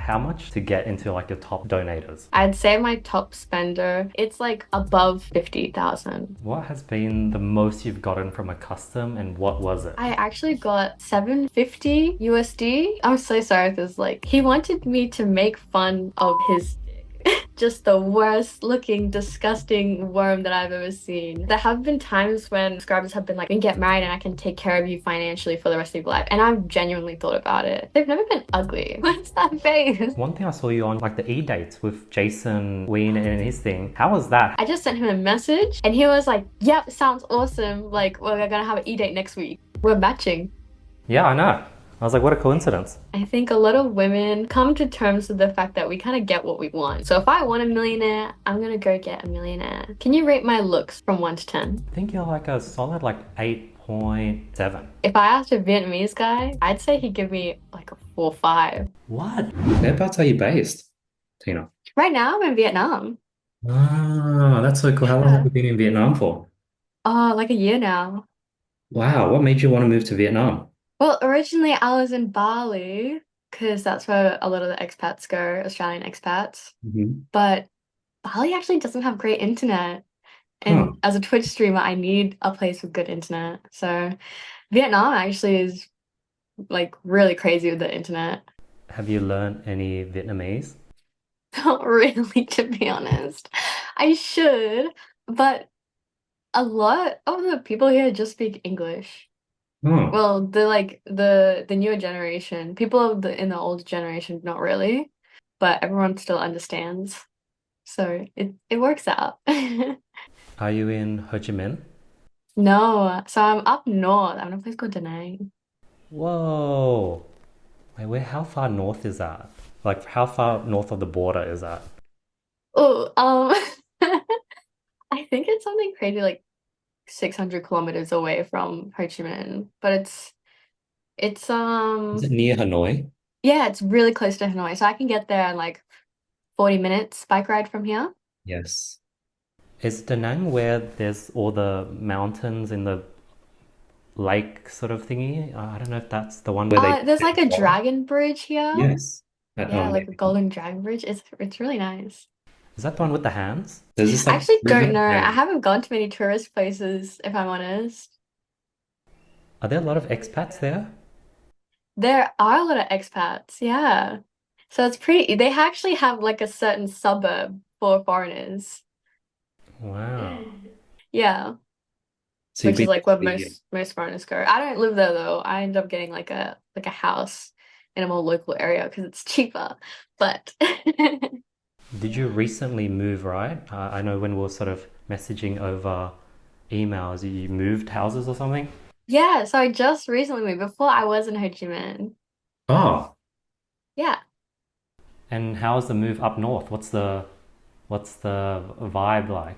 how much to get into like your top donators? I'd say my top spender, it's like above 50,000. What has been the most you've gotten from a custom and what was it? I actually got 750 USD. I'm so sorry if this like he wanted me to make fun of his dick. Just the worst looking, disgusting worm that I've ever seen. There have been times when subscribers have been like, we can get married and I can take care of you financially for the rest of your life. And I've genuinely thought about it. They've never been ugly. What's that face? One thing I saw you on like the e-dates with Jasontheween and his thing. How was that? I just sent him a message and he was like, yep, sounds awesome. Like, we're gonna have an e-date next week. We're matching. Yeah, I know. I was like, what a coincidence. I think a lot of women come to terms with the fact that we kind of get what we want. So if I want a millionaire, I'm gonna go get a millionaire. Can you rate my looks from 1 to 10? I think you're like a solid like 8.7. If I asked a Vietnamese guy, I'd say he'd give me like a 4 5. What? Whereabouts are you based, Tina? Right now, I'm in Vietnam. Ah, that's so cool. How long have Yeah. you been in Vietnam for? Oh, like a year now. Wow, what made you want to move to Vietnam? Well, originally I was in Bali because that's where a lot of the expats go, Australian expats. Hmm. But Bali actually doesn't have great internet. Huh. And as a Twitch streamer, I need a place with good internet. So Vietnam actually is like really crazy with the internet. Have you learned any Vietnamese? Not really, to be honest. I should, but a lot of the people here just speak English. Oh, Well, the newer generation, people of in the older generation, not really, but everyone still understands. So it works out. are you in Ho Chi Minh? No, so I'm up north. I'm in a place called Da Nang. Whoa. Wait, how far north is that? Like, how far north of the border is that? Oh, I think it's something crazy like 600 kilometers away from Ho Chi Minh, but it's Is it near Hanoi? yeah, it's really close to Hanoi, so I can get there in like 40 minutes bike ride from here. Yes. Is Da Nang where there's all the mountains in the lake sort of thingy? I don't know if that's the one where they There's stand like a water. dragon bridge here. Yes. Yeah, like a Maybe. golden dragon bridge. It's really nice. Is that the one with the hands? There's this I like actually don't river. know. Yeah. I haven't gone to many tourist places, if I'm honest. Are there a lot of expats there? There are a lot of expats, yeah. So it's pretty, they actually have like a certain suburb for foreigners. Wow. Yeah, So you've which is been like where to most foreigners go. I don't live there though. I end up getting like a house in a more local area because it's cheaper. But Did you recently move, right? I know when we were sort of messaging over emails, you moved houses or something? yeah, so I just recently moved. Before I was in Ho Chi Minh. Oh, Yeah. and how's the move up north? What's the vibe like?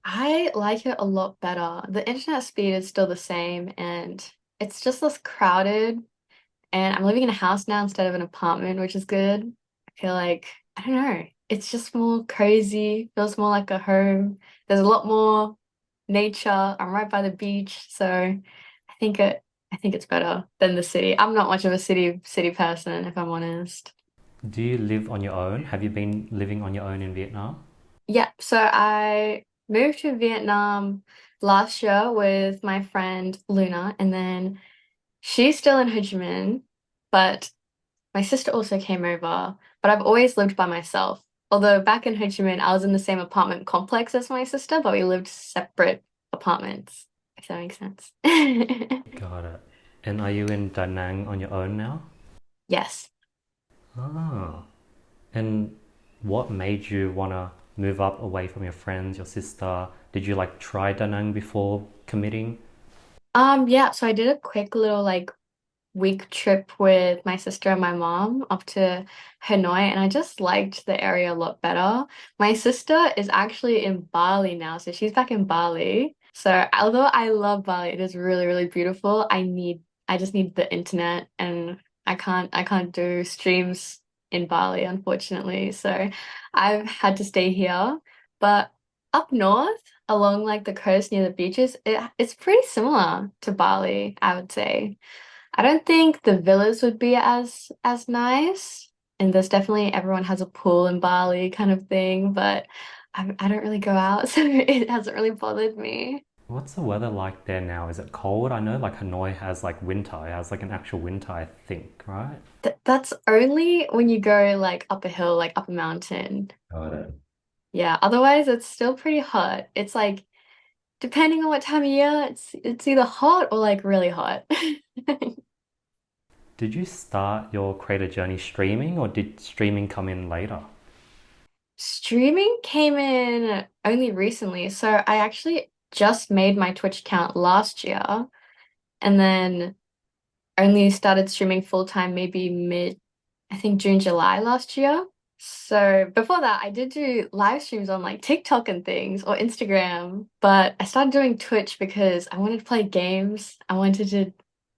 I like it a lot better. The internet speed is still the same and it's just less crowded. And I'm living in a house now instead of an apartment, which is good. I feel like, I don't know, it's just more cozy, feels more like a home. There's a lot more nature. I'm right by the beach, so I think it's better than the city. I'm not much of a city person, if I'm honest. Do you live on your own? Have you been living on your own in Vietnam? Yeah, so I moved to Vietnam last year with my friend Luna, and then she's still in Ho Chi Minh, but my sister also came over, but I've always lived by myself. Although back in Ho Chi Minh, I was in the same apartment complex as my sister, but we lived separate apartments, if that makes sense. Got it. And are you in Da Nang on your own now? Yes. Ah. And what made you want to move up away from your friends, your sister? Did you like try Da Nang before committing? Yeah, so I did a quick little like week trip with my sister and my mom up to Hanoi, and I just liked the area a lot better. My sister is actually in Bali now, so she's back in Bali. So although I love Bali, it is really, really beautiful. I just need the internet, and I can't do streams in Bali, unfortunately. So I've had to stay here. But up north, along like the coast near the beaches, it's pretty similar to Bali, I would say. I don't think the villas would be as nice, And there's definitely everyone has a pool in Bali kind of thing, but I don't really go out, so it hasn't really bothered me. What's the weather like there now? Is it cold? I know like Hanoi has like winter. It has like an actual winter, I think, right? That's only when you go like up a hill, like up a mountain. Got it. Yeah, otherwise it's still pretty hot. It's like depending on what time of year, it's either hot or like really hot. Did you start your creator journey streaming or did streaming come in later? Streaming came in only recently, so I actually just made my Twitch account last year and then only started streaming full time maybe I think June, July last year. So before that, I did do live streams on like TikTok and things or Instagram, but I started doing Twitch because I wanted to play games. I wanted to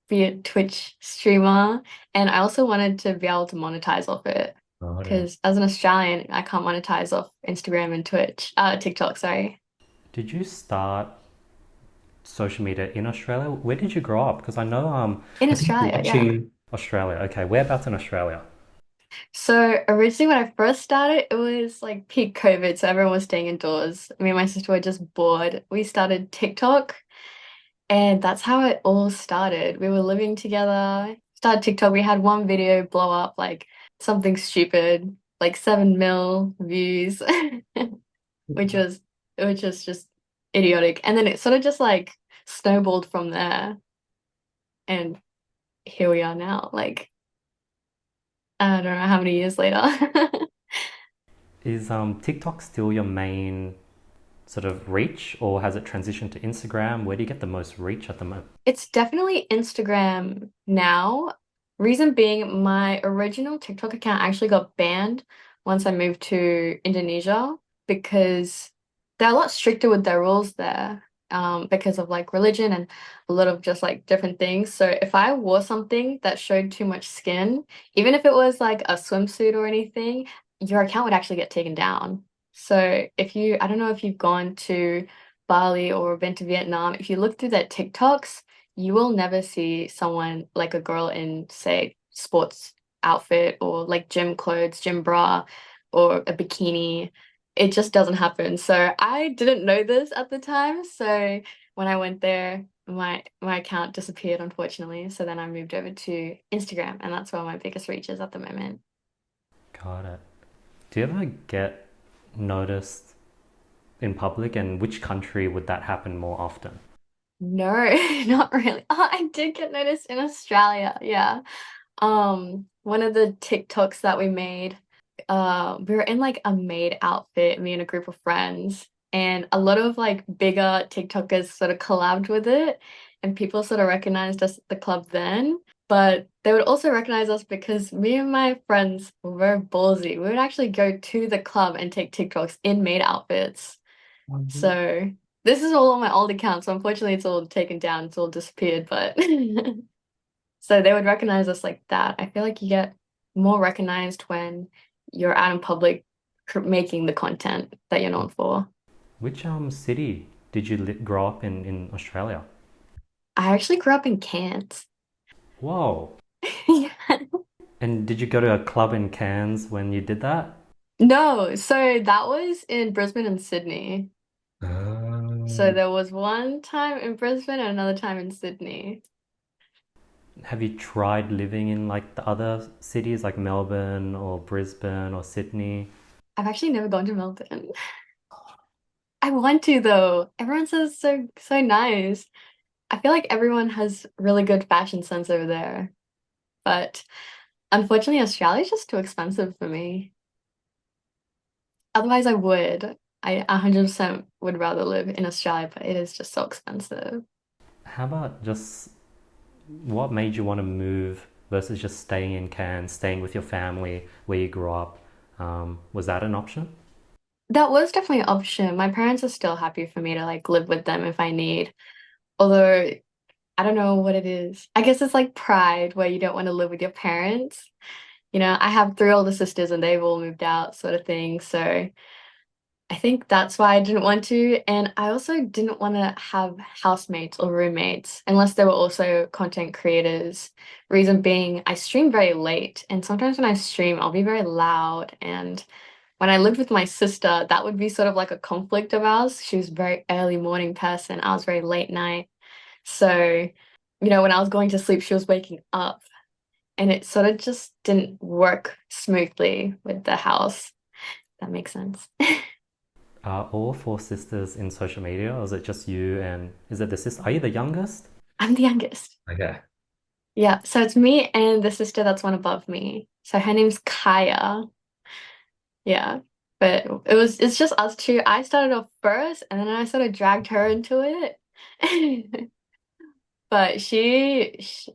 be a Twitch streamer, and I also wanted to be able to monetize off it. Got it. Because as an Australian, I can't monetize off Instagram and TikTok, sorry. Did you start social media in Australia? Where did you grow up? Because I know In I think Australia, yeah. watching Australia. Okay, whereabouts in Australia? So originally when I first started, it was like peak COVID, so everyone was staying indoors. Me and my sister were just bored. We started TikTok, and that's how it all started. We were living together, started TikTok. We had one video blow up like something stupid, like 7 mil views, which was just idiotic. And then it sort of just like snowballed from there, and here we are now. Like I don't know how many years later. Is TikTok still your main sort of reach, or has it transitioned to Instagram? Where do you get the most reach at the moment? It's definitely Instagram now. Reason being, my original TikTok account actually got banned once I moved to Indonesia because they're a lot stricter with their rules there, because of like religion and a lot of just like different things. So if I wore something that showed too much skin, even if it was like a swimsuit or anything, your account would actually get taken down. So I don't know if you've gone to Bali or been to Vietnam, if you look through their TikToks, you will never see someone like a girl in, say, sports outfit or like gym clothes, gym bra, or a bikini. It just doesn't happen. So I didn't know this at the time. So when I went there, my account disappeared, unfortunately. So then I moved over to Instagram, and that's where my biggest reach is at the moment. Got it. Do you ever get noticed in public, and which country would that happen more often? No, not really. Oh, I did get noticed in Australia. Yeah. One of the TikToks that we made, we were in like a maid outfit, me and a group of friends, and a lot of like bigger TikTokers sort of collabed with it, and people sort of recognized us at the club then. But they would also recognize us because me and my friends were very ballsy. We would actually go to the club and take TikToks in maid outfits. Mhm. So this is all on my old account, so unfortunately it's all taken down, it's all disappeared, but so they would recognize us like that. I feel like you get more recognized when you're out in public making the content that you're known for. Which city did you grow up in Australia? I actually grew up in Cairns. Whoa. Yeah. And did you go to a club in Cairns when you did that? No, so that was in Brisbane and Sydney. So Oh. there was one time in Brisbane and another time in Sydney. Have you tried living in like the other cities like Melbourne or Brisbane or Sydney? I've actually never gone to Melbourne. I want to though. Everyone says it's so nice. I feel like everyone has really good fashion sense over there, but unfortunately, Australia's just too expensive for me. Otherwise, I would. I 100% would rather live in Australia, but it is just so expensive. How about just what made you want to move versus just staying in Cairns, staying with your family where you grew up? Was that an option? That was definitely an option. My parents are still happy for me to like live with them if I need. Although I don't know what it is. I guess it's like pride where you don't want to live with your parents. I have three older sisters and they've all moved out, sort of thing. So I think that's why I didn't want to. And I also didn't want to have housemates or roommates unless they were also content creators. Reason being, I stream very late. And sometimes when I stream, I'll be very loud. And when I lived with my sister, that would be sort of like a conflict of ours. She was a very early morning person. I was very late night. So, when I was going to sleep, she was waking up. And it sort of just didn't work smoothly with the house. That makes sense. Are all four sisters in social media, or is it just you and is it the sister? Are you the youngest? I'm the youngest. Okay. Yeah, so it's me and the sister that's one above me. So her name's Kaya. Yeah. But it's just us two. I started off first and then I sort of dragged her into it. But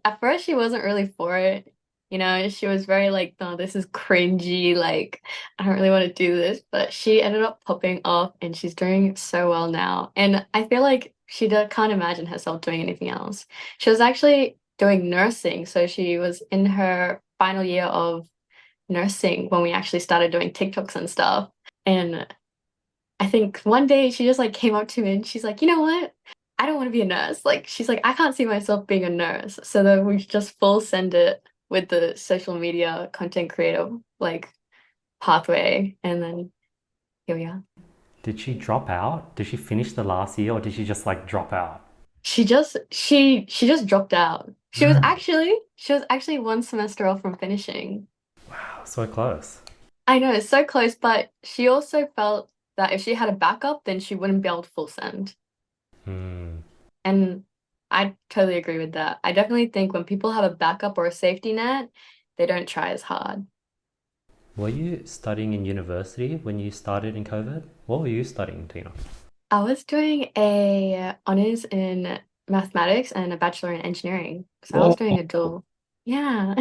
at first she wasn't really for it. She was very like, no, this is cringy. Like, I don't really want to do this. But she ended up popping off and she's doing so well now. And I feel like can't imagine herself doing anything else. She was actually doing nursing. So she was in her final year of nursing when we actually started doing TikToks and stuff. And I think one day she just like came up to me and she's like, you know what? I don't want to be a nurse. Like she's like, I can't see myself being a nurse. So then we just full send it with the social media content creator like pathway and then here we are. Did she drop out? Did she finish the last year or did she just like drop out? She just dropped out. She was Mm. actually one semester off from finishing. Wow, so close. I know it's so close, but she also felt that if she had a backup, then she wouldn't be able to full send. Hmm. And I totally agree with that. I definitely think when people have a backup or a safety net, they don't try as hard. Were you studying in university when you started in COVID? What were you studying, Tina? I was doing a honors in mathematics and a bachelor in engineering. So I was Whoa. doing a dual. Yeah.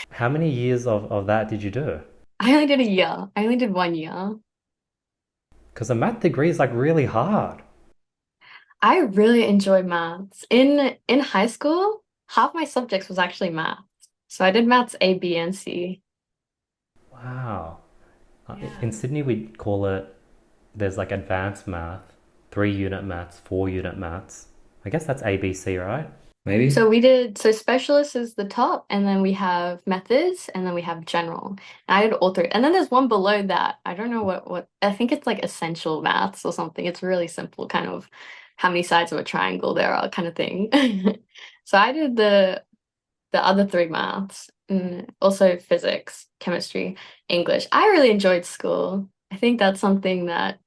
How many years of that did you do? I only did a year. I only did 1 year. Because a math degree is like really hard. I really enjoyed maths. In high school, half my subjects was actually math. So I did maths A, B, and C. Wow. In Yeah. Sydney, we call it, there's like advanced math, 3 unit maths, 4 unit maths. I guess that's ABC, right? Maybe? So specialist is the top, and then we have methods, and then we have general. And I did all three. And then there's one below that. I don't know what I think it's like essential maths or something. It's really simple, kind of how many sides of a triangle there are kind of thing. So I did the other three maths, and also physics, chemistry, English. I really enjoyed school. I think that's something that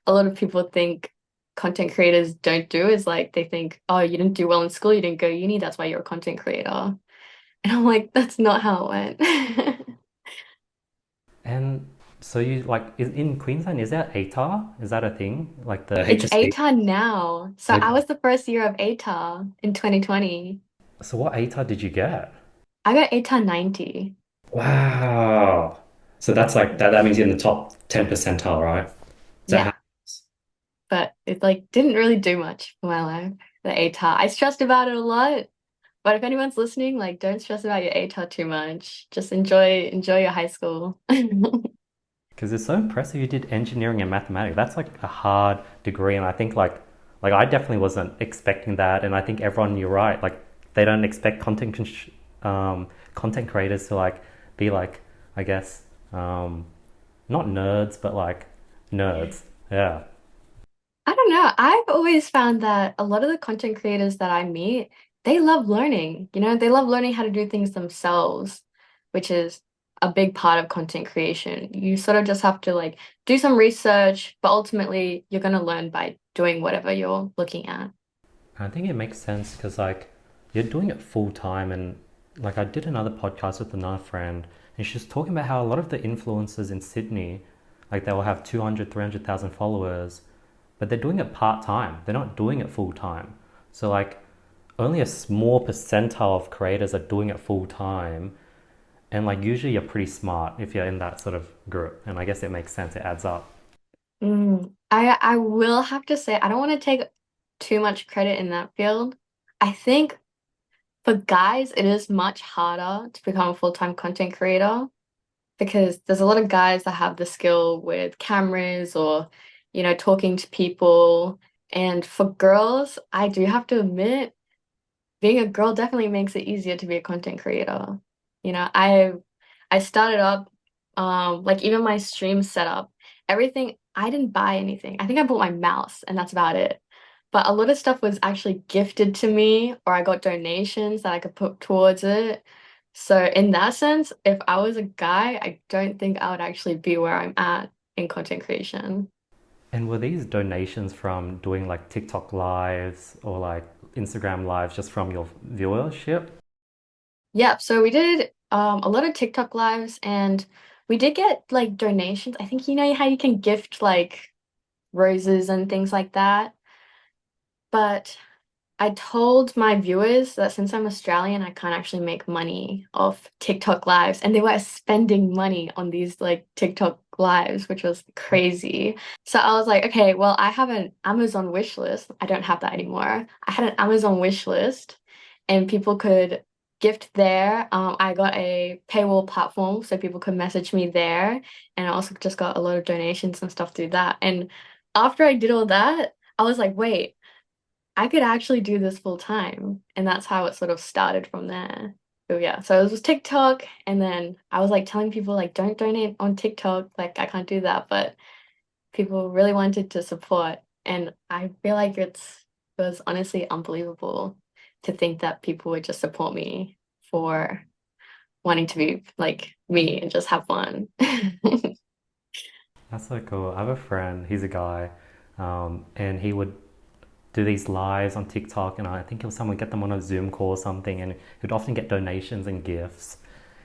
a lot of people think content creators don't do is like they think, oh, you didn't do well in school, you didn't go uni, that's why you're a content creator. And I'm like, that's not how it went. And so you like in Queensland, is that ATAR? Is that a thing? Like the It's HSC? ATAR now. So I Okay. was the first year of ATAR in 2020. So what ATAR did you get? I got ATAR 90. Wow. So that's like that means you're in the top 10 percentile, right? Is that Yeah, how? but it like didn't really do much for my life, the ATAR. I stressed about it a lot. But if anyone's listening, like don't stress about your ATAR too much. Just enjoy your high school. Because it's so impressive you did engineering and mathematics. That's like a hard degree, and I think like I definitely wasn't expecting that, and I think everyone, you're right, like they don't expect content creators to like be like, I guess, not nerds, but like nerds. Yeah. I don't know. I've always found that a lot of the content creators that I meet, they love learning. They love learning how to do things themselves, which is a big part of content creation. You sort of just have to like do some research, but ultimately you're going to learn by doing whatever you're looking at. I think it makes sense because like you're doing it full time, and like I did another podcast with another friend, and she was talking about how a lot of the influencers in Sydney, like they will have 200, 300,000 followers, but they're doing it part time. They're not doing it full time. So like only a small percentile of creators are doing it full time, and like usually you're pretty smart if you're in that sort of group, and I guess it makes sense. It adds up. I will have to say I don't want to take too much credit in that field. I think for guys, it is much harder to become a full-time content creator because there's a lot of guys that have the skill with cameras or, talking to people. And for girls, I do have to admit, being a girl definitely makes it easier to be a content creator. I started up like even my stream setup, everything, I didn't buy anything. I think I bought my mouse and that's about it. But a lot of stuff was actually gifted to me or I got donations that I could put towards it. So in that sense, if I was a guy, I don't think I would actually be where I'm at in content creation. And were these donations from doing like TikTok lives or like Instagram lives just from your viewership? Yeah, so we did a lot of TikTok lives and we did get like donations. I think you know how you can gift like roses and things like that. But I told my viewers that since I'm Australian, I can't actually make money off TikTok lives. And they were spending money on these like TikTok lives, which was crazy. So I was like, okay, well, I have an Amazon wish list. I don't have that anymore. I had an Amazon wish list and people could gift there. I got a paywall platform so people could message me there. And I also just got a lot of donations and stuff through that. And after I did all that, I was like, wait. I could actually do this full time. And that's how it sort of started from there. So yeah, so it was TikTok and then I was like telling people like don't donate on TikTok, like I can't do that, but people really wanted to support and I feel like it was honestly unbelievable to think that people would just support me for wanting to be like me and just have fun. That's so cool. I have a friend, he's a guy, and he would do these lives on TikTok, and I think he'll someone get them on a Zoom call or something, and he'd often get donations and gifts.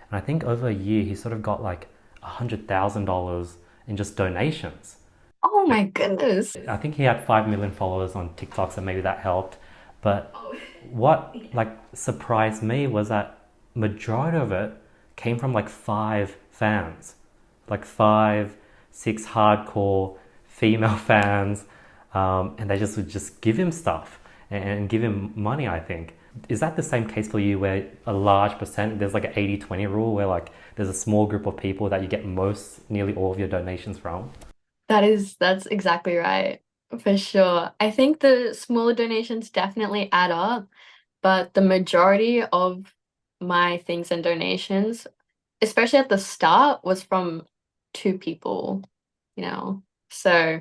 And I think over a year, he sort of got like $100,000 in just donations. Oh my goodness. I think he had 5 million followers on TikTok, so maybe that helped. But Oh, what like surprised me was that majority of it came from like five fans, like five, six hardcore female fans, and they just would just give him stuff and give him money. I think is that the same case for you, where a large percent there's like an 80-20 rule, where like there's a small group of people that you get nearly all of your donations from? that's exactly right. For sure. I think the smaller donations definitely add up, but the majority of my things and donations, especially at the start, was from two people, you know. So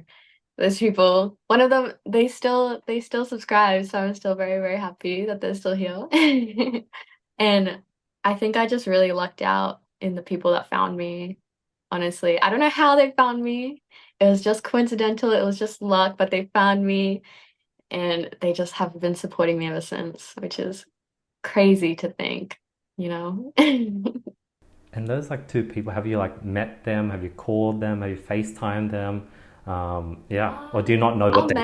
those people, one of them, they still subscribe, so I'm still very, very happy that they're still here. And I think I just really lucked out in the people that found me. Honestly, I don't know how they found me. It was just coincidental, it was just luck, but they found me and they just have been supporting me ever since, which is crazy to think, you know? And those like two people, have you like met them? Have you called them? Have you FaceTimed them? Yeah. Or do you not know what I'll they?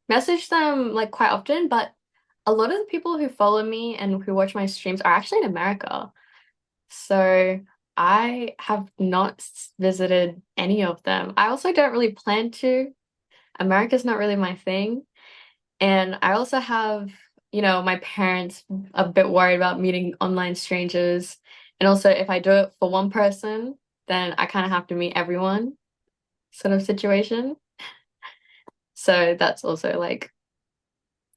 message them like quite often, but a lot of the people who follow me and who watch my streams are actually in America. So I have not visited any of them. I also don't really plan to. America's not really my thing. And I also have, my parents a bit worried about meeting online strangers. And also, if I do it for one person, then I kind of have to meet everyone sort of situation. So that's also like,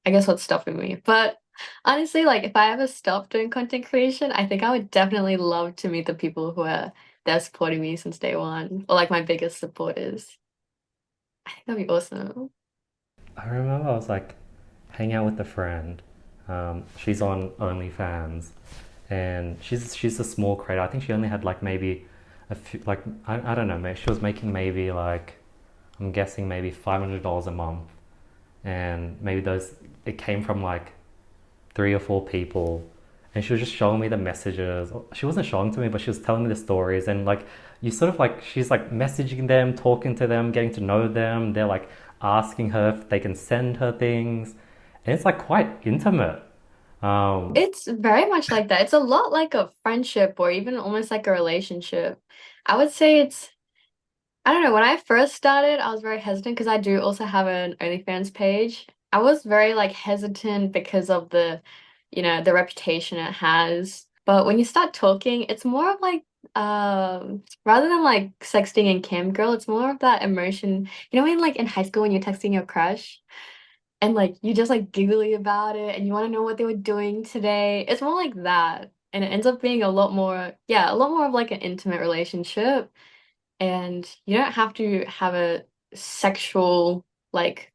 I guess what's stopping me. But honestly, like if I ever stop doing content creation, I think I would definitely love to meet the people who are there supporting me since day one, or like my biggest supporters. I think that'd be awesome. I remember I was like hanging out with a friend. She's on OnlyFans, and she's a small creator. I think she only had like maybe a few, like I don't know. Maybe she was making maybe like, I'm guessing maybe $500 a month, and maybe those it came from like three or four people, and she was just showing me the messages. She wasn't showing to me, but she was telling me the stories, and like you sort of like she's like messaging them, talking to them, getting to know them. They're like asking her if they can send her things, and it's like quite intimate. Um, It's very much like that. It's a lot like a friendship or even almost like a relationship. I would say I don't know, when I first started, I was very hesitant because I do also have an OnlyFans page. I was very like hesitant because of the reputation it has. But when you start talking, it's more of like rather than like sexting and cam girl, it's more of that emotion. You know when like in high school when you're texting your crush and like you just like giggly about it and you want to know what they were doing today. It's more like that. And it ends up being a lot more, yeah, a lot more of like an intimate relationship. And you don't have to have a sexual like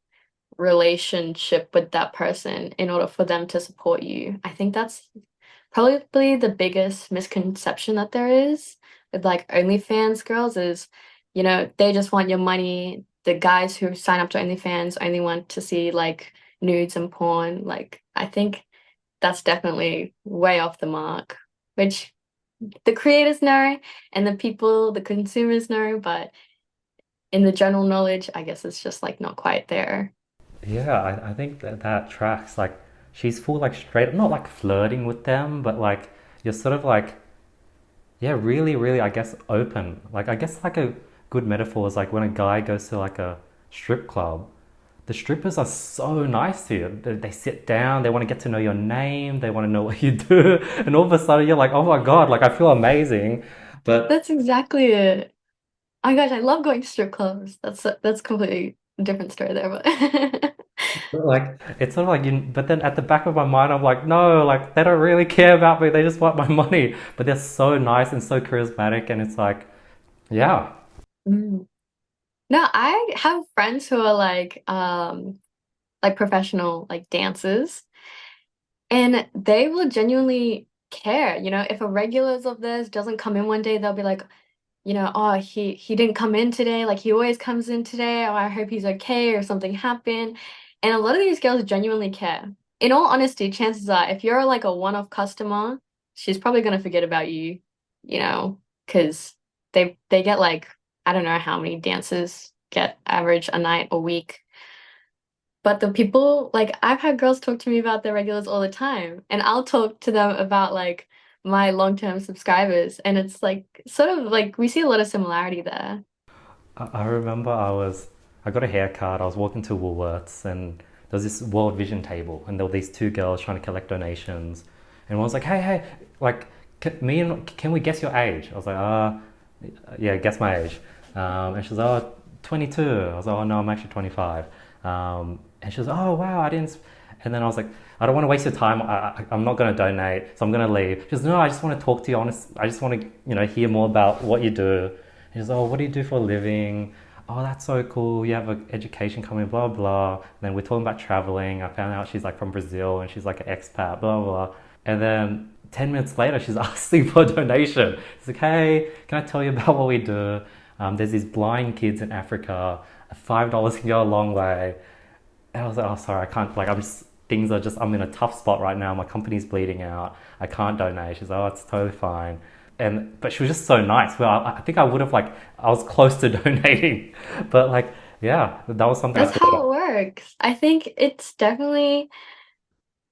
relationship with that person in order for them to support you. I think that's probably the biggest misconception that there is with like OnlyFans girls is, they just want your money. The guys who sign up to OnlyFans only want to see like nudes and porn. Like, I think that's definitely way off the mark, which the creators know and the people, the consumers know, but in the general knowledge, I guess it's just like not quite there. Yeah, I think that tracks. Like, she's full like straight, not like flirting with them, but like you're sort of like, yeah, really, really, I guess open. Like, I guess like a good metaphor is like when a guy goes to like a strip club, the strippers are so nice to you. They sit down, they want to get to know your name, they want to know what you do, and all of a sudden you're like, oh my God, like I feel amazing. But That's exactly it. Oh my gosh, I love going to strip clubs. That's completely a different story there, but like it's sort of like you, but then at the back of my mind, I'm like, no, like they don't really care about me. They just want my money. But they're so nice and so charismatic, and it's yeah, Mm. No, I have friends who are like professional like dancers and they will genuinely care. If a regulars of theirs doesn't come in one day, they'll be like, oh, he didn't come in today, like he always comes in today, or I hope he's okay or something happened. And a lot of these girls genuinely care. In all honesty, chances are if you're like a one-off customer, she's probably gonna forget about you, because they get like I don't know how many dancers get average a night a week. But the people, like, I've had girls talk to me about their regulars all the time, and I'll talk to them about like my long-term subscribers, and it's like sort of like we see a lot of similarity there. I remember I got a haircut. I was walking to Woolworths, and there was this World Vision table, and there were these two girls trying to collect donations, and one was like, hey, like, can we guess your age? I was like, yeah, guess my age. And she was like, oh, 22. I was like, oh no, I'm actually 25. And she was like, oh wow, I didn't. And then I was like, I don't want to waste your time. I'm not going to donate, so I'm going to leave. She goes, no, I just want to talk to you. I just want to, hear more about what you do. And she goes, oh, what do you do for a living? Oh, that's so cool. You have an education coming, blah, blah. And then we're talking about traveling. I found out she's like from Brazil and she's like an expat, blah, blah. And then 10 minutes later, she's asking for a donation. She's like, hey, can I tell you about what we do? There's these blind kids in Africa. $5 can go a long way. And I was like, oh, sorry, I can't, like, I'm in a tough spot right now. My company's bleeding out. I can't donate. She's like, oh, it's totally fine. But she was just so nice. Well, I think I would have, like, I was close to donating. But, like, yeah, that was something I That's thought how of. it works. I think it's definitely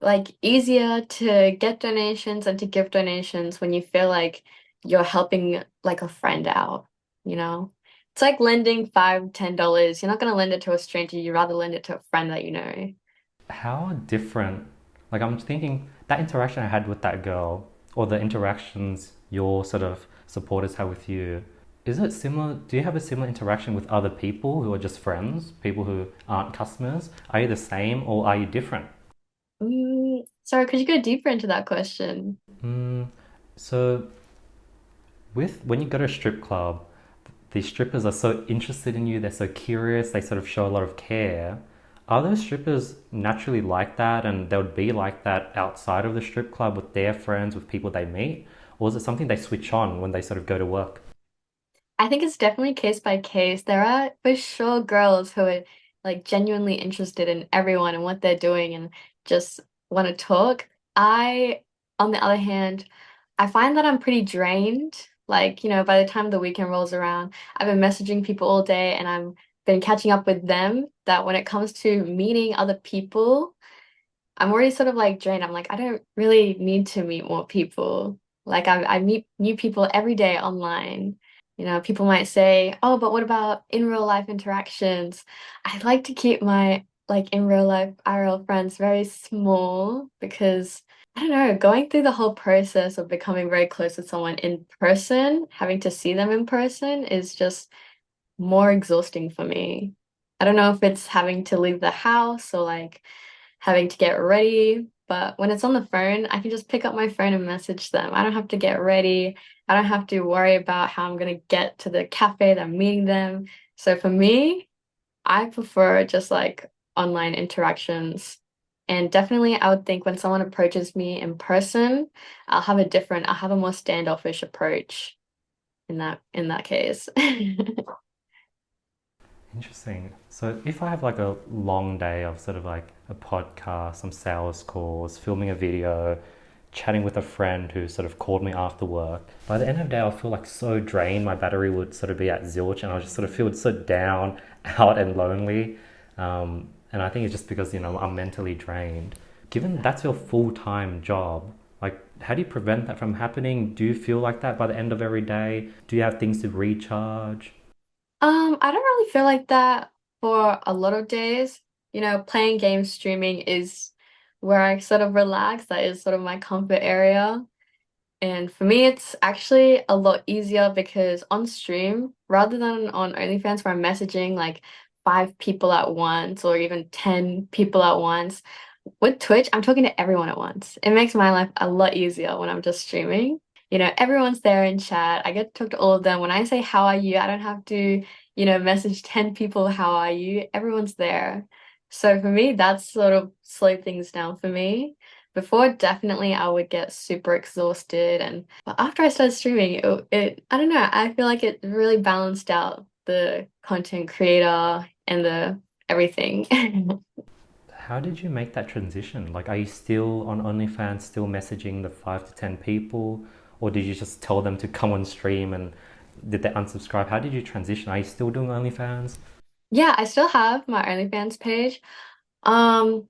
like easier to get donations and to give donations when you feel like you're helping like a friend out, you know? It's like lending $5, $10. You're not gonna lend it to a stranger, you'd rather lend it to a friend that you know. How different, like, I'm thinking that interaction I had with that girl, or the interactions your sort of supporters have with you, is it similar? Do you have a similar interaction with other people who are just friends, people who aren't customers? Are you the same or are you different? Sorry, could you go deeper into that question? Mm, so with when you go to a strip club, these strippers are so interested in you, they're so curious, they sort of show a lot of care. Are those strippers naturally like that and they would be like that outside of the strip club with their friends, with people they meet? Or is it something they switch on when they sort of go to work? I think it's definitely case by case. There are for sure girls who are like genuinely interested in everyone and what they're doing and just want to talk. On the other hand, I find that I'm pretty drained. Like, by the time the weekend rolls around, I've been messaging people all day and I've been catching up with them that when it comes to meeting other people, I'm already sort of like drained. I'm like, I don't really need to meet more people. Like I meet new people every day online. People might say, oh, but what about in real life interactions? I like to keep my like in real life IRL friends very small because I don't know, going through the whole process of becoming very close with someone in person, having to see them in person is just more exhausting for me. I don't know if it's having to leave the house or like having to get ready, but when it's on the phone, I can just pick up my phone and message them. I don't have to get ready. I don't have to worry about how I'm gonna get to the cafe that I'm meeting them. So for me, I prefer just like online interactions. And definitely, I would think when someone approaches me in person, I'll have a more standoffish approach in that case. Interesting. So if I have like a long day of sort of like a podcast, some sales calls, filming a video, chatting with a friend who sort of called me after work, by the end of the day I'll feel like so drained. My battery would sort of be at zilch, and I'll just sort of feel so down, out, and lonely. And I think it's just because I'm mentally drained. Given that's your full-time job, like how do you prevent that from happening? Do you feel like that by the end of every day? Do you have things to recharge? I don't really feel like that for a lot of days. You know, playing games, streaming is where I sort of relax. That is sort of my comfort area. And for me, it's actually a lot easier because on stream, rather than on OnlyFans where I'm messaging like 5 people at once or even 10 people at once, with Twitch, I'm talking to everyone at once. It makes my life a lot easier when I'm just streaming. You know, everyone's there in chat. I get to talk to all of them. When I say how are you, I don't have to, message 10 people, how are you? Everyone's there. So for me, that's sort of slowed things down for me. Before, definitely I would get super exhausted but after I started streaming, it I don't know, I feel like it really balanced out the content creator and the everything. How did you make that transition? Like, are you still on OnlyFans, still messaging the 5 to 10 people, or did you just tell them to come on stream and did they unsubscribe? How did you transition? Are you still doing OnlyFans? Yeah, I still have my OnlyFans page. Um,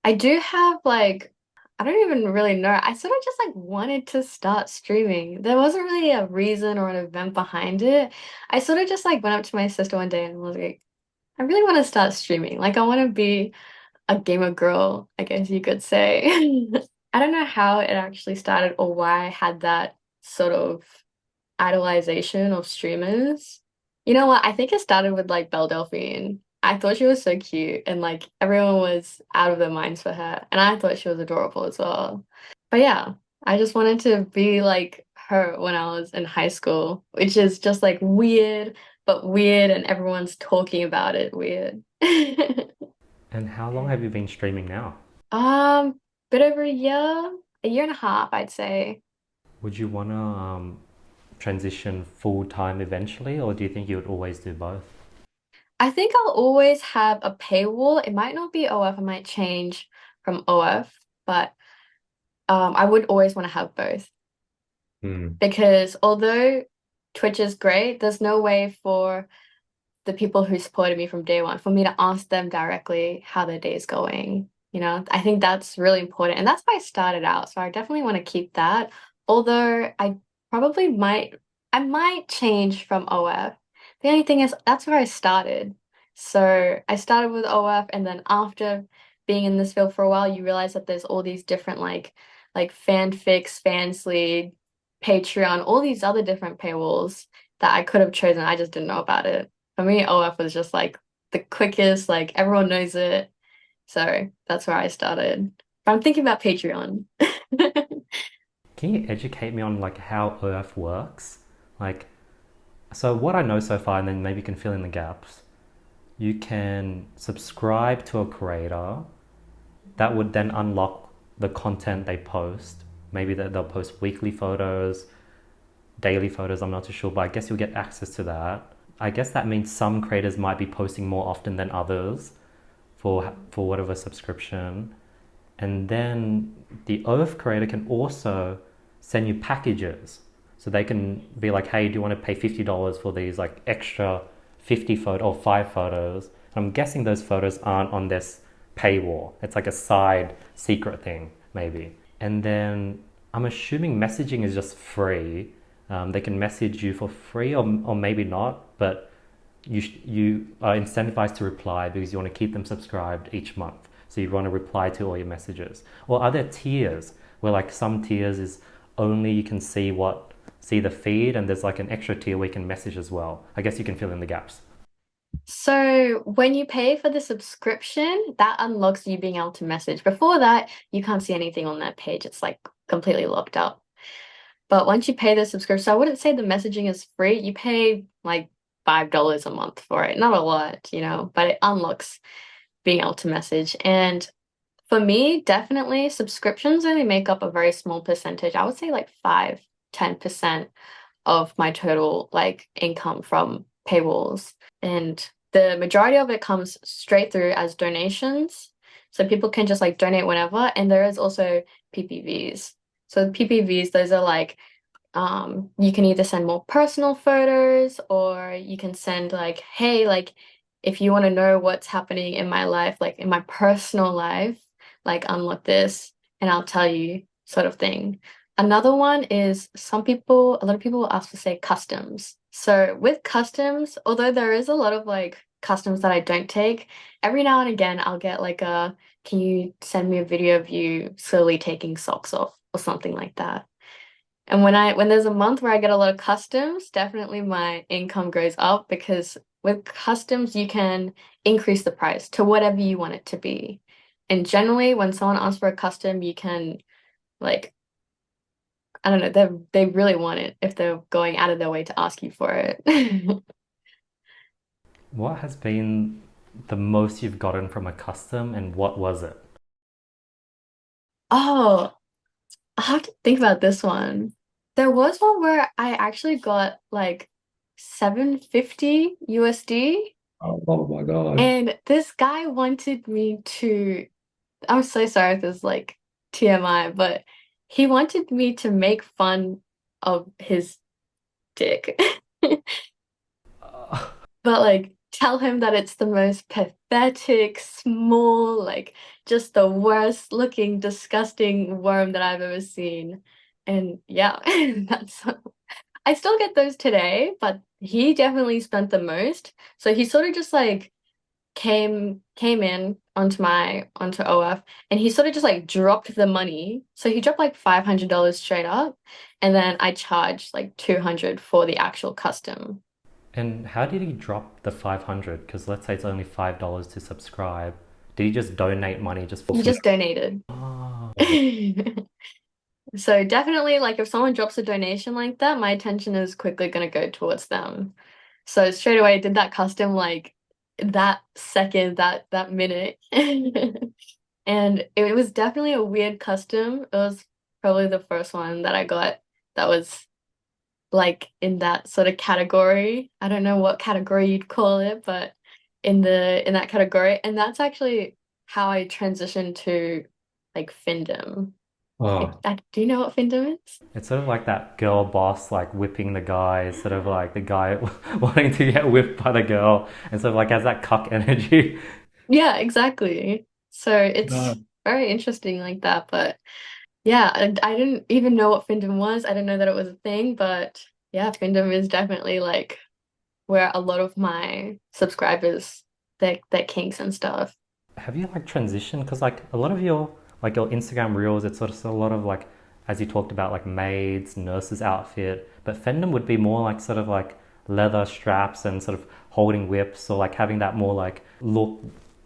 I do have like I don't even really know. I sort of just like wanted to start streaming. There wasn't really a reason or an event behind it. I sort of just like went up to my sister one day and was like, I really want to start streaming. Like I want to be a gamer girl, I guess you could say. I don't know how it actually started or why I had that sort of idolization of streamers. You know what? I think it started with like Belle Delphine. I thought she was so cute and like everyone was out of their minds for her. And I thought she was adorable as well. But yeah, I just wanted to be like her when I was in high school, which is just like weird, but weird and everyone's talking about it weird. And how long have you been streaming now? Bit over a year and a half, I'd say. Would you want to transition full time eventually, or do you think you would always do both? I think I'll always have a paywall. It might not be OF, I might change from OF, but I would always want to have both Hmm. because although Twitch is great, there's no way for the people who supported me from day one for me to ask them directly how their day is going. You know, I think that's really important, and that's why I started out. So I definitely want to keep that. Although probably I might change from OF. The only thing is that's where I started. So I started with OF, and then after being in this field for a while, you realize that there's all these different like fanfics, fansly, Patreon, all these other different paywalls that I could have chosen. I just didn't know about it. For me, OF was just like the quickest, like everyone knows it. So that's where I started. But I'm thinking about Patreon. Can you educate me on like how Earth works? Like, so what I know so far, and then maybe you can fill in the gaps. You can subscribe to a creator that would then unlock the content they post. Maybe they'll post weekly photos, daily photos, I'm not too sure, but I guess you'll get access to that. I guess that means some creators might be posting more often than others for whatever subscription. And then the Oath creator can also send you packages. So they can be like, hey, do you want to pay $50 for these like extra 50 photo or 5 photos? I'm guessing those photos aren't on this paywall. It's like a side secret thing, maybe. And then I'm assuming messaging is just free. They can message you for free or maybe not, but you are incentivized to reply because you want to keep them subscribed each month. So you want to reply to all your messages. Or are there tiers? where like some tiers is only you can see the feed, and there's like an extra tier where you can message as well. I guess you can fill in the gaps. So when you pay for the subscription, that unlocks you being able to message. Before that, you can't see anything on that page. It's like completely locked up. But once you pay the subscription, so I wouldn't say the messaging is free. You pay like $5 a month for it. Not a lot, but it unlocks being able to message. And for me, definitely subscriptions only make up a very small percentage. I would say like 5-10% of my total like income from paywalls. And the majority of it comes straight through as donations. So people can just like donate whenever. And there is also PPVs. So the PPVs, those are like you can either send more personal photos, or you can send like, hey, like if you want to know what's happening in my life, like in my personal life, like unlock this and I'll tell you, sort of thing. Another one is a lot of people will ask for say customs. So with customs, although there is a lot of like customs that I don't take, every now and again I'll get like can you send me a video of you slowly taking socks off or something like that. And when there's a month where I get a lot of customs, definitely my income goes up, because with customs you can increase the price to whatever you want it to be. And generally when someone asks for a custom, you can like, I don't know, they really want it if they're going out of their way to ask you for it. What has been the most you've gotten from a custom, and what was it? Oh, I have to think about this one. There was one where I actually got like 750 USD. Oh my God. And this guy wanted me to, I'm so sorry if this is like TMI, but he wanted me to make fun of his dick. But like tell him that it's the most pathetic, small, like just the worst looking, disgusting worm that I've ever seen. And yeah, that's I still get those today, but he definitely spent the most. So he sort of just like came in onto OF, and he sort of just like dropped the money. So he dropped like $500 straight up, and then I charged like 200 for the actual custom. And how did he drop the 500? Because let's say it's only $5 to subscribe. Did he just donate money just for He free? just donated. Oh, So definitely like if someone drops a donation like that, my attention is quickly gonna go towards them. So straight away I did that custom like that second, that minute. And it was definitely a weird custom. It was probably the first one that I got that was like in that sort of category. I don't know what category you'd call it, but in that category. And that's actually how I transitioned to like findom. Oh, Do you know what findom is? it's sort of like that girl boss like whipping the guy, sort of like the guy wanting to get whipped by the girl, and sort of like has that cuck energy. Yeah, exactly. So no. it's very interesting like that. But yeah, I didn't even know what findom was. I didn't know that it was a thing, but yeah, findom is definitely like where a lot of my subscribers, their kinks and stuff. Have you like transitioned? Because like a lot of your Instagram reels, it's sort of a lot of like, as you talked about, like maids, nurses outfit, but fandom would be more like sort of like leather straps and sort of holding whips, or like having that more like look.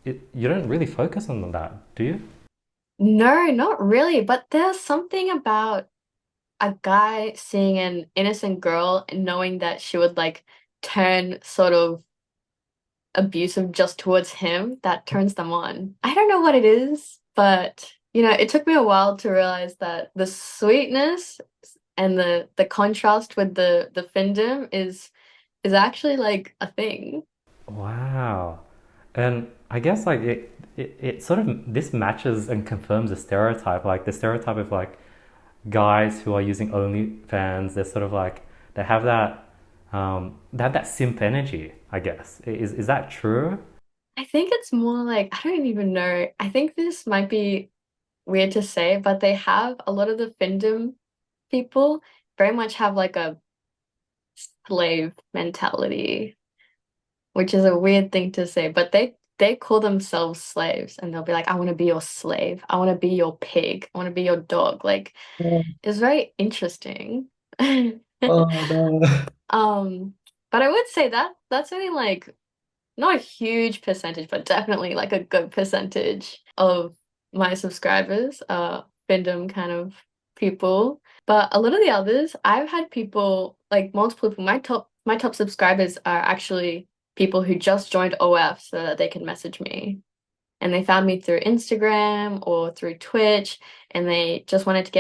You don't really focus on that, do you? No, not really, but there's something about a guy seeing an innocent girl and knowing that she would like turn sort of abusive just towards him that turns them on. I don't know what it is, but it took me a while to realize that the sweetness and the contrast with the findom is actually like a thing. Wow. And I guess like it sort of this matches and confirms a stereotype, like the stereotype of like guys who are using OnlyFans, they're sort of like they have that simp energy, I guess. Is that true? I think it's more like I don't even know. I think this might be weird to say, but they have a lot of the findom people very much have like a slave mentality, which is a weird thing to say, but they call themselves slaves and they'll be like, I want to be your slave. I want to be your pig. I want to be your dog. Like, Oh, it's very interesting. oh no. But I would say that that's only like not a huge percentage, but definitely like a good percentage of my subscribers are fandom kind of people. But a lot of the others, I've had people like multiple people. My top subscribers are actually people who just joined OF so that they can message me. And they found me through Instagram or through Twitch, and they just wanted to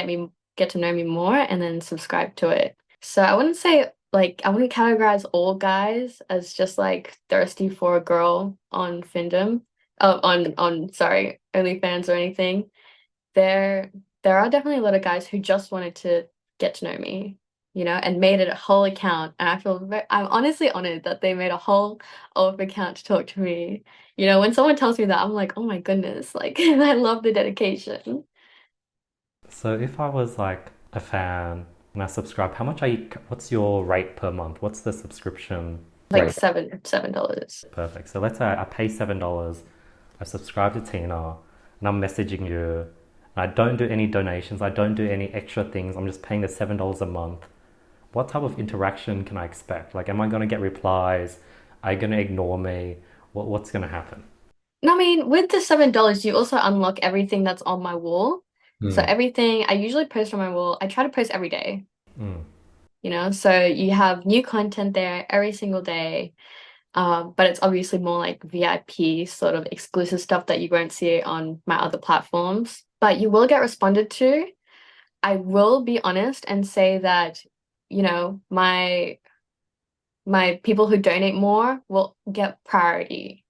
get to know me more and then subscribe to it. So I wouldn't say like I wouldn't categorize all guys as just like thirsty for a girl on Findom. Oh, on sorry, OnlyFans or anything. There are definitely a lot of guys who just wanted to get to know me, and made it a whole account. And I'm honestly honored that they made a whole of account to talk to me. When someone tells me that, I'm like, oh my goodness, like I love the dedication. So if I was like a fan and I subscribe, what's your rate per month? What's the subscription? Like Right. $7. Perfect. So let's say I pay $7, I subscribe to Tina, and I'm messaging you, and I don't do any donations, I don't do any extra things, I'm just paying the $7 a month. What type of interaction can I expect? Like, am I going to get replies? Are you going to ignore me? What's going to happen? No, I mean, with the $7, you also unlock everything that's on my wall. So Hmm. everything I usually post on my wall, I try to post every day, Mm. so you have new content there every single day. But it's obviously more like VIP sort of exclusive stuff that you won't see on my other platforms. But you will get responded to. I will be honest and say that, my people who donate more will get priority,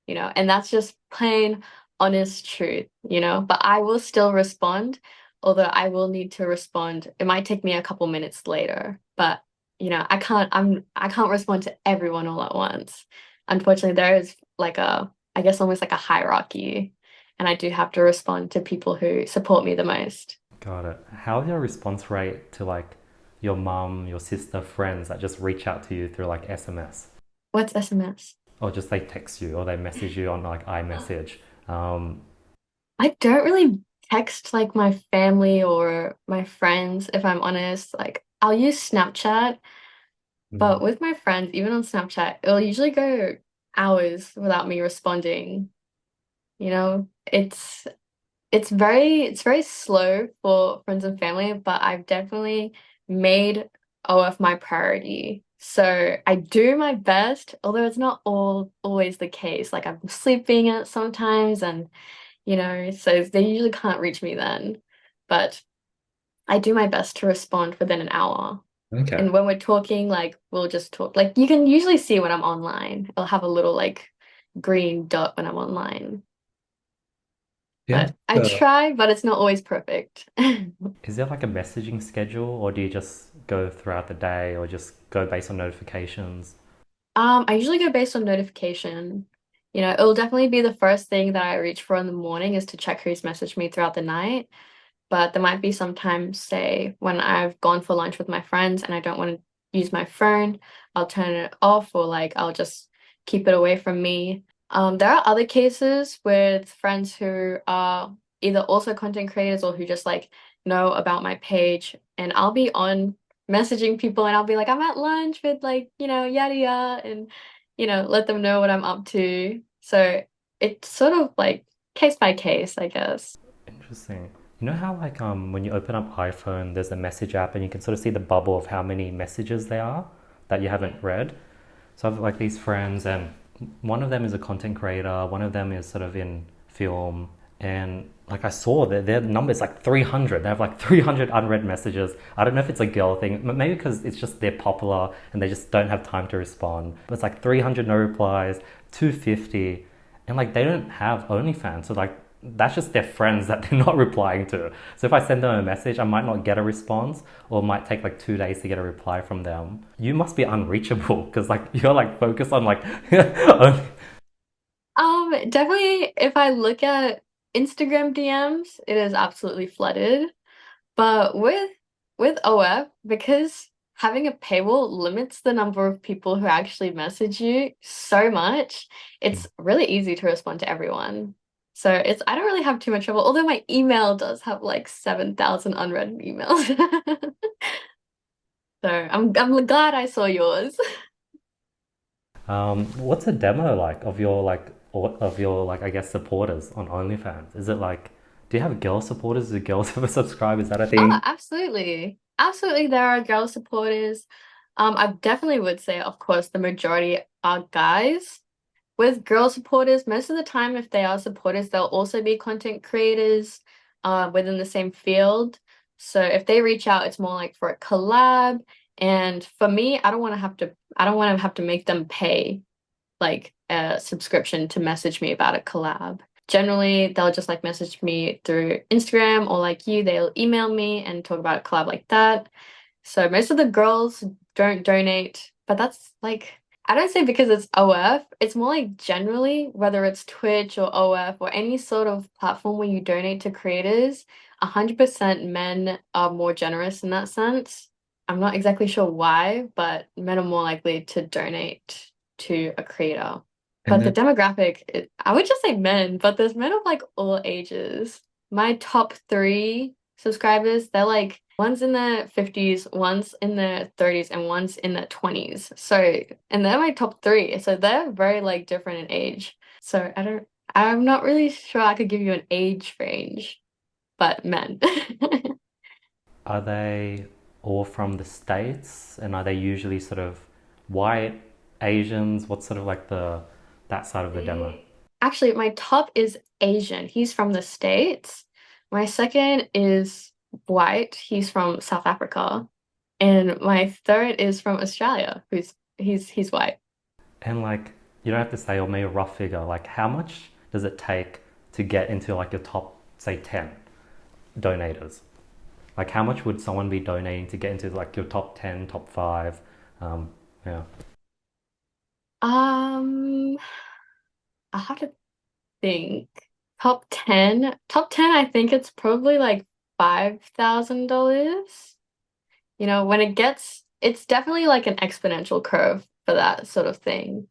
and that's just plain honest truth. But I will still respond, although I will need to respond. It might take me a couple minutes later, but I can't respond to everyone all at once. Unfortunately, there is like I guess almost like a hierarchy, and I do have to respond to people who support me the most. Got it. How's your response rate to like your mum, your sister, friends that just reach out to you through like SMS? What's SMS? Or just they text you or they message you on like iMessage? Um, I don't really text like my family or my friends, if I'm honest. Like I'll use Snapchat, Hmm. but with my friends, even on Snapchat, it'll usually go hours without me responding. You know, it's very slow for friends and family, but I've definitely made OF my priority. So I do my best, although it's not always the case. Like I'm sleeping at sometimes and so they usually can't reach me then. But I do my best to respond within an hour. Okay. And when we're talking, like we'll just talk. Like you can usually see when I'm online. I'll have a little like green dot when I'm online. Yeah. But I try, but it's not always perfect. is there like a messaging schedule or do you just go throughout the day or just go based on notifications? I usually go based on notification. It'll definitely be the first thing that I reach for in the morning is to check who's messaged me throughout the night. But there might be sometimes, say, when I've gone for lunch with my friends and I don't want to use my phone, I'll turn it off or like I'll just keep it away from me. There are other cases with friends who are either also content creators or who just like know about my page, and I'll be on messaging people and I'll be like, I'm at lunch with like, yada yada, and let them know what I'm up to. So it's sort of like case by case, I guess. Interesting. You know how like when you open up iPhone, there's a message app and you can sort of see the bubble of how many messages there are that you haven't read. So I've like these friends, and one of them is a content creator, one of them is sort of in film, and like I saw that their number is like 300. They have like 300 unread messages. I don't know if it's a girl thing, maybe because it's just they're popular and they just don't have time to respond. But it's like 300 no replies, 250, and like they don't have OnlyFans, so like that's just their friends that they're not replying to. So if I send them a message, I might not get a response, or it might take like 2 days to get a reply from them. You must be unreachable because like you're like focused on like Definitely if I look at Instagram DMs, it is absolutely flooded. But with OF, because having a paywall limits the number of people who actually message you so much. Mm. It's really easy to respond to everyone. So it's I don't really have too much trouble, although my email does have like 7,000 unread emails. So I'm glad I saw yours. What's a demo like of your like I guess supporters on OnlyFans? Is it like, do you have girl supporters? Do girls ever subscribe? Is that a Oh, thing? absolutely. Absolutely, there are girl supporters. I definitely would say, of course, the majority are guys. With girl supporters, most of the time, if they are supporters, they'll also be content creators within the same field. So if they reach out, it's more like for a collab. And for me, I don't want to have to make them pay like a subscription to message me about a collab. Generally, they'll just like message me through Instagram or like you, they'll email me and talk about a collab like that. So most of the girls don't donate, but that's like I don't say because it's OF, it's more like generally, whether it's Twitch or OF or any sort of platform where you donate to creators, 100% men are more generous in that sense. I'm not exactly sure why, but men are more likely to donate to a creator. And But the then, demographic, I would just say men, but there's men of like all ages. My top three subscribers, they're like one's in their 50s, one's in their 30s, and one's in their 20s. So, and they're my top three. So they're very like different in age. So I'm not really sure I could give you an age range, but men. Are they all from the States, and are they usually sort of white, Asians? What's sort of like the that side of the demo? Actually, my top is Asian. He's from the States. My second is white. He's from South Africa. And my third is from Australia, he's white. And like, you don't have to say, or maybe a rough figure, like how much does it take to get into like your top, say, 10 donators? Like how much would someone be donating to get into like your top 10, top five? Um, yeah. Um, I have to think. Top 10. Top 10, I think it's probably like $5,000. You know, when it's definitely like an exponential curve for that sort of thing.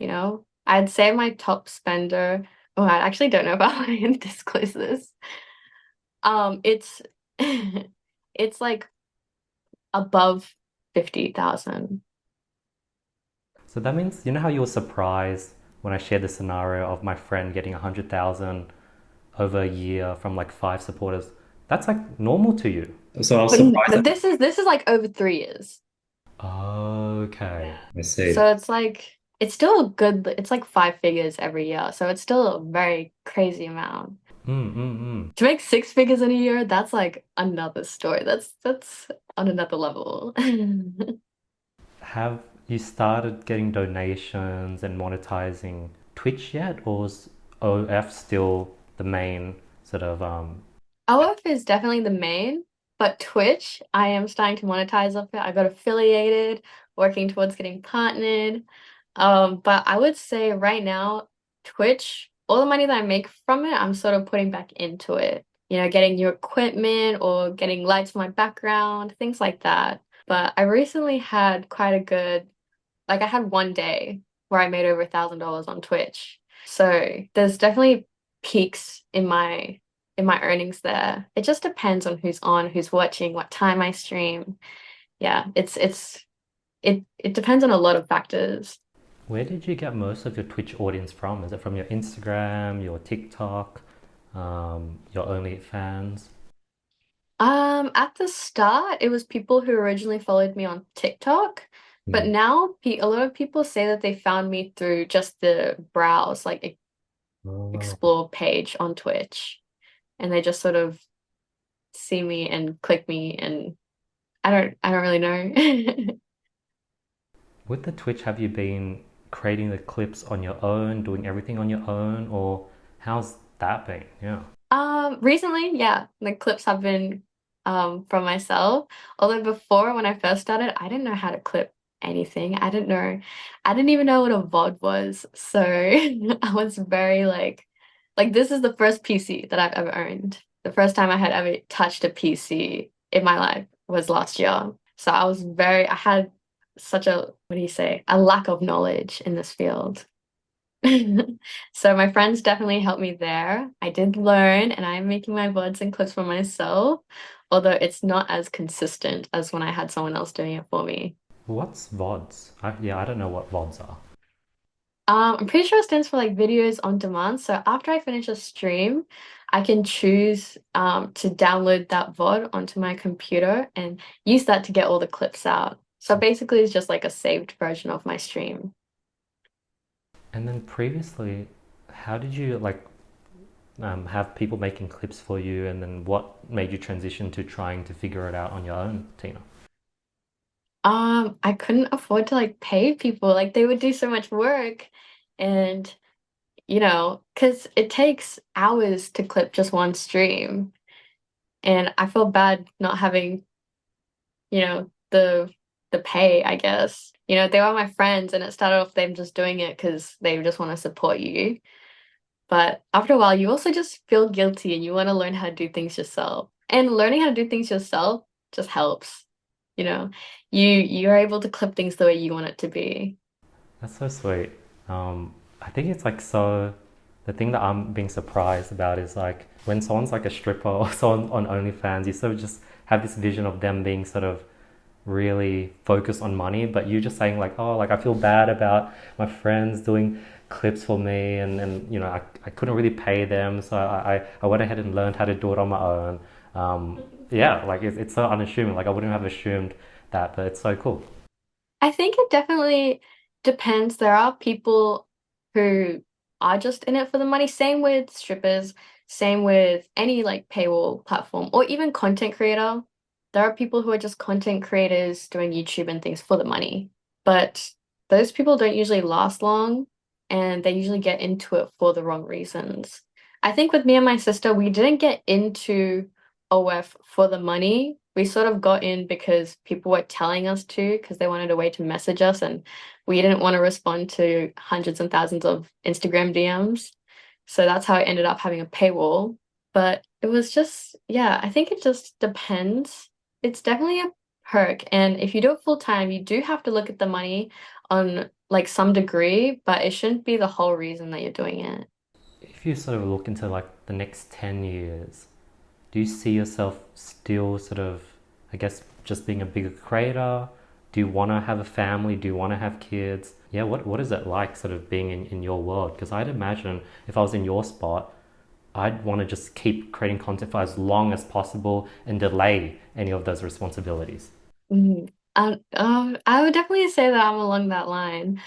You know, I'd say my top spender, oh, I actually don't know if I can disclose this. It's it's like above 50,000. So that means, you know how you were surprised when I shared the scenario of my friend getting 100,000 over a year from like five supporters? That's like normal to you. so I was But surprised but that this is like over 3 years. Okay. I said, So it's like it's still good. It's like five figures every year. So it's still a very crazy amount. Mm, mm, mm. To make six figures in a year, that's like another story. That's on another level. Have you started getting donations and monetizing Twitch yet, or is OF still the main sort of OF is definitely the main, but Twitch, I am starting to monetize off it. I got affiliated, working towards getting partnered. But I would say right now, Twitch, all the money that I make from it, I'm sort of putting back into it. You know, getting new equipment or getting lights for my background, things like that. But I recently had quite a good, like I had one day where I made over $1,000 on Twitch. So there's definitely peaks in my earnings there. It just depends on who's on, who's watching, what time I stream. Yeah, it depends on a lot of factors. where did you get most of your Twitch audience from? Is it from your Instagram, your TikTok, your OnlyFans? At the start, it was people who originally followed me on TikTok, but mm, now a lot of people say that they found me through just the browse, like oh. explore page on Twitch, and they just sort of see me and click me, and I don't really know. With the Twitch, have you been creating the clips on your own, doing everything on your own, or how's that been? Yeah. Recently, yeah, the clips have been from myself. Although before, when I first started, I didn't know how to clip anything. I didn't even know what a VOD was. So I was very like this is the first PC that I've ever owned. The first time I had ever touched a PC in my life was last year. So I had such a, what do you say, a lack of knowledge in this field. So my friends definitely helped me there. I did learn and I'm making my VODs and clips for myself, although it's not as consistent as when I had someone else doing it for me. What's VODs? Yeah, I don't know what VODs are. I'm pretty sure it stands for like videos on demand. So after I finish a stream, I can choose to download that VOD onto my computer and use that to get all the clips out. So basically it's just like a saved version of my stream. And then previously, how did you like have people making clips for you, and then what made you transition to trying to figure it out on your own, Tina? I couldn't afford to like pay people. Like they would do so much work and because it takes hours to clip just one stream. And I feel bad not having, the pay, I guess. They were my friends and it started off them just doing it because they just want to support you. But after a while, you also just feel guilty and you want to learn how to do things yourself. And learning how to do things yourself just helps. You know, you're able to clip things the way you want it to be. That's so sweet. I think it's like so. The thing that I'm being surprised about is like when someone's like a stripper or someone on OnlyFans, you sort of just have this vision of them being sort of really focused on money, but you just saying like, oh, like I feel bad about my friends doing clips for me, and I couldn't really pay them, so I went ahead and learned how to do it on my own. Yeah, like it's so unassuming. Like I wouldn't have assumed that, but it's so cool. I think it definitely depends. There are people who are just in it for the money. Same with strippers, same with any like paywall platform or even content creator. There are people who are just content creators doing YouTube and things for the money. But those people don't usually last long and they usually get into it for the wrong reasons. I think with me and my sister, we didn't get into OF for the money. We sort of got in because people were telling us to, because they wanted a way to message us, and we didn't want to respond to hundreds and thousands of Instagram DMs. So that's how I ended up having a paywall. But it was just, yeah, I think it just depends. It's definitely a perk. And if you do it full time, you do have to look at the money on like some degree, but it shouldn't be the whole reason that you're doing it. If you sort of look into like the next 10 years, do you see yourself still sort of, I guess, just being a bigger creator? Do you want to have a family? Do you want to have kids? Yeah, what is it like sort of being in your world? Because I'd imagine if I was in your spot, I'd want to just keep creating content for as long as possible and delay any of those responsibilities. Mhm. I would definitely say that I'm along that line.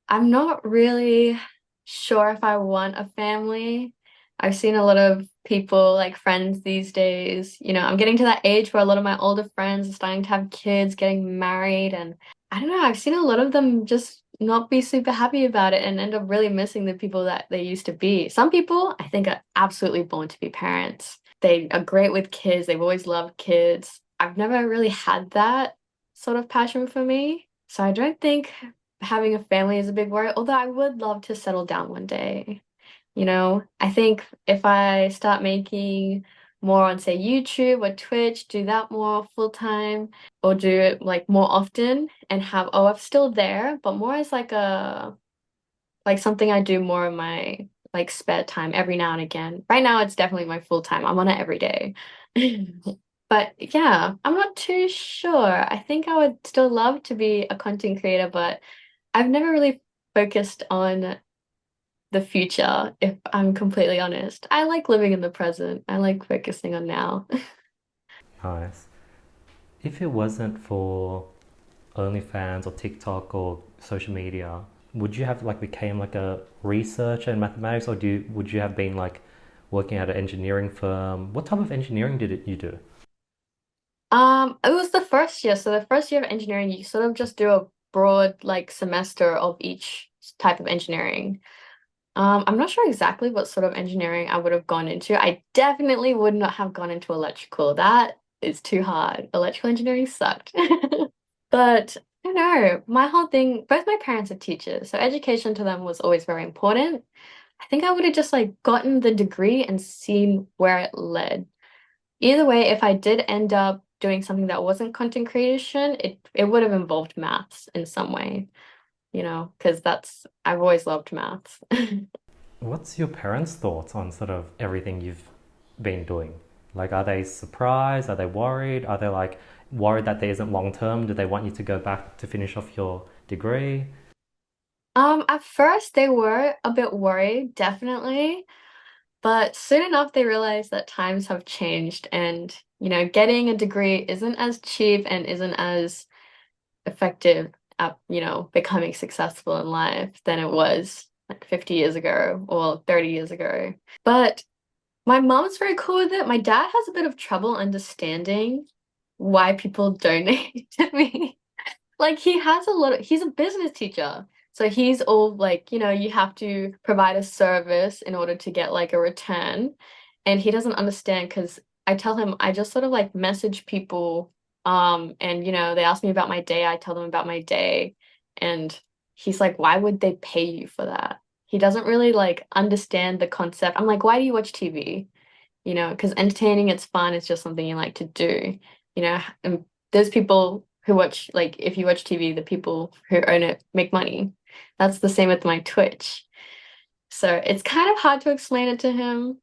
I'm not really sure if I want a family. I've seen a lot of people, like friends these days. I'm getting to that age where a lot of my older friends are starting to have kids, getting married, and I don't know, I've seen a lot of them just not be super happy about it and end up really missing the people that they used to be. Some people, I think, are absolutely born to be parents. They are great with kids, they've always loved kids. I've never really had that sort of passion for me. So I don't think having a family is a big worry, although I would love to settle down one day. I think if I start making more on, say, YouTube or Twitch, do that more full time or do it like more often and have OF still there, but more as like something I do more in my like spare time every now and again. Right now it's definitely my full time. I'm on it every day. But yeah, I'm not too sure. I think I would still love to be a content creator, but I've never really focused on the future, if I'm completely honest. I like living in the present. I like focusing on now. Nice. If it wasn't for OnlyFans or TikTok or social media, would you have like became like a researcher in mathematics, or would you have been like working at an engineering firm? What type of engineering you do? It was the first year. So the first year of engineering, you sort of just do a broad like semester of each type of engineering. I'm not sure exactly what sort of engineering I would have gone into. I definitely would not have gone into electrical. That is too hard. Electrical engineering sucked. But I don't know, my whole thing, both my parents are teachers, so education to them was always very important. I think I would have just like gotten the degree and seen where it led. Either way, if I did end up doing something that wasn't content creation, it would have involved maths in some way, because I've always loved maths. What's your parents' thoughts on sort of everything you've been doing? Like, are they surprised? Are they worried? Are they like worried that there isn't long term? Do they want you to go back to finish off your degree? At first they were a bit worried, definitely, but soon enough they realized that times have changed and, getting a degree isn't as cheap and isn't as effective at, becoming successful in life than it was like 50 years ago or 30 years ago. But my mom's very cool with it. My dad has a bit of trouble understanding why people donate to me. Like he's a business teacher. So he's all like, you have to provide a service in order to get like a return. And he doesn't understand because I tell him I just sort of like message people and they ask me about my day, I tell them about my day. And he's like, why would they pay you for that? He doesn't really like understand the concept. I'm like, why do you watch TV? Because entertaining, it's fun, it's just something you like to do. And there's people who watch, like, if you watch TV, the people who own it make money. That's the same with my Twitch. So it's kind of hard to explain it to him,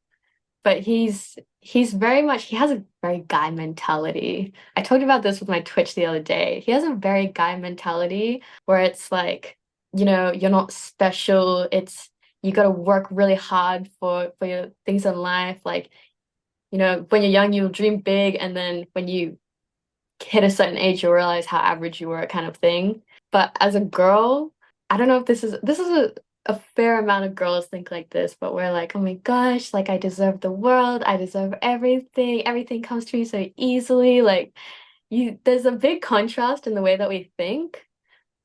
but he has a very guy mentality. I talked about this with my Twitch the other day. He has a very guy mentality where it's like, you're not special. You got to work really hard for your things in life. Like, when you're young, you'll dream big, and then when you hit a certain age, you'll realize how average you were, kind of thing. But as a girl, I don't know if this is a fair amount of girls think like this, but we're like, oh my gosh, like I deserve the world, I deserve everything, everything comes to me so easily. Like there's a big contrast in the way that we think,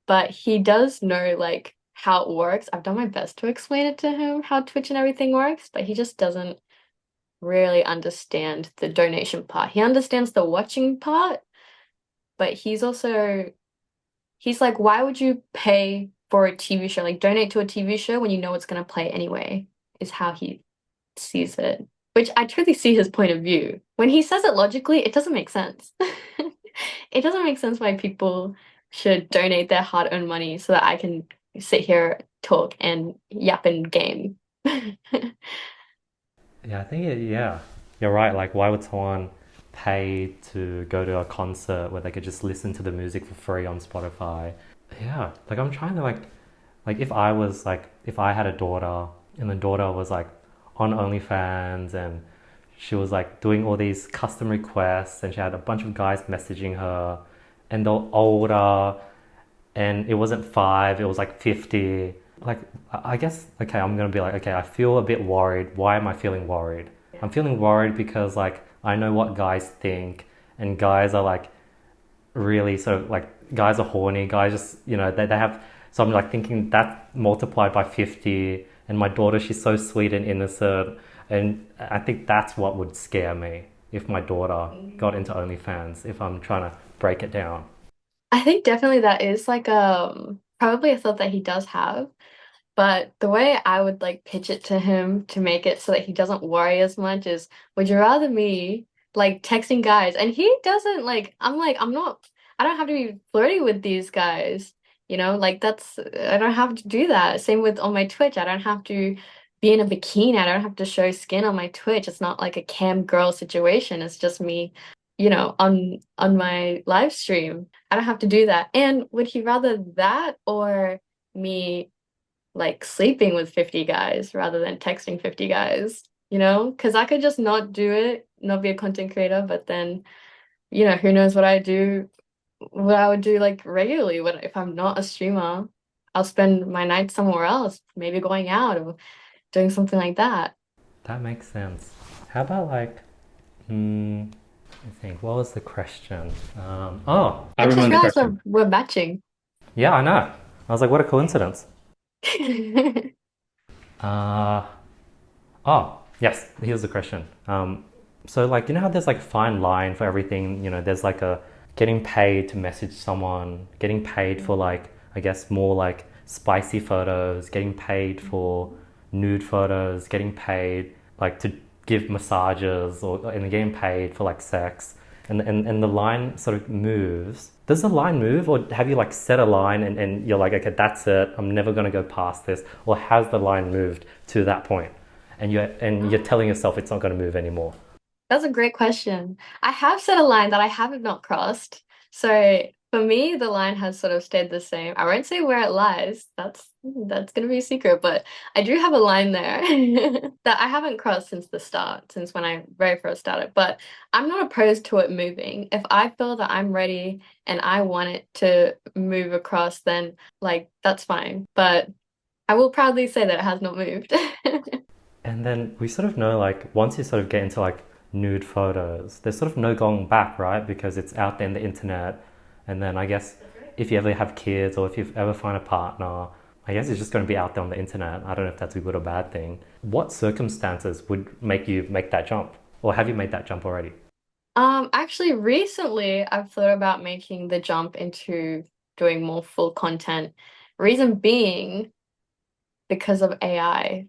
but he does know like how it works. I've done my best to explain it to him how Twitch and everything works, but he just doesn't really understand the donation part. He understands the watching part, but he's like, why would you pay for a TV show? Like donate to a TV show when you know it's gonna play anyway, is how he sees it. Which I truly see his point of view. When he says it logically, it doesn't make sense. It doesn't make sense why people should donate their hard-earned money so that I can sit here, talk, and yap and game. Yeah, I think yeah, you're right. Like, why would someone pay to go to a concert where they could just listen to the music for free on Spotify? Yeah, like I'm trying to like if I had a daughter and the daughter was like on OnlyFans and she was like doing all these custom requests and she had a bunch of guys messaging her and they're older and it wasn't five, it was like 50. Like, I guess, okay, I'm gonna be like, okay, I feel a bit worried. Why am I feeling worried? Yeah. I'm feeling worried because like I know what guys think and guys are like really sort of like guys are horny, guys just they have, so I'm like thinking that multiplied by 50 and my daughter, she's so sweet and innocent, and I think that's what would scare me if my daughter got into OnlyFans, if I'm trying to break it down. I think definitely that is like probably a thought that he does have. But the way I would like pitch it to him to make it so that he doesn't worry as much is, would you rather me like texting guys? And he doesn't I'm not, I don't have to be flirty with these guys, like I don't have to do that. Same with on my Twitch. I don't have to be in a bikini. I don't have to show skin on my Twitch. It's not like a cam girl situation. It's just me, on my live stream. I don't have to do that. And would he rather that or me like sleeping with 50 guys rather than texting 50 guys, Because I could just not do it, not be a content creator, but then, who knows what I would do like regularly if I'm not a streamer. I'll spend my night somewhere else, maybe going out or doing something like that. That makes sense. How about like, I think, what was the question? Oh, I I just remember the realized question. we're matching. Yeah, I know. I was like, what a coincidence. Uh, oh, yes, here's the question. So like, you know how there's like a fine line for everything, there's like a getting paid to message someone, getting paid for like, I guess more like spicy photos, getting paid for nude photos, getting paid like to give massages and getting paid for like sex. and the line sort of moves. Does the line move, or have you like set a line and you're like, okay, that's it, I'm never gonna go past this? Or has the line moved to that point and you're telling yourself it's not gonna move anymore? That's a great question. I have set a line that I have not crossed. So for me, the line has sort of stayed the same. I won't say where it lies. That's gonna be a secret, but I do have a line there that I haven't crossed since the start, since when I very first started. But I'm not opposed to it moving. If I feel that I'm ready and I want it to move across, then like that's fine. But I will proudly say that it has not moved. And then we sort of know like once you sort of get into like nude photos, there's sort of no going back, right? Because it's out there in the internet. And then I guess if you ever have kids or if you ever find a partner, I guess it's just going to be out there on the internet. I don't know if that's a good or bad thing. What circumstances would make you make that jump? Or have you made that jump already? Actually, recently I've thought about making the jump into doing more full content. Reason being because of AI.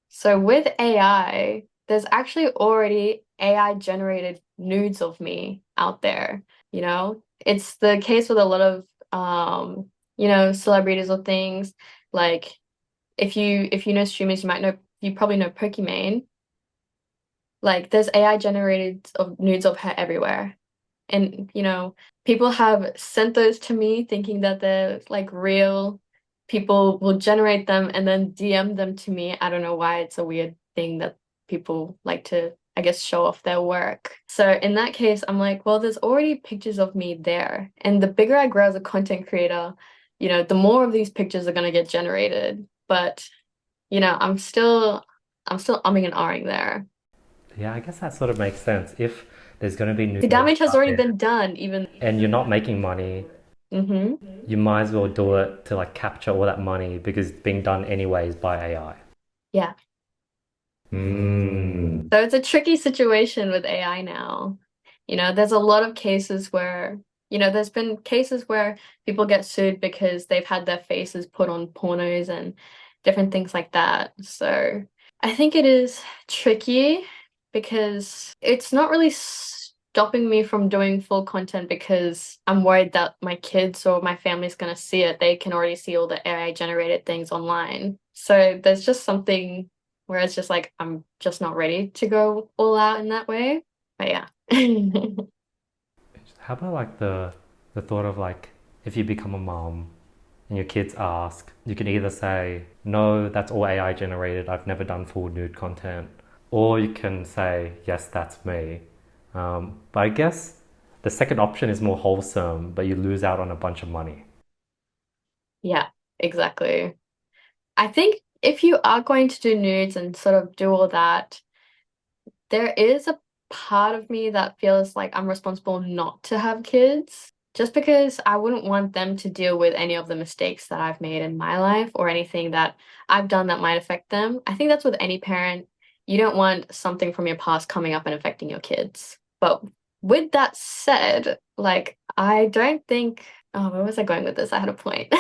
So with AI, there's actually already AI generated nudes of me out there, you know? It's the case with a lot of celebrities or things. Like if you know streamers, you probably know Pokimane. Like there's AI generated of nudes of her everywhere. And people have sent those to me thinking that they're like real. People will generate them and then DM them to me. I don't know why it's a weird thing that people like to, I guess, show off their work. So in that case, I'm like, well, there's already pictures of me there. And the bigger I grow as a content creator, the more of these pictures are gonna get generated. But, I'm still umming and ahhing there. Yeah, I guess that sort of makes sense. If there's going to be The nude damage has out already there been done, even. and you're not making money, Mm-hmm. you might as well do it to like capture all that money because it's being done anyways by AI. Yeah. Mm. So it's a tricky situation with AI now. There's a lot of cases where, there's been cases where people get sued because they've had their faces put on pornos and different things like that. So I think it is tricky because it's not really stopping me from doing full content because I'm worried that my kids or my family's going to see it. They can already see all the AI generated things online. So there's just something where it's just like I'm just not ready to go all out in that way. But yeah. How about like the thought of like if you become a mom and your kids ask, you can either say, no, that's all AI generated, I've never done full nude content. Or you can say, yes, that's me. But I guess the second option is more wholesome, but you lose out on a bunch of money. Yeah, exactly. I think if you are going to do nudes and sort of do all that, there is a part of me that feels like I'm responsible not to have kids, just because I wouldn't want them to deal with any of the mistakes that I've made in my life or anything that I've done that might affect them. I think that's with any parent. You don't want something from your past coming up and affecting your kids. But with that said, like, I don't think, oh, where was I going with this? I had a point.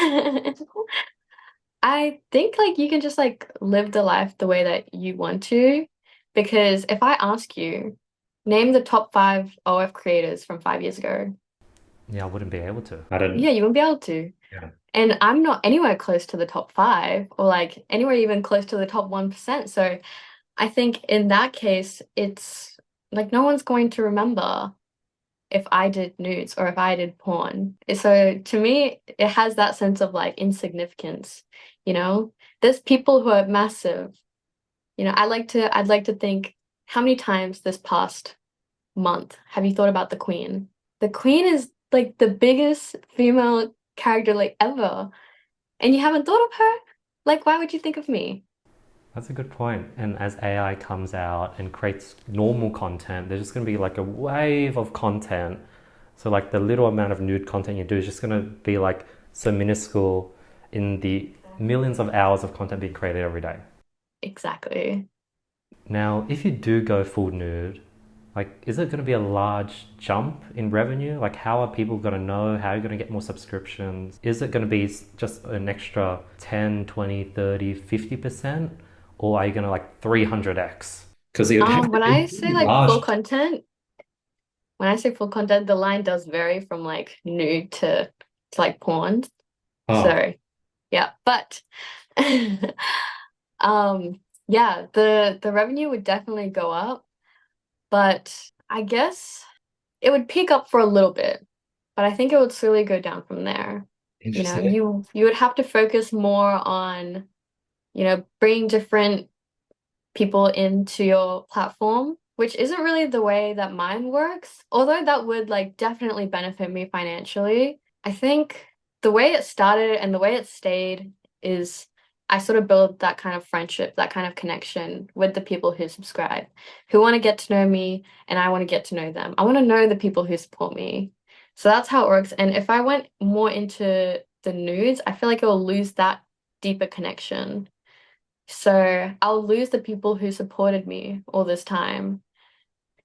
I think like you can just like live the life the way that you want to. Because if I ask you, name the top five OF creators from 5 years ago, Yeah, I wouldn't be able to. I don't. yeah, you won't be able to. Yeah. And I'm not anywhere close to the top five or like anywhere even close to the top 1%. So I think in that case, it's like no one's going to remember if I did nudes or if I did porn. So to me, it has that sense of like insignificance, you know? There's people who are massive. I'd like to think how many times this past month have you thought about the Queen? The Queen is like the biggest female character like ever, and you haven't thought of her? Like, why would you think of me? That's a good point. And as AI comes out and creates normal content, there's just going to be like a wave of content. So like the little amount of nude content you do is just going to be like so minuscule in the millions of hours of content being created every day. Exactly. Now, if you do go full nude, like, is it going to be a large jump in revenue? Like, how are people going to know? How are you going to get more subscriptions? Is it going to be just an extra 10, 20, 30, 50%? Or are you going to like 300x? Because it would have to When be I say pretty like large. full content, when I say full content, the line does vary from like nude to like porn. Oh, So yeah, but um yeah, the revenue would definitely go up, but I guess it would peak up for a little bit, but I think it would slowly go down from there. You know, Interesting. you would have to focus more on, bringing different people into your platform, which isn't really the way that mine works. Although that would like definitely benefit me financially. I think the way it started and the way it stayed is I sort of build that kind of friendship, that kind of connection with the people who subscribe, who want to get to know me, and I want to get to know them. I want to know the people who support me. So that's how it works. And if I went more into the nudes, I feel like it will lose that deeper connection. So I'll lose the people who supported me all this time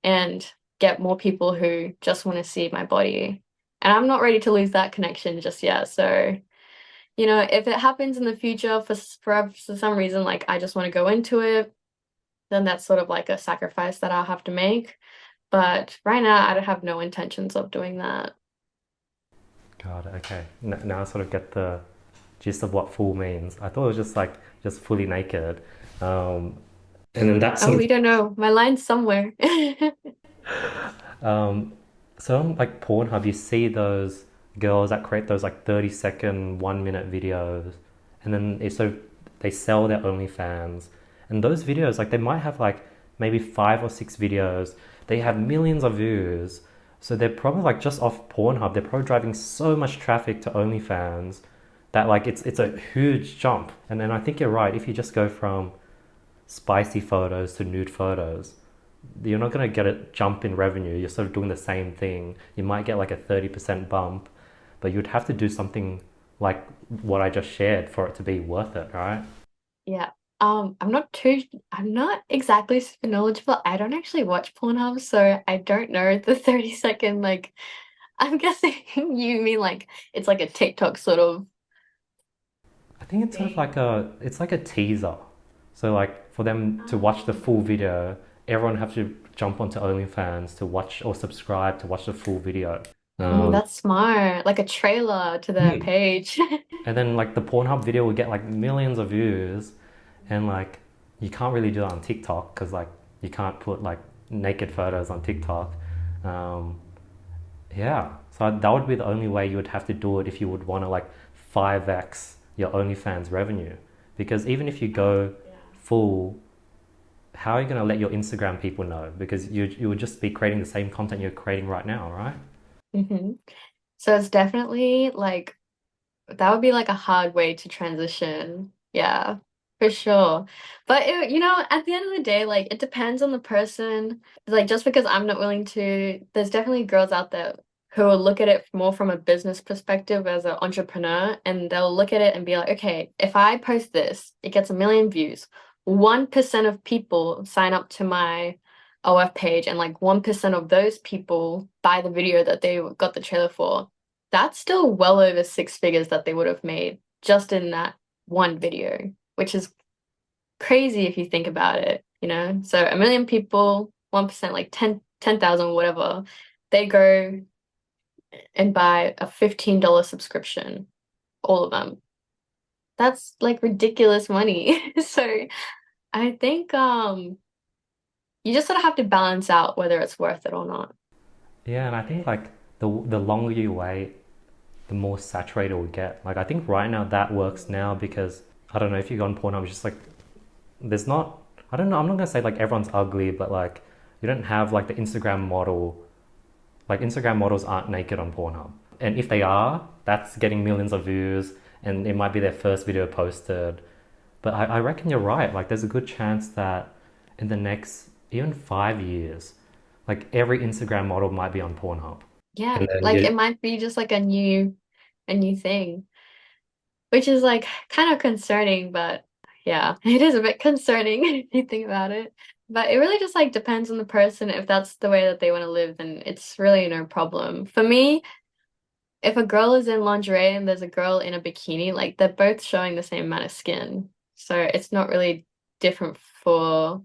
and get more people who just want to see my body. And I'm not ready to lose that connection just yet. So, if it happens in the future for some reason, like I just want to go into it, then that's sort of like a sacrifice that I'll have to make. But right now, I have no intentions of doing that. got it. Okay. Now I sort of get the gist of what full means. I thought it was just like just fully naked. Um, and then that Oh, sort of we don't know. My line's somewhere. um, so on like Pornhub, you see those girls that create those like 30-second, 1 minute videos, and then they sell their OnlyFans. And those videos, like they might have like maybe 5 or 6 videos. They have millions of views. So they're probably like just off Pornhub. They're probably driving so much traffic to OnlyFans that like it's a huge jump. And then I think you're right. If you just go from spicy photos to nude photos, you're not going to get a jump in revenue. You're sort of doing the same thing. You might get like a 30% bump, but you'd have to do something like what I just shared for it to be worth it, right? Yeah. I'm not exactly super knowledgeable. I don't actually watch Pornhub, so I don't know the 30-second, like, I'm guessing you mean like it's like a TikTok sort of I think it's sort of thing. like a teaser. So like for them to watch the full video, everyone have to jump onto OnlyFans to watch or subscribe to watch the full video. Oh, Um, that's smart. Like a trailer to their Hmm. page. and then like the Pornhub video will get like millions of views, and like you can't really do that on TikTok because like you can't put like naked photos on TikTok. Um, yeah, so that would be the only way you would have to do it if you would want to like 5x your OnlyFans revenue. Because even if you go full, how are you going to let your Instagram people know? Because you would just be creating the same content you're creating right now, right? hmm So it's definitely like that would be like a hard way to transition. Yeah, for sure. But at the end of the day, like it depends on the person. Like just because I'm not willing to, there's definitely girls out there who will look at it more from a business perspective as an entrepreneur, and they'll look at it and be like, okay, if I post this, it gets a million views. 1% of people sign up to my OF page, and like 1% of those people buy the video that they got the trailer for. That's still well over 6 figures that they would have made just in that one video, which is crazy if you think about it. So a million people, 1%, like 10,000, whatever, they go and buy a $15 subscription, all of them. That's like ridiculous money. So I think you just sort of have to balance out whether it's worth it or not. Yeah, and I think like the longer you wait, the more saturated it will get. Like I think right now that works now because I don't know if you go on Pornhub, it's just like there's not. I don't know. I'm not gonna say like everyone's ugly, but like you don't have like the Instagram model. Like Instagram models aren't naked on Pornhub, and if they are, that's getting millions of views, and it might be their first video posted. But I reckon you're right. Like there's a good chance that in the next even 5 years, like every Instagram model might be on Pornhub. Yeah, And then like you it might be just like a new thing, which is like kind of concerning, but yeah, it is a bit concerning if you think about it. But it really just like depends on the person. If that's the way that they want to live, then it's really no problem. For me, if a girl is in lingerie and there's a girl in a bikini, like they're both showing the same amount of skin. So it's not really different for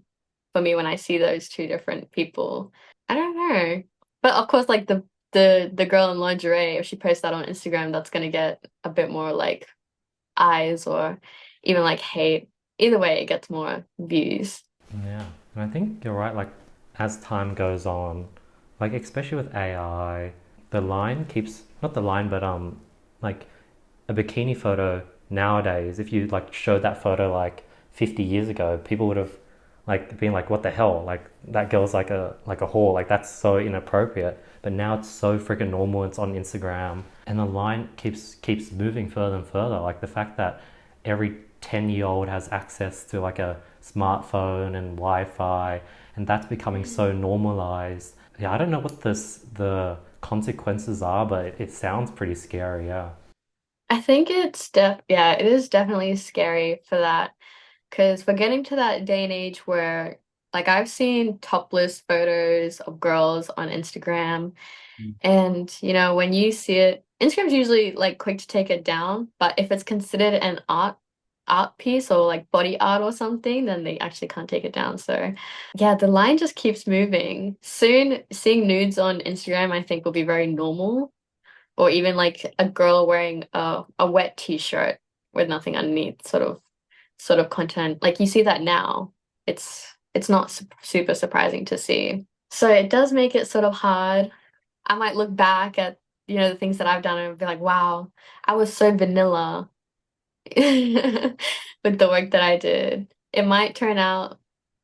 me when I see those two different people. I don't know. But of course, like the girl in lingerie, if she posts that on Instagram, that's gonna get a bit more like eyes or even like hate. Either way, it gets more views. Yeah, and I think you're right. Like, as time goes on, like especially with AI, the line keeps not the line, but like a bikini photo nowadays. If you like showed that photo like 50 years ago, people would have like been like, "What the hell? Like that girl's like a whore. Like that's so inappropriate." But now it's so freaking normal. It's on Instagram, and the line keeps moving further and further. Like the fact that every 10-year-old has access to like a smartphone and Wi-Fi, and that's becoming so normalized. Yeah, I don't know what the consequences are, but it sounds pretty scary. Yeah. I think yeah, it is definitely scary for that because we're getting to that day and age where like I've seen topless photos of girls on Instagram and when you see it, Instagram's usually like quick to take it down, but if it's considered an art piece or like body art or something, then they actually can't take it down. So yeah, the line just keeps moving. Soon seeing nudes on Instagram I think will be very normal or even like a girl wearing a wet t-shirt with nothing underneath sort of content. Like you see that now. It's not super surprising to see. So it does make it sort of hard. I might look back at the things that I've done and be like, wow, I was so vanilla with the work that I did. It might turn out,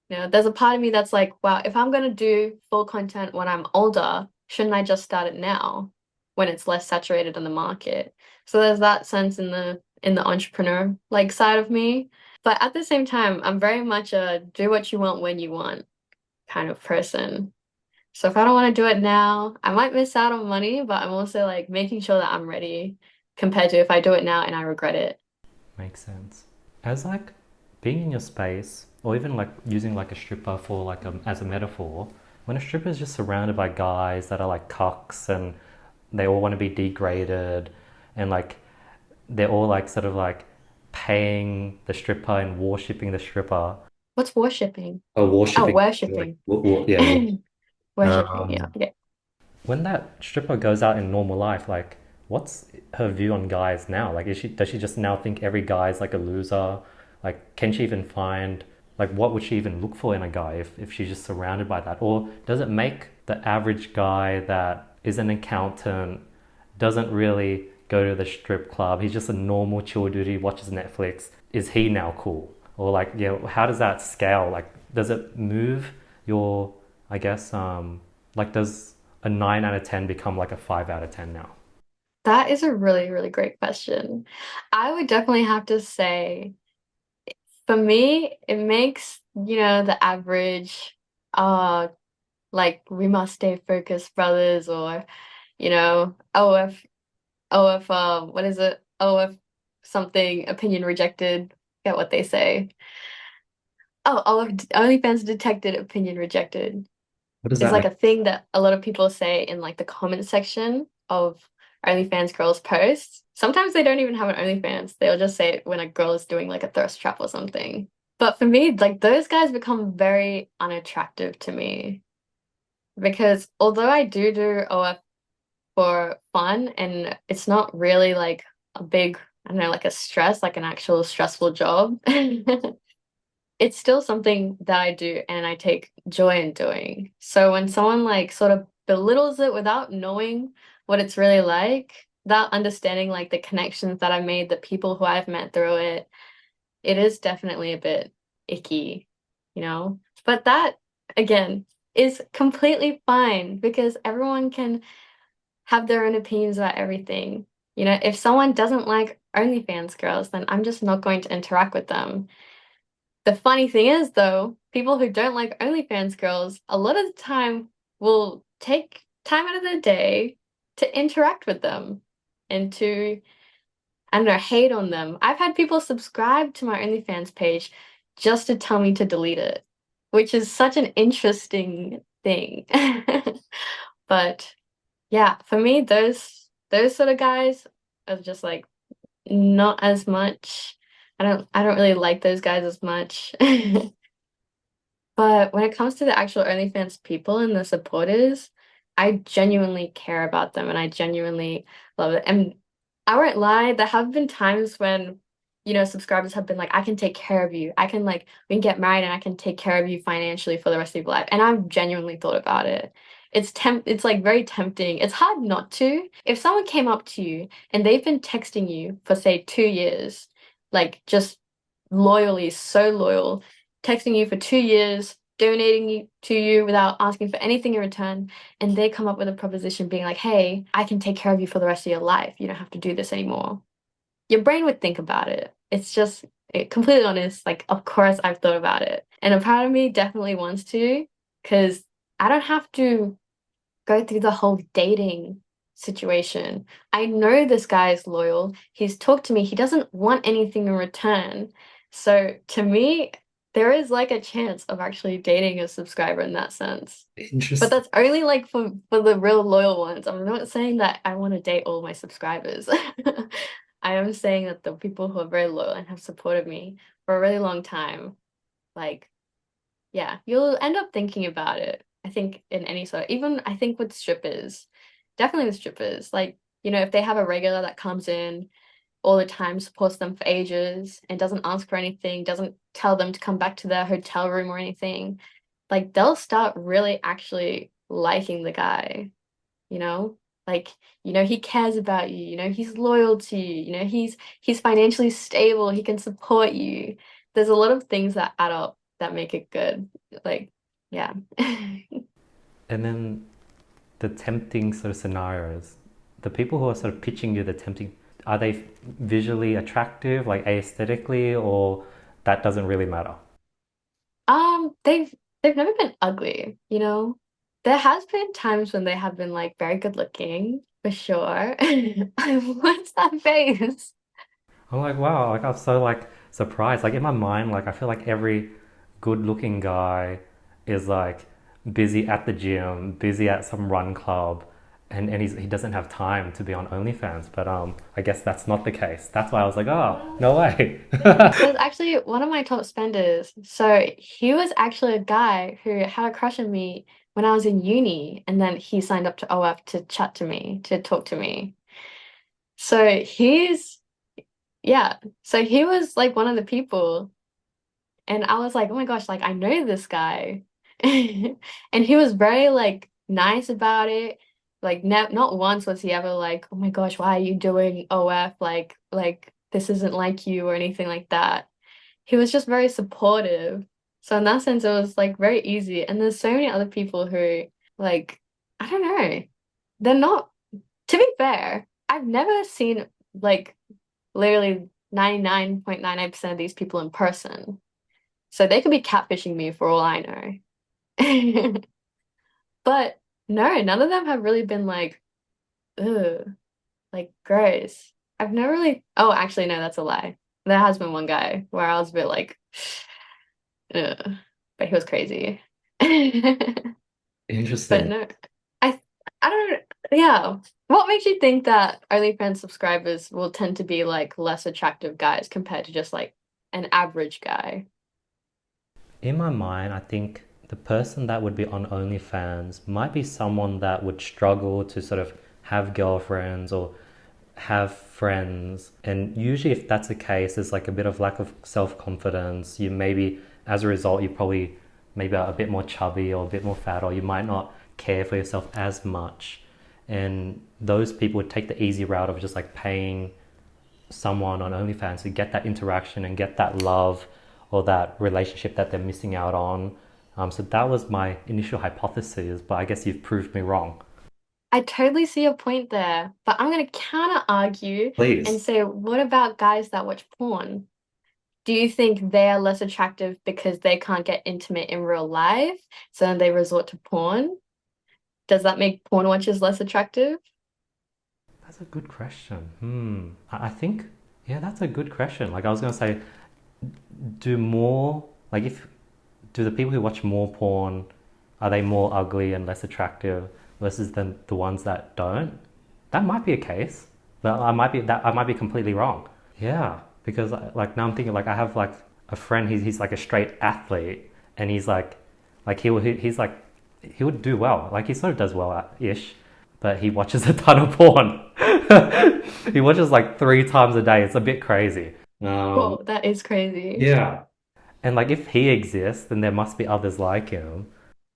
there's a part of me that's like, wow, if I'm gonna do full content when I'm older, shouldn't I just start it now when it's less saturated in the market? So there's that sense in the entrepreneur like side of me. But at the same time, I'm very much a do what you want when you want kind of person. So if I don't want to do it now, I might miss out on money, but I'm also like making sure that I'm ready compared to if I do it now and I regret it. Makes sense. As like being in your space, or even like using like a stripper for like as a metaphor, when a stripper is just surrounded by guys that are like cucks and they all want to be degraded, and like they're all like sort of like paying the stripper and worshipping the stripper. What's worshipping? Oh, Oh, worshipping. Like, worshipping. yeah. Worshipping, yeah, yeah. When that stripper goes out in normal life, like, what's her view on guys now? Like, does she just now think every guy is like a loser? Like, can she even find like what would she even look for in a guy if she's just surrounded by that? Or does it make the average guy that is an accountant, doesn't really go to the strip club, he's just a normal chill dude, he watches Netflix, is he now cool? Or like, yeah, how does that scale? Like, does it move your, I guess, like, does a 9 out of 10 become like a 5 out of 10 now? That is a really, really great question. I would definitely have to say, for me, it makes, the average, uh, like we must stay focused brothers or, what is it? OF something opinion rejected. Get what they say. Oh, OnlyFans detected opinion rejected What does is that like mean? a thing that a lot of people say in like the comment section of OnlyFans girls' posts. Sometimes they don't even have an OnlyFans. They'll just say it when a girl is doing like a thirst trap or something. But for me, like those guys become very unattractive to me because although I do OF for fun and it's not really like a big, I don't know, like a stress, like an actual stressful job. It's still something that I do and I take joy in doing. So when someone like sort of belittles it without knowing what it's really like, without understanding like the connections that I made, the people who I've met through it, it is definitely a bit icky, you know? But that, again, is completely fine because everyone can have their own opinions about everything. If someone doesn't like OnlyFans girls, then I'm just not going to interact with them. The funny thing is, though, people who don't like OnlyFans girls, a lot of the time will take time out of their day to interact with them and to, I don't know, hate on them. I've had people subscribe to my OnlyFans page just to tell me to delete it, which is such an interesting thing. But yeah, for me, those sort of guys are just like not as much. I don't really like those guys as much. But when it comes to the actual OnlyFans people and the supporters, I genuinely care about them and I genuinely love it. And I won't lie, there have been times when, subscribers have been like, I can take care of you. I can like, we can get married and I can take care of you financially for the rest of your life. And I've genuinely thought about it. It's like very tempting. It's hard not to. If someone came up to you and they've been texting you for say 2 years, like just loyally, so loyal, texting you for 2 years, donating to you without asking for anything in return, and they come up with a proposition being like, hey, I can take care of you for the rest of your life. You don't have to do this anymore. Your brain would think about it. It's just completely honest. Like, of course, I've thought about it. And a part of me definitely wants to, because I don't have to go through the whole dating situation. I know this guy is loyal. He's talked to me. He doesn't want anything in return. So to me, there is like a chance of actually dating a subscriber in that sense. But Interesting. that's only like for the real loyal ones. I'm not saying that I want to date all my subscribers. I am saying that the people who are very loyal and have supported me for a really long time, like, yeah, you'll end up thinking about it. I think in any sort of, even I think with strippers, definitely with strippers, like, if they have a regular that comes in all the time, supports them for ages, and doesn't ask for anything, doesn't tell them to come back to their hotel room or anything, like they'll start really actually liking the guy, you know? Like, he cares about you, he's loyal to you, he's financially stable, he can support you. There's a lot of things that add up that make it good. Like, yeah. And then the tempting sort of scenarios, the people who are sort of pitching you the tempting, are they visually attractive, like aesthetically, or that doesn't really matter? They've never been ugly, you know? There has been times when they have been like very good looking, for sure. What's that face? I'm like, wow, like I'm so like surprised. Like in my mind, like I feel like every good looking guy is like busy at the gym, busy at some run club, and he doesn't have time to be on OnlyFans. But I guess that's not the case. That's why I was like, oh, Well, no way. there's actually one of my top spenders. So he was actually a guy who had a crush on me when I was in uni, and then he signed up to OF to chat to me, to talk to me. So yeah, so he was like one of the people, and I was like, oh my gosh, like I know this guy. And he was very like nice about it. Like ne not once was he ever like, oh my gosh, why are you doing OF? Like this isn't like you or anything like that. He was just very supportive. So in that sense, it was like very easy. And there's so many other people who like, I don't know, they're not, to be fair, I've never seen like literally 99.99% of these people in person. So they could be catfishing me for all I know. But no, none of them have really been like, ugh, like gross. I've never really, oh, actually, no, that's a lie. There has been one guy where I was a bit like, ugh, but he was crazy. But Interesting. no, I, I don't, yeah. What makes you think that OnlyFans subscribers will tend to be like less attractive guys compared to just like an average guy? In my mind, I think the person that would be on OnlyFans might be someone that would struggle to sort of have girlfriends or have friends. And usually, if that's the case, there's like a bit of lack of self confidence. You maybe, as a result, you probably maybe are a bit more chubby or a bit more fat, or you might not care for yourself as much. And those people would take the easy route of just like paying someone on OnlyFans to get that interaction and get that love or that relationship that they're missing out on. So that was my initial hypothesis, but I guess you've proved me wrong. I totally see your point there, but I'm going to counter argue and Please. say, what about guys that watch porn? Do you think they are less attractive because they can't get intimate in real life, so then they resort to porn? Does that make porn watchers less attractive? That's a good question. I think, yeah, that's a good question. Like I was going to say, do more, like if, do the people who watch more porn, are they more ugly and less attractive versus the ones that don't? That might be a case, but I might be completely wrong. Yeah, because like now I'm thinking like I have like a friend. He's like a straight athlete, and he's like he's like he would do well. Like he sort of does well ish, but he watches a ton of porn. He watches like 3 times a day. It's a bit crazy. Whoa, that is crazy. Yeah. And like if he exists, then there must be others like him.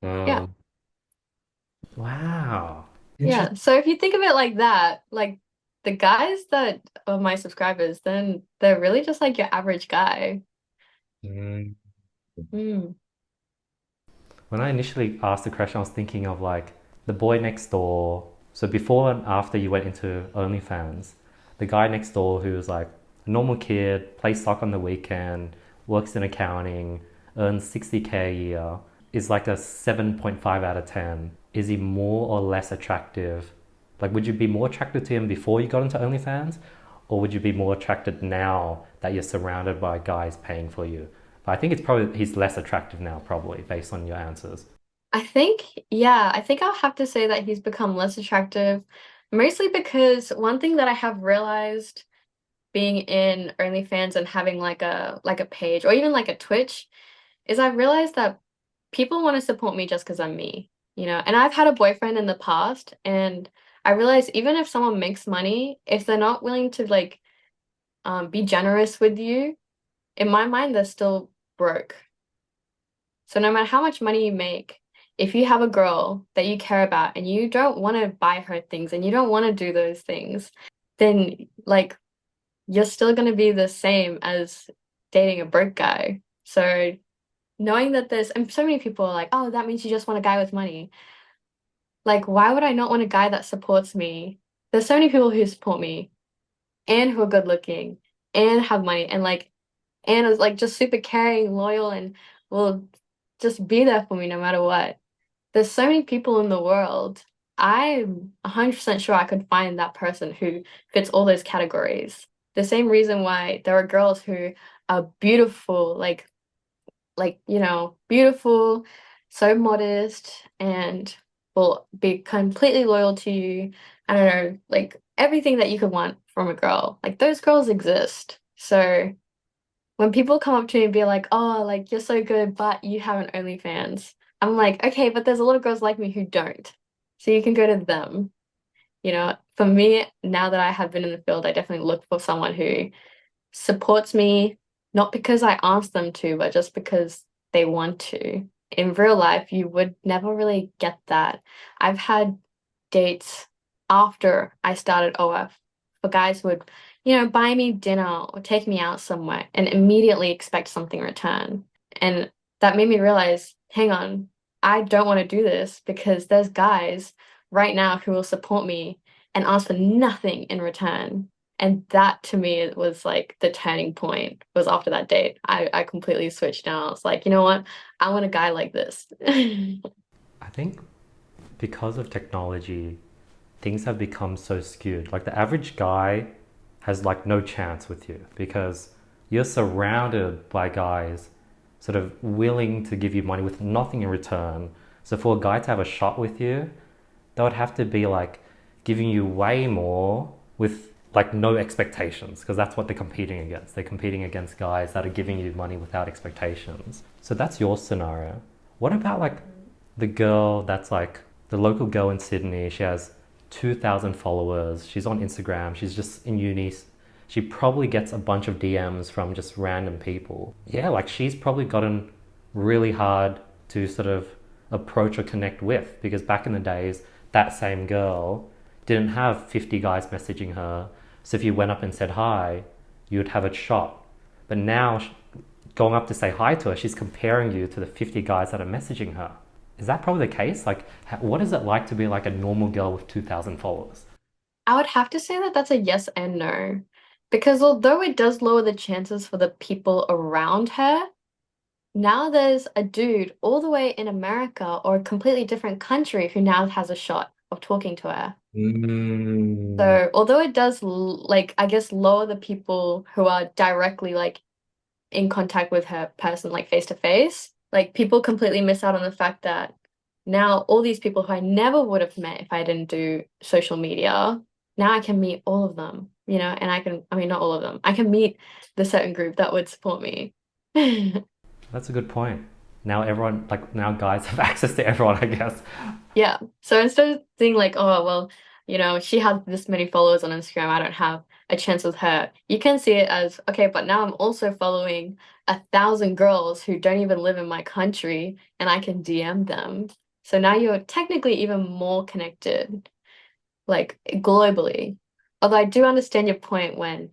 Yeah. Um, wow. Yeah. Interesting. So if you think of it like that, like the guys that are my subscribers, then they're really just like your average guy. Mm. Mm. When I initially asked the question, I was thinking of like the boy next door. So before and after you went into OnlyFans, the guy next door who was like a normal kid, plays soccer on the weekend, works in accounting, earns 60K a year, is like a 7.5 out of 10. Is he more or less attractive? Like, would you be more attracted to him before you got into OnlyFans? Or would you be more attracted now that you're surrounded by guys paying for you? But I think it's probably he's less attractive now, probably based on your answers. I think, yeah, I think I'll have to say that he's become less attractive, mostly because one thing that I have realized being in OnlyFans and having like a page or even like a Twitch is I've realized that people want to support me just because I'm me, you know? And I've had a boyfriend in the past, and I realized even if someone makes money, if they're not willing to like be generous with you, in my mind, they're still broke. So no matter how much money you make, if you have a girl that you care about and you don't want to buy her things and you don't want to do those things, then like you're still going to be the same as dating a broke guy. So knowing that there's, and so many people are like, oh, that means you just want a guy with money. Like, why would I not want a guy that supports me? There's so many people who support me and who are good looking and have money and like, and is like just super caring, loyal, and will just be there for me no matter what. There's so many people in the world. I'm 100% sure I could find that person who fits all those categories. The same reason why there are girls who are beautiful, beautiful, so modest, and will be completely loyal to you. I don't know, like everything that you could want from a girl. Like those girls exist. So when people come up to me and be like, "Oh, like you're so good, but you have an OnlyFans," I'm like, "Okay, but there's a lot of girls like me who don't. So you can go to them." You know, for me, now that I have been in the field, I definitely look for someone who supports me, not because I ask them to, but just because they want to. In real life, you would never really get that. I've had dates after I started OF for guys who would, buy me dinner or take me out somewhere and immediately expect something in return. And that made me realize, hang on, I don't want to do this because there's guys right now who will support me and ask for nothing in return. And that to me it was like the turning point was after that date. I completely switched now. I was like, you know what? I want a guy like this. I think because of technology, things have become so skewed. Like the average guy has like no chance with you because you're surrounded by guys sort of willing to give you money with nothing in return. So for a guy to have a shot with you, they would have to be like giving you way more with like no expectations because that's what they're competing against. They're competing against guys that are giving you money without expectations. So that's your scenario. What about like the girl that's like the local girl in Sydney? She has 2,000 followers. She's on Instagram. She's just in uni. She probably gets a bunch of DMs from just random people. Yeah, like she's probably gotten really hard to sort of approach or connect with because back in the days, that same girl didn't have 50 guys messaging her. So if you went up and said hi, you'd have a shot. But now, going up to say hi to her, she's comparing you to the 50 guys that are messaging her. Is that probably the case? Like, what is it like to be like a normal girl with 2,000 followers? I would have to say that that's a yes and no. Because although it does lower the chances for the people around her, now there's a dude all the way in America or a completely different country who now has a shot of talking to her. Mm. So although it does like I guess lower the people who are directly like in contact with her person like face to face, like people completely miss out on the fact that now all these people who I never would have met if I didn't do social media, now I can meet all of them, and I mean not all of them. I can meet the certain group that would support me. That's a good point. now everyone, like now guys have access to everyone, I guess. Yeah. So instead of thinking like, oh, well, she has this many followers on Instagram, I don't have a chance with her. You can see it as, okay, but now I'm also following 1,000 girls who don't even live in my country and I can DM them. So now you're technically even more connected, like globally. Although I do understand your point when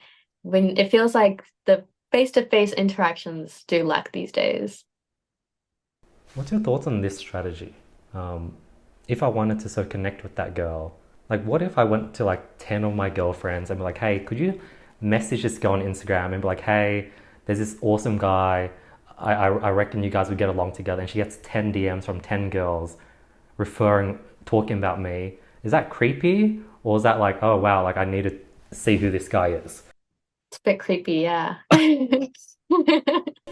it feels like the face-to-face interactions do lack these days. What's your thoughts on this strategy? Um, if I wanted to sort of connect with that girl, like what if I went to like 10 of my girlfriends and be like, hey, could you message this girl on Instagram and be like, hey, there's this awesome guy. I reckon you guys would get along together. And she gets 10 DMs from 10 girls talking about me. Is that creepy? Or is that like, oh wow, like I need to see who this guy is? It's a bit creepy, yeah.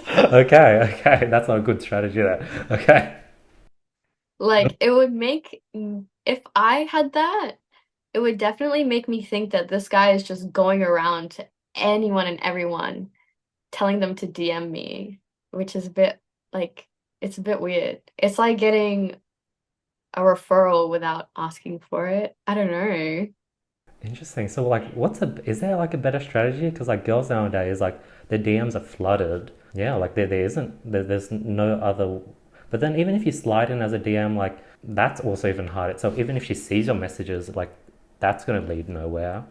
Okay, okay, that's not a good strategy there. Okay. Like it would make if I had that, it would definitely make me think that this guy is just going around to anyone and everyone telling them to DM me, which is a bit like it's a bit weird. It's like getting a referral without asking for it. I don't know. Interesting. So like is there like a better strategy? Because like girls nowadays, like their DMs are flooded. Yeah, like there isn't there's no other. But then even if you slide in as a DM, like that's also even harder. So even if she sees your messages, like that's gonna lead nowhere.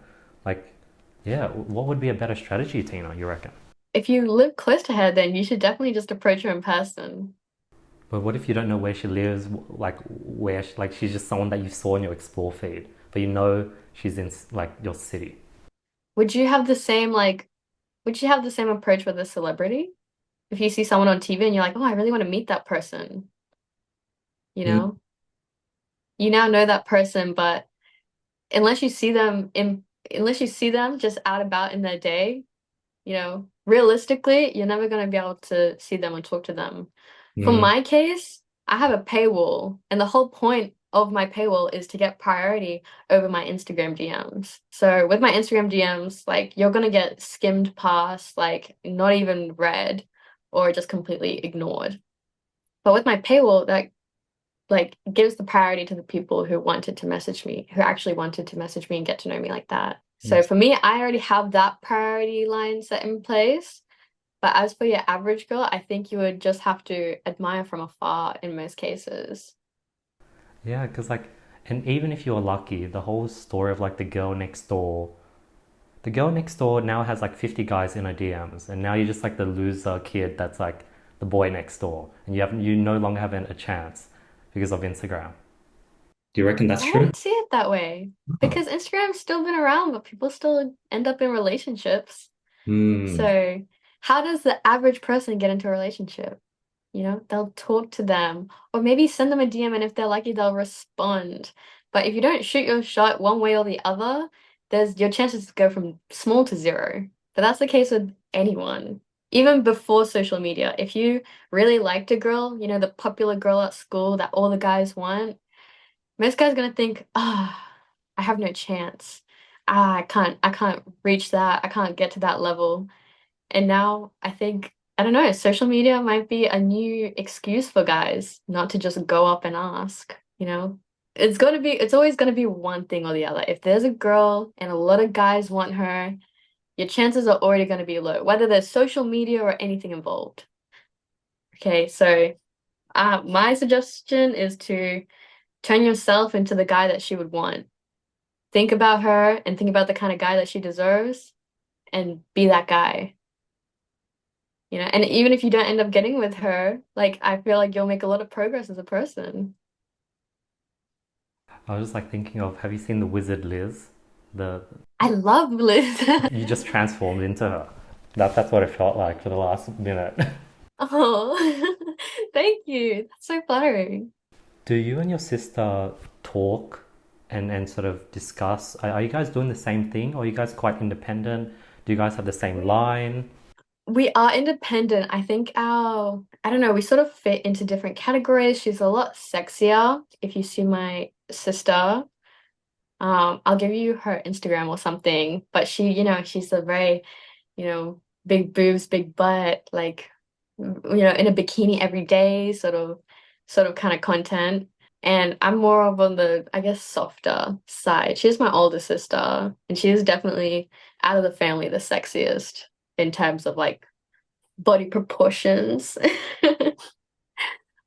Like, yeah, what would be a better strategy, Tina, you reckon? If you live close to her, then you should definitely just approach her in person. But what if you don't know where she lives? Like like she's just someone that you saw in your explore feed, but you know she's in like your city. Would you have the same like would you have the same approach with a celebrity? If you see someone on TV and you're like, "Oh, I really want to meet that person," you Mm, know? You now know that person, but unless you see them in unless you see them just out about in their day, realistically, you're never going to be able to see them and talk to them. For mm, my case, I have a paywall, and the whole point of my paywall is to get priority over my Instagram DMs. So with my Instagram DMs, like you're gonna get skimmed past, like not even read or just completely ignored. But with my paywall, that like gives the priority to the people who wanted to message me, who actually wanted to message me and get to know me like that. So Yes. for me, I already have that priority line set in place. But as for your average girl, I think you would just have to admire from afar in most cases. Yeah, because like, and even if you're lucky, the whole story of like the girl next door now has like 50 guys in her DMs, and now you're just like the loser kid that's like the boy next door, and you no longer have a chance because of Instagram. do you reckon that's I true? don't see it that way Oh. because Instagram's still been around, but people still end up in relationships. Hmm. So, how does the average person get into a relationship? They'll talk to them or maybe send them a DM, and if they're lucky, they'll respond. But if you don't shoot your shot one way or the other, there's your chances go from small to zero. But that's the case with anyone. Even before social media, if you really liked a girl, the popular girl at school that all the guys want, most guys are gonna think, I have no chance. I can't reach that. I can't get to that level. And now I think, I don't know, social media might be a new excuse for guys not to just go up and ask. It's always gonna be one thing or the other. If there's a girl and a lot of guys want her, your chances are already gonna be low, whether there's social media or anything involved. Okay, so my suggestion is to turn yourself into the guy that she would want. Think about her and think about the kind of guy that she deserves and be that guy. And even if you don't end up getting with her, like I feel like you'll make a lot of progress as a person. I was just like thinking of, have you seen the wizard Liz? The I love Liz. You just transformed into her. That's what it felt like for the last minute. Oh, thank you. That's so flattering. Do you and your sister talk and sort of discuss? Are you guys doing the same thing, or are you guys quite independent? Do you guys have the same line? We are independent. I think I don't know, we sort of fit into different categories. She's a lot sexier. If you see my sister, I'll give you her Instagram or something. But she's a very, big boobs, big butt, like in a bikini every day, sort of kind of content. And I'm more of on the, I guess, softer side. She's my older sister, and she is definitely out of the family the sexiest in terms of like body proportions.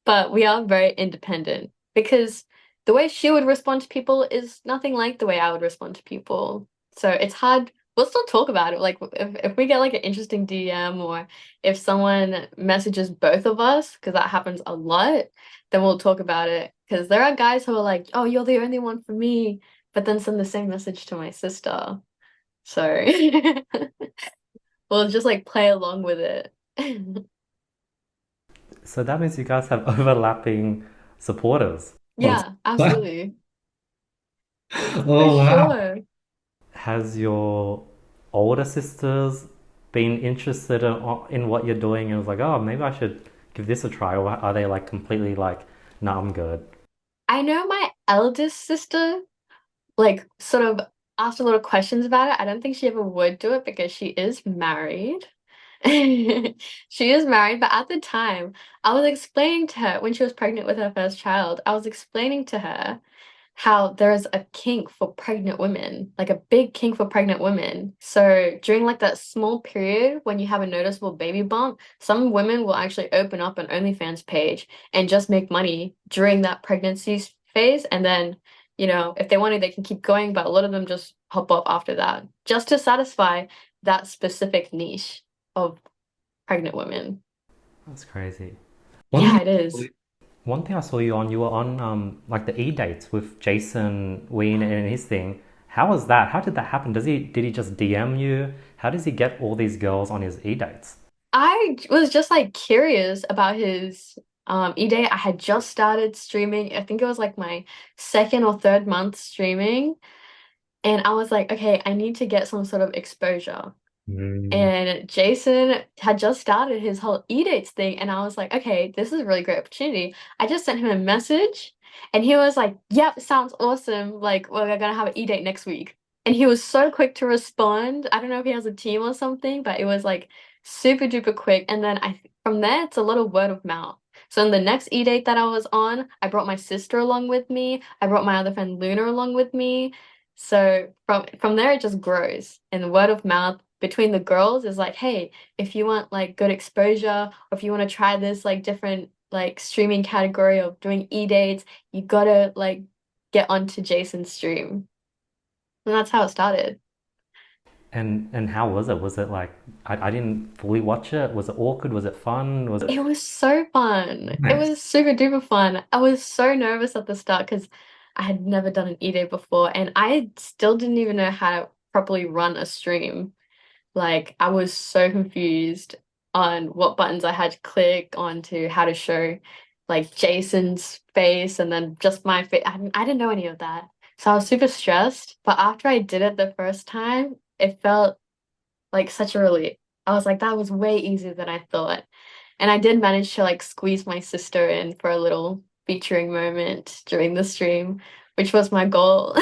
But we are very independent because the way she would respond to people is nothing like the way I would respond to people. So it's hard. We'll still talk about it. Like if we get like an interesting DM or if someone messages both of us, because that happens a lot, then we'll talk about it. Because there are guys who are like, "Oh, you're the only one for me," but then send the same message to my sister. So we'll just like play along with it. So that means you guys have overlapping supporters. Oh, Yeah, what? absolutely. For Oh, wow. sure. Has your older sisters been interested in what you're doing and was like, oh, maybe I should give this a try? Or are they like completely like, nah, I'm good? I know my eldest sister, like, sort of asked a lot of questions about it. I don't think she ever would do it because she is married. She is married, but at the time, I was explaining to her when she was pregnant with her first child, I was explaining to her how there is a kink for pregnant women, like a big kink for pregnant women. So during like that small period when you have a noticeable baby bump, some women will actually open up an OnlyFans page and just make money during that pregnancy phase. And then, if they want to, they can keep going, but a lot of them just hop off after that, just to satisfy that specific niche of pregnant women. That's crazy. One Yeah, thing, it is. One thing I saw you were on like the e-dates with Jasontheween and his thing. How was that? How did that happen? Did he just DM you? How does he get all these girls on his e-dates? I was just like curious about his e-day. I had just started streaming. I think it was like my second or third month streaming. And I was like, okay, I need to get some sort of exposure. mm, And Jason had just started his whole e-dates thing, and I was like, okay, this is a really great opportunity. I just sent him a message, and he was like, yep, sounds awesome. Like, we're gonna have an e-date next week. And he was so quick to respond. I don't know if he has a team or something, but it was like super duper quick. And then from there, it's a little word of mouth. So in the next e-date that I was on, I brought my sister along with me. I brought my other friend Luna along with me. So from there it just grows. And the word of mouth between the girls is like, hey, if you want like good exposure, or if you want to try this like different like streaming category of doing e-dates, you gotta like get onto Jason's stream. And that's how it started. And how was it? Was it like I didn't fully watch it? Was it awkward? Was it fun? Was it It was so fun. It nice. was super duper fun. I was so nervous at the start because I had never done an e-day before, and I still didn't even know how to properly run a stream. Like, I was so confused on what buttons I had to click on to how to show like Jason's face and then just my face. I didn't know any of that. So I was super stressed. But after I did it the first time, it felt like such a relief. I was like, that was way easier than I thought. And I did manage to like squeeze my sister in for a little featuring moment during the stream, which was my goal.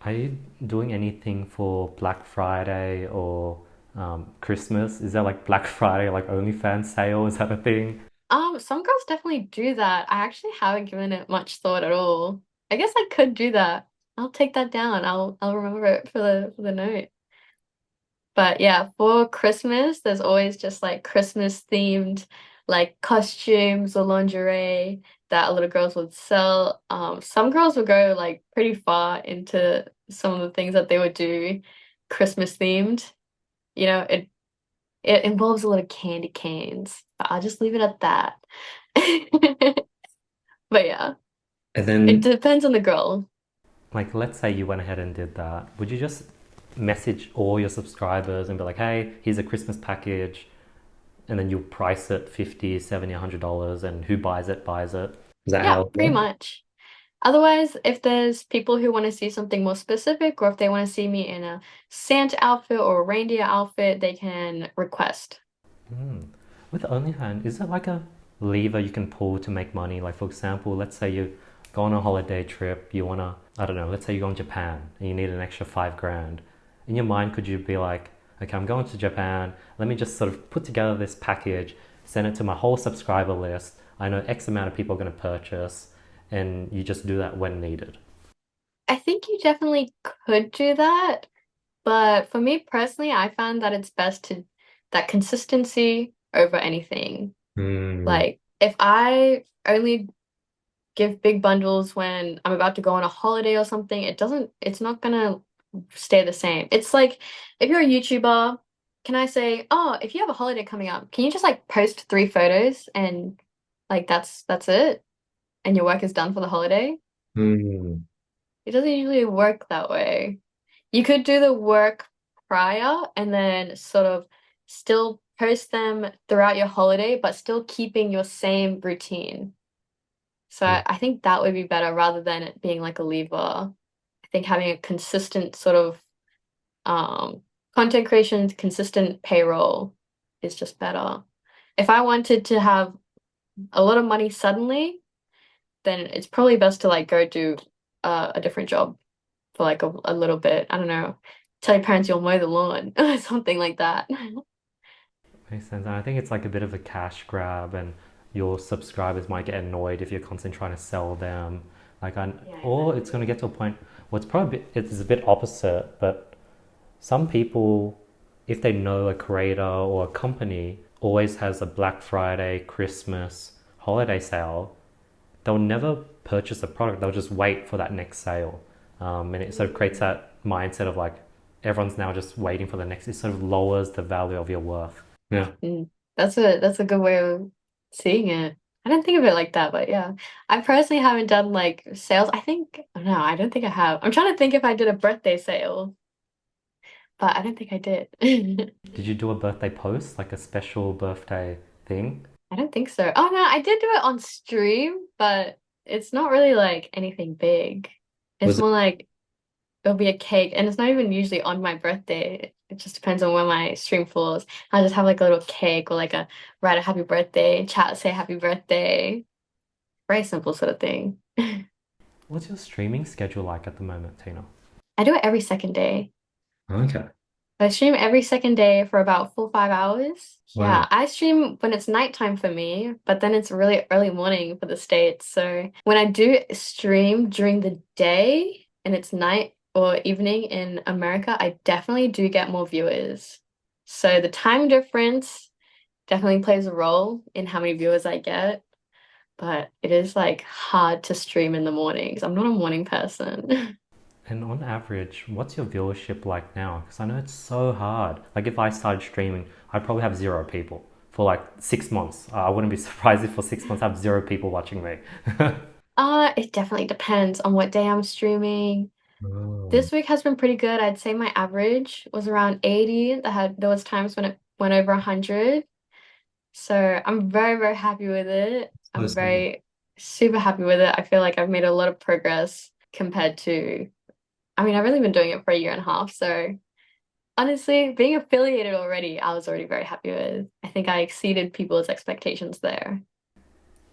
are you doing anything for Black Friday or Christmas? Is there like Black Friday like OnlyFans sale? Is that a thing? Some girls definitely do that. I actually haven't given it much thought at all. I guess I could do that. I'll take that down. I'll remember it for the note. But yeah, for Christmas, there's always just like Christmas themed like costumes or lingerie that a lot of girls would sell. Some girls would go like pretty far into some of the things that they would do Christmas themed. It involves a lot of candy canes. But I'll just leave it at that. But yeah, And it then, depends on the girl. Like, let's say you went ahead and did that. Would you just message all your subscribers and be like, hey, here's a Christmas package, and then you price it 50, 70, $100, and who buys it, buys it? is that Yeah, how it pretty works? much. Otherwise, if there's people who want to see something more specific, or if they want to see me in a Santa outfit or a reindeer outfit, they can request. Hmm. With OnlyFans, is it like a lever you can pull to make money? Like, for example, let's say you go on a holiday trip, you wanna, I don't know, let's say you go in Japan and you need an extra 5 grand. In your mind, could you be like, okay, I'm going to Japan. Let me just sort of put together this package, send it to my whole subscriber list. I know X amount of people are going to purchase, and you just do that when needed. I think you definitely could do that, but for me personally, I found that it's best to that consistency over anything. Mm, Like if I only give big bundles when I'm about to go on a holiday or something, it's not gonna stay the same. It's like if you're a YouTuber, can I say, oh, if you have a holiday coming up, can you just like post 3 photos and like that's it? And your work is done for the holiday? mm, It doesn't usually work that way. You could do the work prior and then sort of still post them throughout your holiday, but still keeping your same routine. So mm. I think that would be better rather than it being like a lever. I think having a consistent sort of um content creation, consistent payroll is just better. If I wanted to have a lot of money suddenly, then it's probably best to like go do a different job for like a little bit. I don't know. Tell your parents you'll mow the lawn or something like that. Makes sense. And I think it's like a bit of a cash grab, and your subscribers might get annoyed if you're constantly trying to sell them. Yeah, or exactly. it's going to get to a point where it's a bit opposite, but some people, if they know a creator or a company always has a Black Friday, Christmas, holiday sale, they'll never purchase a product. They'll just wait for that next sale. And it sort of creates that mindset of like everyone's now just waiting for the next. It sort of lowers the value of your worth. Yeah. Mm. That's a good way of seeing it. I didn't think of it like that, but yeah. I personally haven't done like sales. No, I don't think I have. I'm trying to think if I did a birthday sale, but I don't think I did. Did you do a birthday post, like a special birthday thing? I don't think so. Oh no, I did do it on stream, but it's not really like anything big. It's Was it more like it'll be a cake, and it's not even usually on my birthday. It just depends on when my stream falls. I'll just have like a little cake or like a write a happy birthday, chat say happy birthday. Very simple sort of thing. What's your streaming schedule like at the moment, Tina? I do it every second day. okay? I stream every second day for about 4 or 5 hours. Wow. Yeah, I stream when it's nighttime for me, but then it's really early morning for the States. So when I do stream during the day and it's night or evening in America, I definitely do get more viewers. So the time difference definitely plays a role in how many viewers I get, but it is like hard to stream in the mornings. I'm not a morning person. And on average, what's your viewership like now? Because I know it's so hard. Like if I started streaming, I'd probably have zero people for like 6 months. I wouldn't be surprised if for 6 months I have zero people watching me. It definitely depends on what day I'm streaming. Oh, This week has been pretty good. I'd say my average was around 80. There was times when it went over 100. So I'm very, very happy with it. so I'm sad. very super happy with it. I feel like I've made a lot of progress compared to, I mean, I've really been doing it for a year and a half. So honestly, being affiliated already, I was already very happy with. I think I exceeded people's expectations there.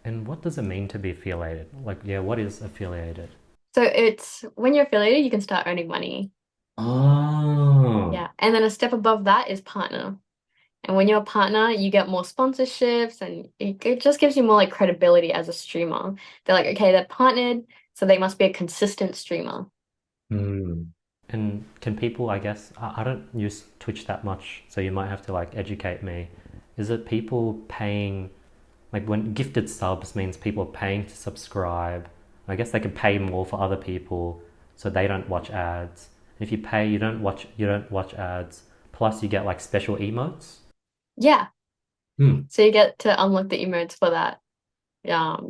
And what does it mean to be affiliated? Like, yeah, what is affiliated? So it's when you're affiliated, you can start earning money. Oh, Yeah. And then a step above that is partner. And when you're a partner, you get more sponsorships and it just gives you more like credibility as a streamer. They're like, okay, they're partnered, so they must be a consistent streamer. hmm. And can people, I guess, I don't use Twitch that much, so you might have to like educate me. Is it people paying, like when gifted subs means people are paying to subscribe? I guess they can pay more for other people so they don't watch ads. If you pay, you don't watch ads. Plus you get like special emotes. Yeah. Hmm. So you get to unlock the emotes for that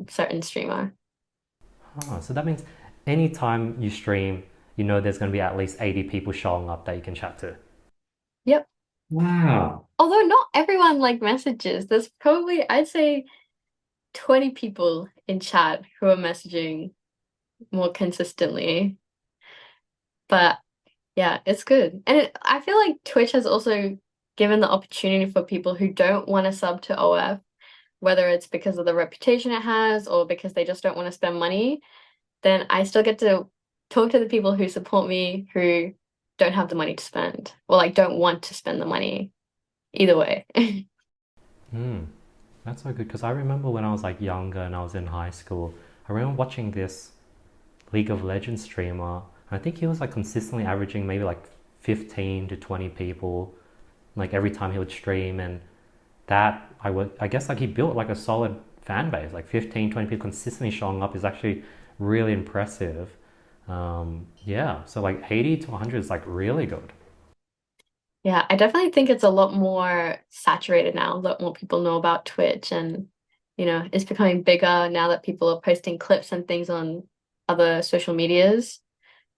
certain streamer. So that means anytime you stream, you know there's going to be at least 80 people showing up that you can chat to. Yep. Wow. Although not everyone like messages. There's probably I'd say 20 people in chat who are messaging more consistently. But yeah, it's good. And I feel like Twitch has also given the opportunity for people who don't want to sub to OF, whether it's because of the reputation it has or because they just don't want to spend money, then I still get to talk to the people who support me, who don't have the money to spend or like don't want to spend the money either way. Hmm. That's so good because I remember when I was like younger and I was in high school, I remember watching this League of Legends streamer. I think he was like consistently averaging maybe like 15 to 20 people like every time he would stream, and that I guess like he built like a solid fan base, like 15, 20 people consistently showing up is actually really impressive. Yeah, so like 80 to 100 is like really good. Yeah, I definitely think it's a lot more saturated now. A lot more people know about Twitch and, it's becoming bigger now that people are posting clips and things on other social medias.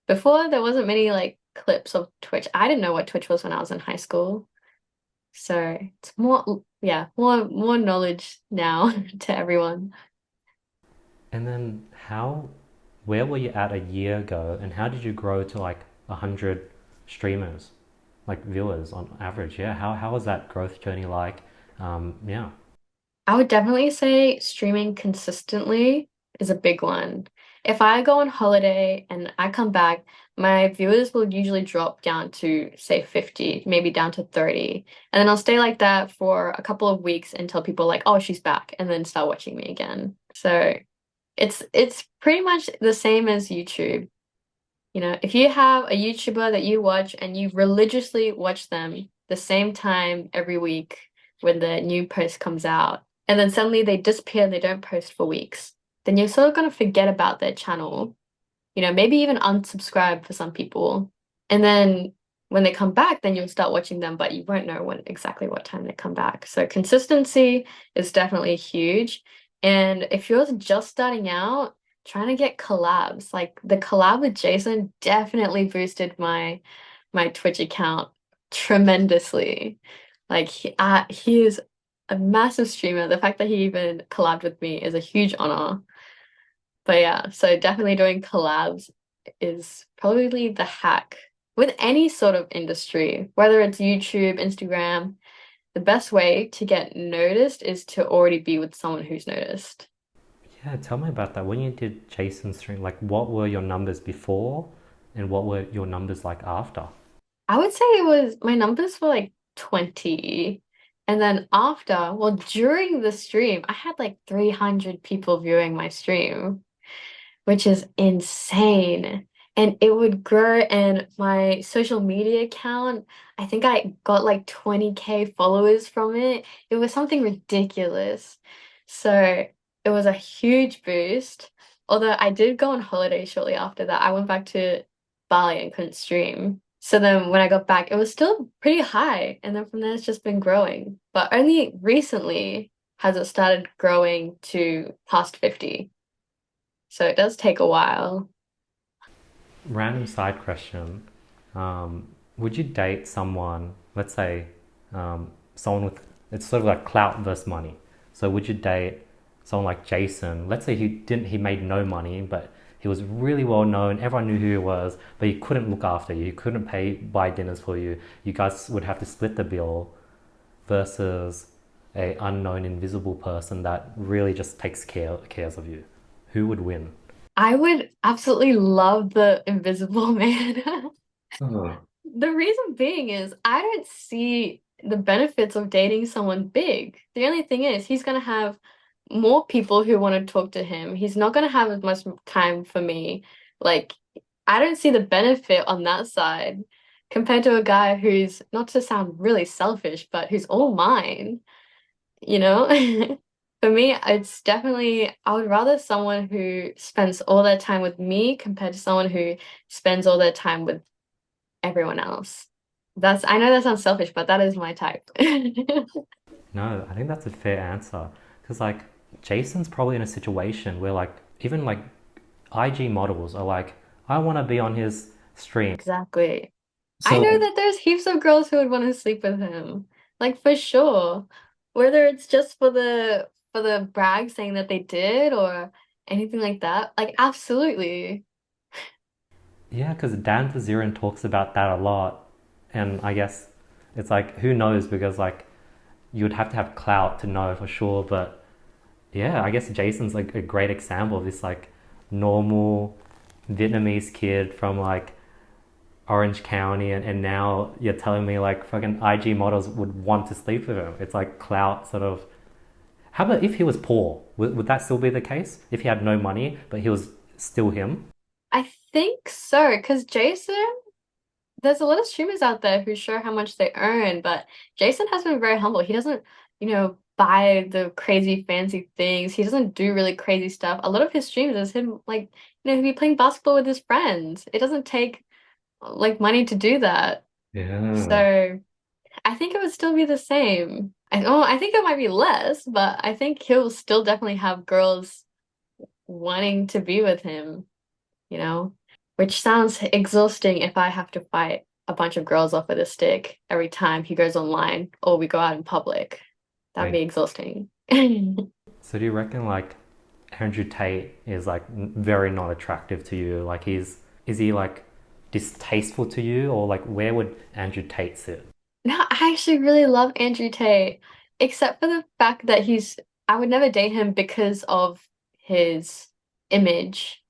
Before, there wasn't many like clips of Twitch. I didn't know what Twitch was when I was in high school. So it's more, yeah, more knowledge now to everyone. And then where were you at a year ago, and how did you grow to like 100 streamers, like viewers on average? Yeah, how was that growth journey like? Yeah. I would definitely say streaming consistently is a big one. If I go on holiday and I come back, my viewers will usually drop down to, say, 50, maybe down to 30. And then I'll stay like that for a couple of weeks until people are like, oh, she's back, and then start watching me again. So it's pretty much the same as YouTube. If you have a YouTuber that you watch and you religiously watch them the same time every week when the new post comes out, and then suddenly they disappear, they don't post for weeks, then you're sort of going to forget about their channel, maybe even unsubscribe for some people. And then when they come back, then you'll start watching them, but you won't know exactly what time they come back. So consistency is definitely huge. And if you're just starting out, trying to get collabs, like the collab with Jason definitely boosted my Twitch account tremendously. Like he is a massive streamer. The fact that he even collabed with me is a huge honor. But yeah, so definitely doing collabs is probably the hack with any sort of industry, whether it's YouTube, Instagram. The best way to get noticed is to already be with someone who's noticed. Yeah, tell me about that. When you did Jason's stream, like what were your numbers before and what were your numbers like after? I would say my numbers were like 20. And then after, well, during the stream, I had like 300 people viewing my stream, which is insane. And it would grow, and my social media account, I think I got like 20K followers from it. It was something ridiculous. So it was a huge boost. Although I did go on holiday shortly after that. I went back to Bali and couldn't stream. So then when I got back, it was still pretty high. And then from there, it's just been growing. But only recently has it started growing to past 50. So it does take a while. Random side question. Would you date someone, let's say, someone with, it's sort of like clout versus money. So would you date someone like Jason? Let's say he made no money, but he was really well known. Everyone knew who he was, but he couldn't look after you. He couldn't buy dinners for you. You guys would have to split the bill versus a unknown invisible person that really just cares of you. Who would win? I would absolutely love the Invisible Man. Oh, The reason being is I don't see the benefits of dating someone big. The only thing is he's gonna have more people who want to talk to him. He's not gonna have as much time for me. Like, I don't see the benefit on that side compared to a guy who's, not to sound really selfish, but who's all mine, you know? For me, it's definitely, I would rather someone who spends all their time with me compared to someone who spends all their time with everyone else. I know that sounds selfish, but that is my type. No, I think that's a fair answer. Because like Jason's probably in a situation where like even like IG models are like, I want to be on his stream. Exactly. I know so that there's heaps of girls who would want to sleep with him. Like for sure. Whether it's just for the brag saying that they did or anything like that. Like absolutely. Yeah, because Dan Taziran talks about that a lot. And I guess it's like, who knows? Because like you would have to have clout to know for sure. But yeah, I guess Jason's like a great example of this like normal Vietnamese kid from like Orange County, and now you're telling me like fucking IG models would want to sleep with him. It's like clout sort of. How about if he was poor? Would that still be the case? If he had no money, but he was still him? I think so, because Jason, there's a lot of streamers out there who show how much they earn, but Jason has been very humble. He doesn't, buy the crazy fancy things. He doesn't do really crazy stuff. A lot of his streams is him like, he'll be playing basketball with his friends. It doesn't take like money to do that. Yeah. So I think it would still be the same. I think it might be less, but I think he'll still definitely have girls wanting to be with him, you know? Which sounds exhausting if I have to fight a bunch of girls off with a stick every time he goes online or we go out in public. That'd be Like, exhausting. So do you reckon like Andrew Tate is like very not attractive to you? Like is he like distasteful to you, or like where would Andrew Tate sit? No, I actually really love Andrew Tate, except for the fact that I would never date him because of his image.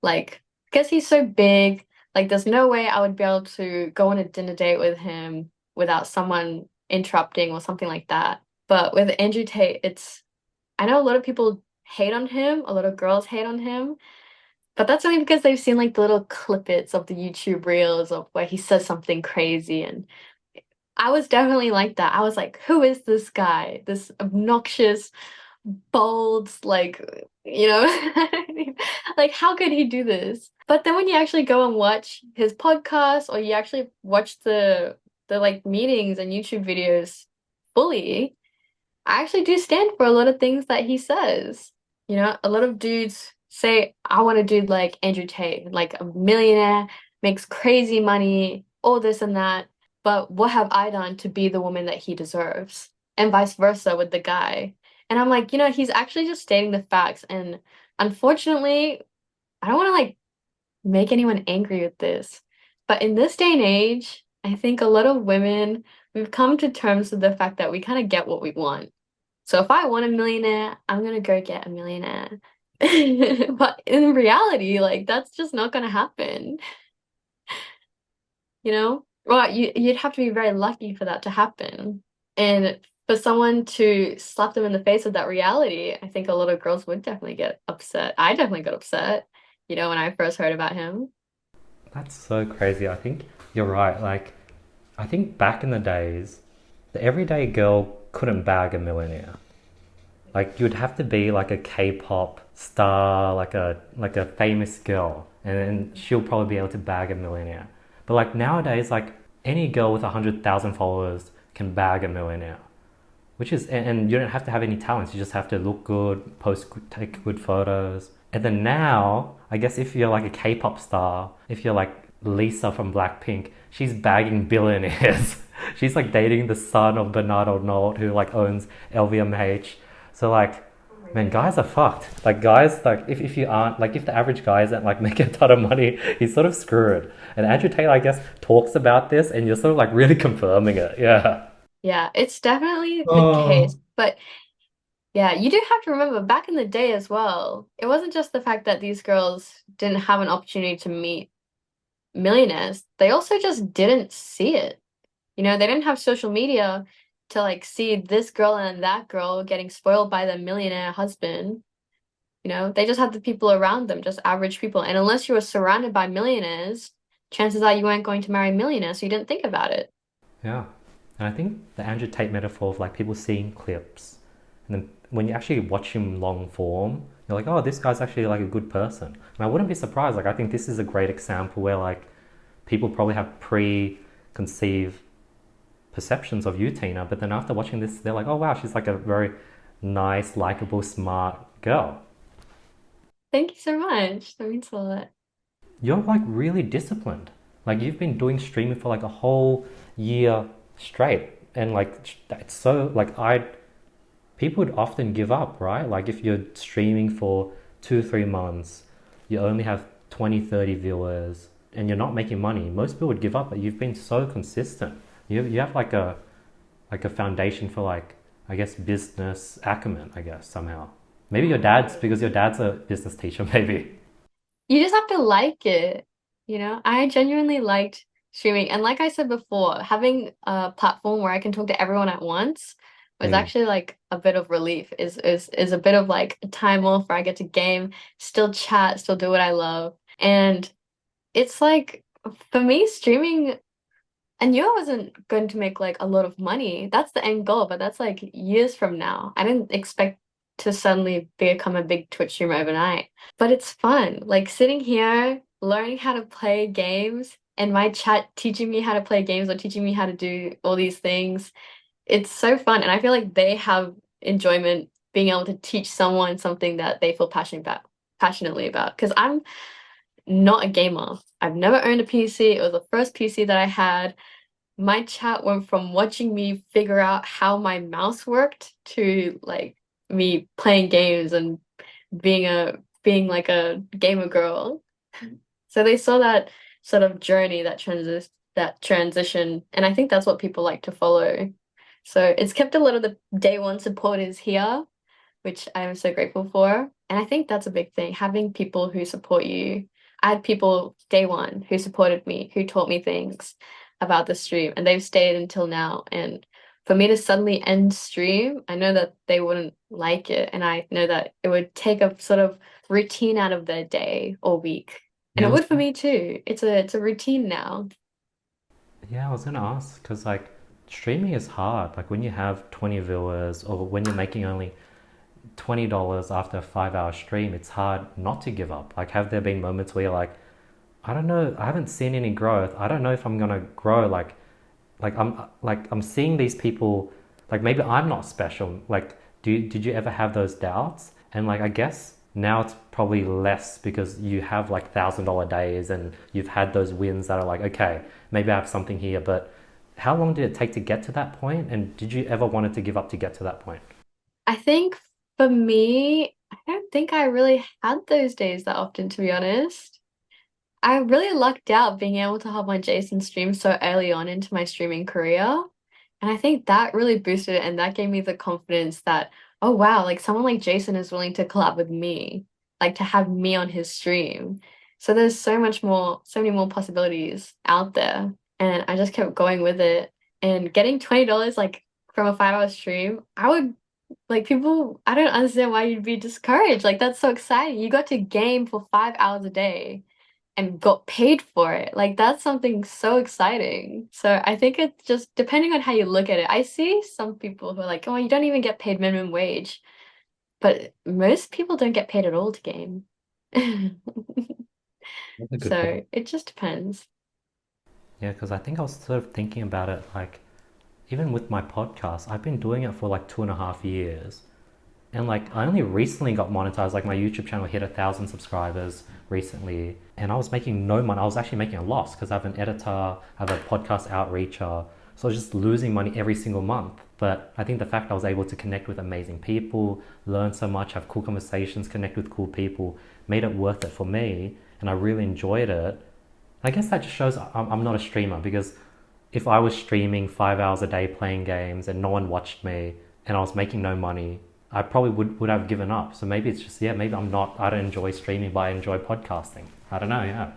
Like, because he's so big, like, there's no way I would be able to go on a dinner date with him without someone interrupting or something like that. But with Andrew Tate, I know a lot of people hate on him, a lot of girls hate on him, but that's only because they've seen like the little clippets of the YouTube reels of where he says something crazy. And I was definitely like that. I was like, who is this guy? This obnoxious, bold, like, like how could he do this? But then when you actually go and watch his podcast or you actually watch the like meetings and YouTube videos fully, I actually do stand for a lot of things that he says. A lot of dudes say, I want a dude like Andrew Tate, like a millionaire, makes crazy money, all this and that. But what have I done to be the woman that he deserves? And vice versa with the guy. And I'm like, he's actually just stating the facts. And unfortunately, I don't want to like make anyone angry with this. But in this day and age, I think a lot of women, we've come to terms with the fact that we kind of get what we want. So if I want a millionaire, I'm gonna go get a millionaire. But in reality, like that's just not gonna happen, you know? Well, you'd have to be very lucky for that to happen. And for someone to slap them in the face with that reality, I think a lot of girls would definitely get upset. I definitely got upset, when I first heard about him. That's so crazy. I think you're right. Like, I think back in the days, the everyday girl couldn't bag a millionaire. Like, you'd have to be like a K-pop star, like a famous girl, and then she'll probably be able to bag a millionaire. But like nowadays, like any girl with 100,000 followers can bag a millionaire, which is, and you don't have to have any talents. You just have to look good, take good photos. And then now, I guess if you're like a K-pop star, if you're like Lisa from Blackpink, she's bagging billionaires. She's like dating the son of Bernard Arnault, who like owns LVMH. So like, man, guys are fucked. Like guys, like if you aren't, like if the average guy isn't like making a ton of money, he's sort of screwed. And Andrew Tate, I guess, talks about this, and you're sort of like really confirming it. Yeah. Yeah, it's definitely the case. oh, But yeah, you do have to remember back in the day as well, it wasn't just the fact that these girls didn't have an opportunity to meet millionaires. They also just didn't see it. They didn't have social media to like see this girl and that girl getting spoiled by the millionaire husband. They just had the people around them, just average people. And unless you were surrounded by millionaires, chances are you weren't going to marry a millionaire, so you didn't think about it. Yeah. And I think the Andrew Tate metaphor of like people seeing clips, and then when you actually watch him long form, you're like, oh, this guy's actually like a good person. And I wouldn't be surprised. Like, I think this is a great example where like people probably have preconceived perceptions of you, Tina, but then after watching this, they're like, oh, wow, she's like a very nice, likable, smart girl. Thank you so much. That means a lot. You're like really disciplined. Like, you've been doing streaming for like a whole year straight. And like, it's so, like, people would often give up, right? Like if you're streaming for 2 3 months, you only have 20 30 viewers and you're not making money, most people would give up. But you've been so consistent. You have like a foundation for like, I guess, business acumen, I guess, somehow. Maybe because your dad's a business teacher. Maybe. You just have to like it. I genuinely liked streaming. And like I said before, having a platform where I can talk to everyone at once was Mm, actually like a bit of relief. Is a bit of like a time off where I get to game, still chat, still do what I love. And it's like for me, streaming, I knew I wasn't going to make like a lot of money. That's the end goal, but that's like years from now. I didn't expect to suddenly become a big Twitch streamer overnight. But it's fun. Like sitting here, learning how to play games, and my chat teaching me how to play games or teaching me how to do all these things. It's so fun. And I feel like they have enjoyment being able to teach someone something that they feel passionately about. Because I'm not a gamer. I've never owned a PC. It was the first PC that I had. My chat went from watching me figure out how my mouse worked to like me playing games and being like a gamer girl. So they saw that sort of journey, that transition, and I think that's what people like to follow. So it's kept a lot of the day one supporters here, which I'm so grateful for. And I think that's a big thing, having people who support you. I had people day one who supported me, who taught me things about the stream, and they've stayed until now. And for me to suddenly end stream, I know that they wouldn't like it. And I know that it would take a sort of routine out of their day or week. And yeah, it would for me too. It's a routine now. Yeah, I was gonna ask because like streaming is hard. Like when you have 20 viewers or when you're making only $20 after a 5 hour stream, it's hard not to give up. Like, have there been moments where you're I don't know, I haven't seen any growth. I don't know if I'm gonna grow. I'm seeing these people. Like maybe I'm not special. Like, did you ever have those doubts? And like I guess now it's probably less because you have like $1,000 days and you've had those wins that are like, okay, maybe I have something here. But how long did it take to get to that point? And did you ever wanted to give up to get to that point? I think for me, I don't think I really had those days that often, to be honest. I really lucked out being able to hop on Jason's stream so early on into my streaming career. And I think that really boosted it and that gave me the confidence that, oh wow, like someone like Jason is willing to collab with me, like to have me on his stream. So there's so many more possibilities out there. And I just kept going with it. And getting $20 like from a 5 hour stream, I would like people, I don't understand why you'd be discouraged. Like that's so exciting. You got to game for 5 hours a day and got paid for it. Like that's something so exciting. So I think it's just depending on how you look at it. I see some people who are like, oh, you don't even get paid minimum wage, but most people don't get paid at all to game. that's a good point. So it just depends. Yeah, because I think I was sort of thinking about it like even with my podcast, I've been doing it for like 2.5 years. And like I only recently got monetized. Like my YouTube channel hit 1,000 subscribers recently, and I was making no money. I was actually making a loss because I have an editor, I have a podcast outreacher, so I was just losing money every single month. But I think the fact I was able to connect with amazing people, learn so much, have cool conversations, connect with cool people, made it worth it for me, and I really enjoyed it. I guess that just shows I'm not a streamer because if I was streaming 5 hours a day playing games and no one watched me and I was making no money, I probably would have given up. So maybe it's just, yeah, maybe I don't enjoy streaming, but I enjoy podcasting. I don't know, yeah.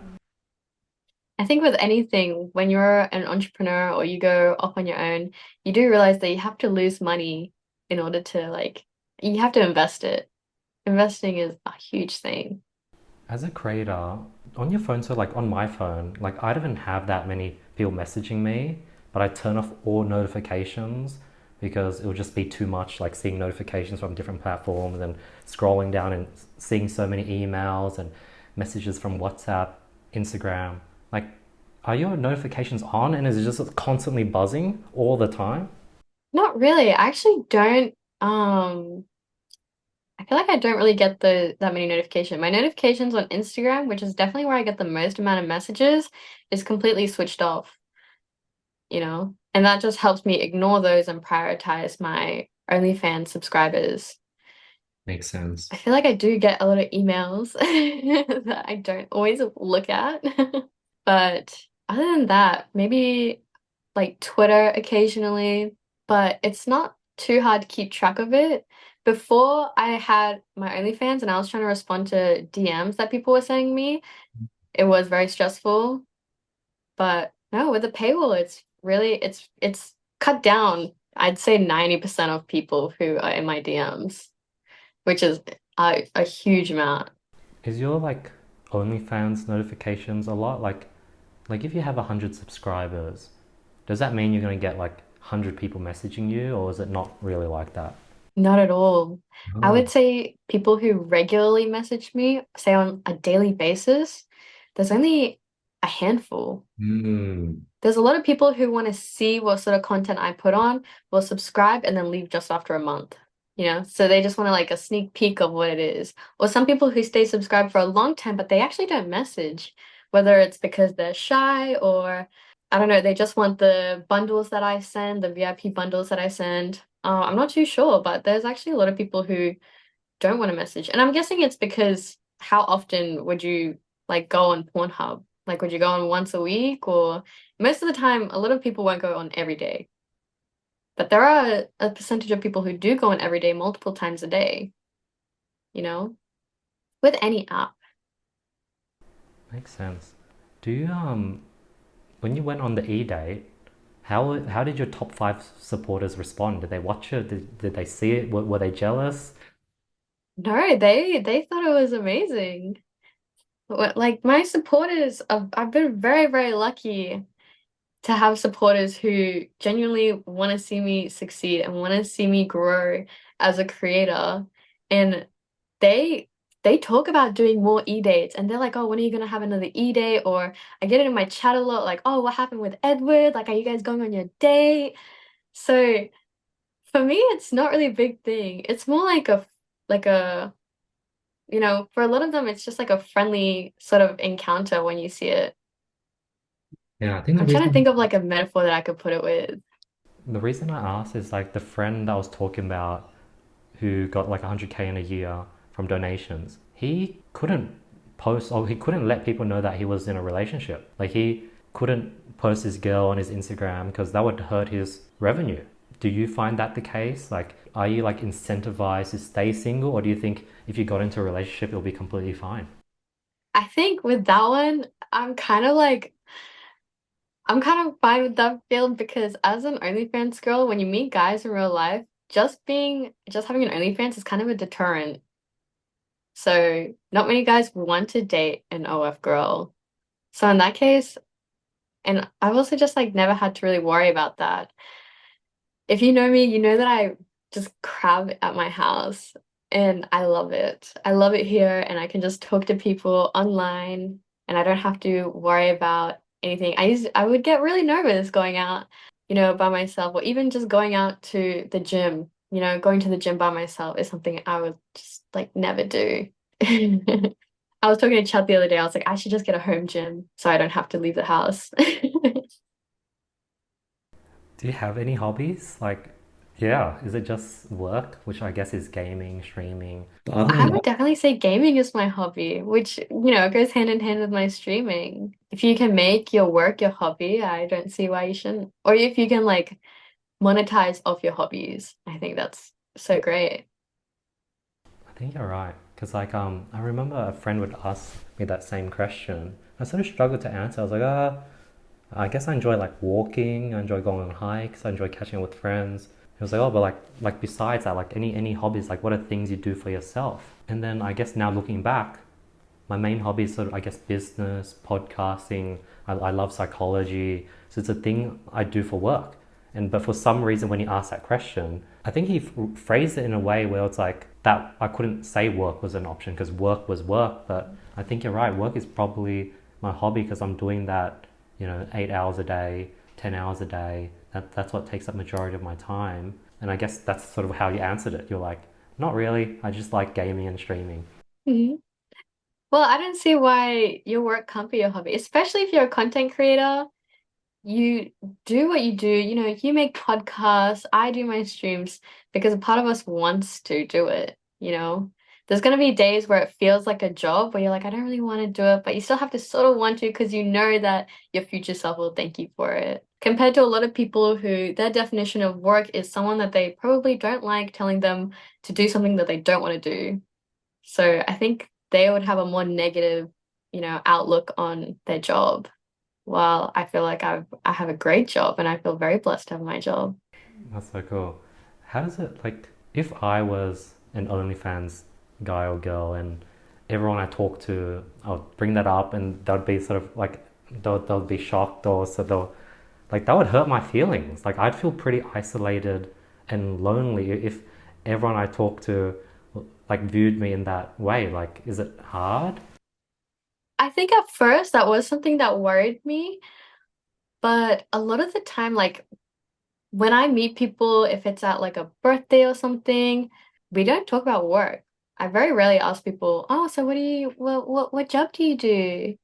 I think with anything, when you're an entrepreneur or you go off on your own, you do realize that you have to lose money in order to like, you have to invest it. Investing is a huge thing. As a creator, on your phone, so like on my phone, like I don't even have that many people messaging me, but I turn off all notifications because it would just be too much like seeing notifications from different platforms and scrolling down and seeing so many emails and messages from WhatsApp, Instagram. Like, are your notifications on and is it just constantly buzzing all the time? Not really. I actually don't I feel like I don't really get the that many notifications. My notifications on Instagram, which is definitely where I get the most amount of messages, is completely switched off, you know? And that just helps me ignore those and prioritize my OnlyFans subscribers. Makes sense. I feel like I do get a lot of emails that I don't always look at. But other than that, maybe like Twitter occasionally, but it's not too hard to keep track of it. Before I had my OnlyFans and I was trying to respond to DMs that people were sending me, it was very stressful. But No, with the paywall, it's really it's cut down. I'd say 90% of people who are in my DMs, which is a huge amount. Is your like OnlyFans notifications a lot? Like if you have 100 subscribers, does that mean you're gonna get like 100 people messaging you, or is it not really like that? Not at all. I Oh. would say people who regularly message me, say on a daily basis, there's only a handful. Mm. There's a lot of people who want to see what sort of content I put on, will subscribe and then leave just after a month. So they just want to like a sneak peek of what it is. Or some people who stay subscribed for a long time, but they actually don't message, whether it's because they're shy or I don't know, they just want the bundles that I send, the VIP bundles that I send. I'm not too sure, but there's actually a lot of people who don't want to message. And I'm guessing it's because how often would you like go on Pornhub? Like, would you go on once a week? Or most of the time, a lot of people won't go on every day. But there are a percentage of people who do go on every day, multiple times a day, you know, with any app. Makes sense. Do you when you went on the e-date, how did your top five supporters respond? Did they watch it? Did they see it? Were they jealous? No, they thought it was amazing. Like my supporters, I've been very, very lucky to have supporters who genuinely want to see me succeed and want to see me grow as a creator. And they they talk about doing more e-dates and they're like, oh, when are you gonna have another e-date? Or I get it in my chat a lot, like, oh, what happened with Edward? Like, are you guys going on your date? So for me, it's not really a big thing. It's more like a, for a lot of them, it's just like a friendly sort of encounter when you see it. Yeah, I think the I'm trying to think reason. of like a metaphor that I could put it with. The reason I asked is like the friend I was talking about who got like 100K in a year from donations. He couldn't post, or he couldn't let people know that he was in a relationship. Like he couldn't post his girl on his Instagram because that would hurt his revenue. Do you find that the case? Like, are you like incentivized to stay single, or do you think if you got into a relationship, it'll be completely fine? I think with that one, I'm kind of fine with that field because as an OnlyFans girl, when you meet guys in real life, just having an OnlyFans is kind of a deterrent. So not many guys want to date an OF girl. So in that case, and I've also just like never had to really worry about that. If you know me, you know that I just crab at my house and I love it. I love it here and I can just talk to people online and I don't have to worry about anything. I would get really nervous going out, by myself or even just going out to the gym. Going to the gym by myself is something I would just like never do. I was talking to Chad the other day. I was like, I should just get a home gym so I don't have to leave the house. Do you have any hobbies? Like, yeah, is it just work, which I guess is gaming, streaming? But other I than would that, definitely say gaming is my hobby, which, goes hand in hand with my streaming. If you can make your work your hobby, I don't see why you shouldn't. Or if you can like monetize off your hobbies, I think that's so great. I think you're right. Because like I remember a friend would ask me that same question. I sort of struggled to answer. I was like, I guess I enjoy like walking, I enjoy going on hikes, I enjoy catching up with friends. He was like, oh, but like besides that, like any hobbies, like what are things you do for yourself? And then I guess now looking back, my main hobby is sort of I guess business, podcasting. I love psychology, so it's a thing I do for work. And but for some reason, when he asked that question, I think he phrased it in a way where it's like that I couldn't say work was an option because work was work. But I think you're right. Work is probably my hobby because I'm doing that, 8 hours a day, 10 hours a day. That's what takes up majority of my time. And I guess that's sort of how you answered it. You're like, not really. I just like gaming and streaming. Mhm. Well, I don't see why your work can't be your hobby, especially if you're a content creator. You do what you do, you make podcasts, I do my streams because a part of us wants to do it. There's gonna be days where it feels like a job where you're like, I don't really want to do it, but you still have to sort of want to because you know that your future self will thank you for it. Compared to a lot of people who their definition of work is someone that they probably don't like telling them to do something that they don't want to do. So I think they would have a more negative, outlook on their job. well, I feel like I have a great job and I feel very blessed to have my job. That's so cool. How does it like if I was an OnlyFans guy or girl and everyone I talk to, I'll bring that up and they'd be sort of like they'll be shocked or so they'll like that would hurt my feelings. Like I'd feel pretty isolated and lonely if everyone I talk to like viewed me in that way. Like, is it hard? I think at first that was something that worried me, but a lot of the time, like when I meet people, if it's at like a birthday or something, we don't talk about work. I very rarely ask people, oh, so what job do you do?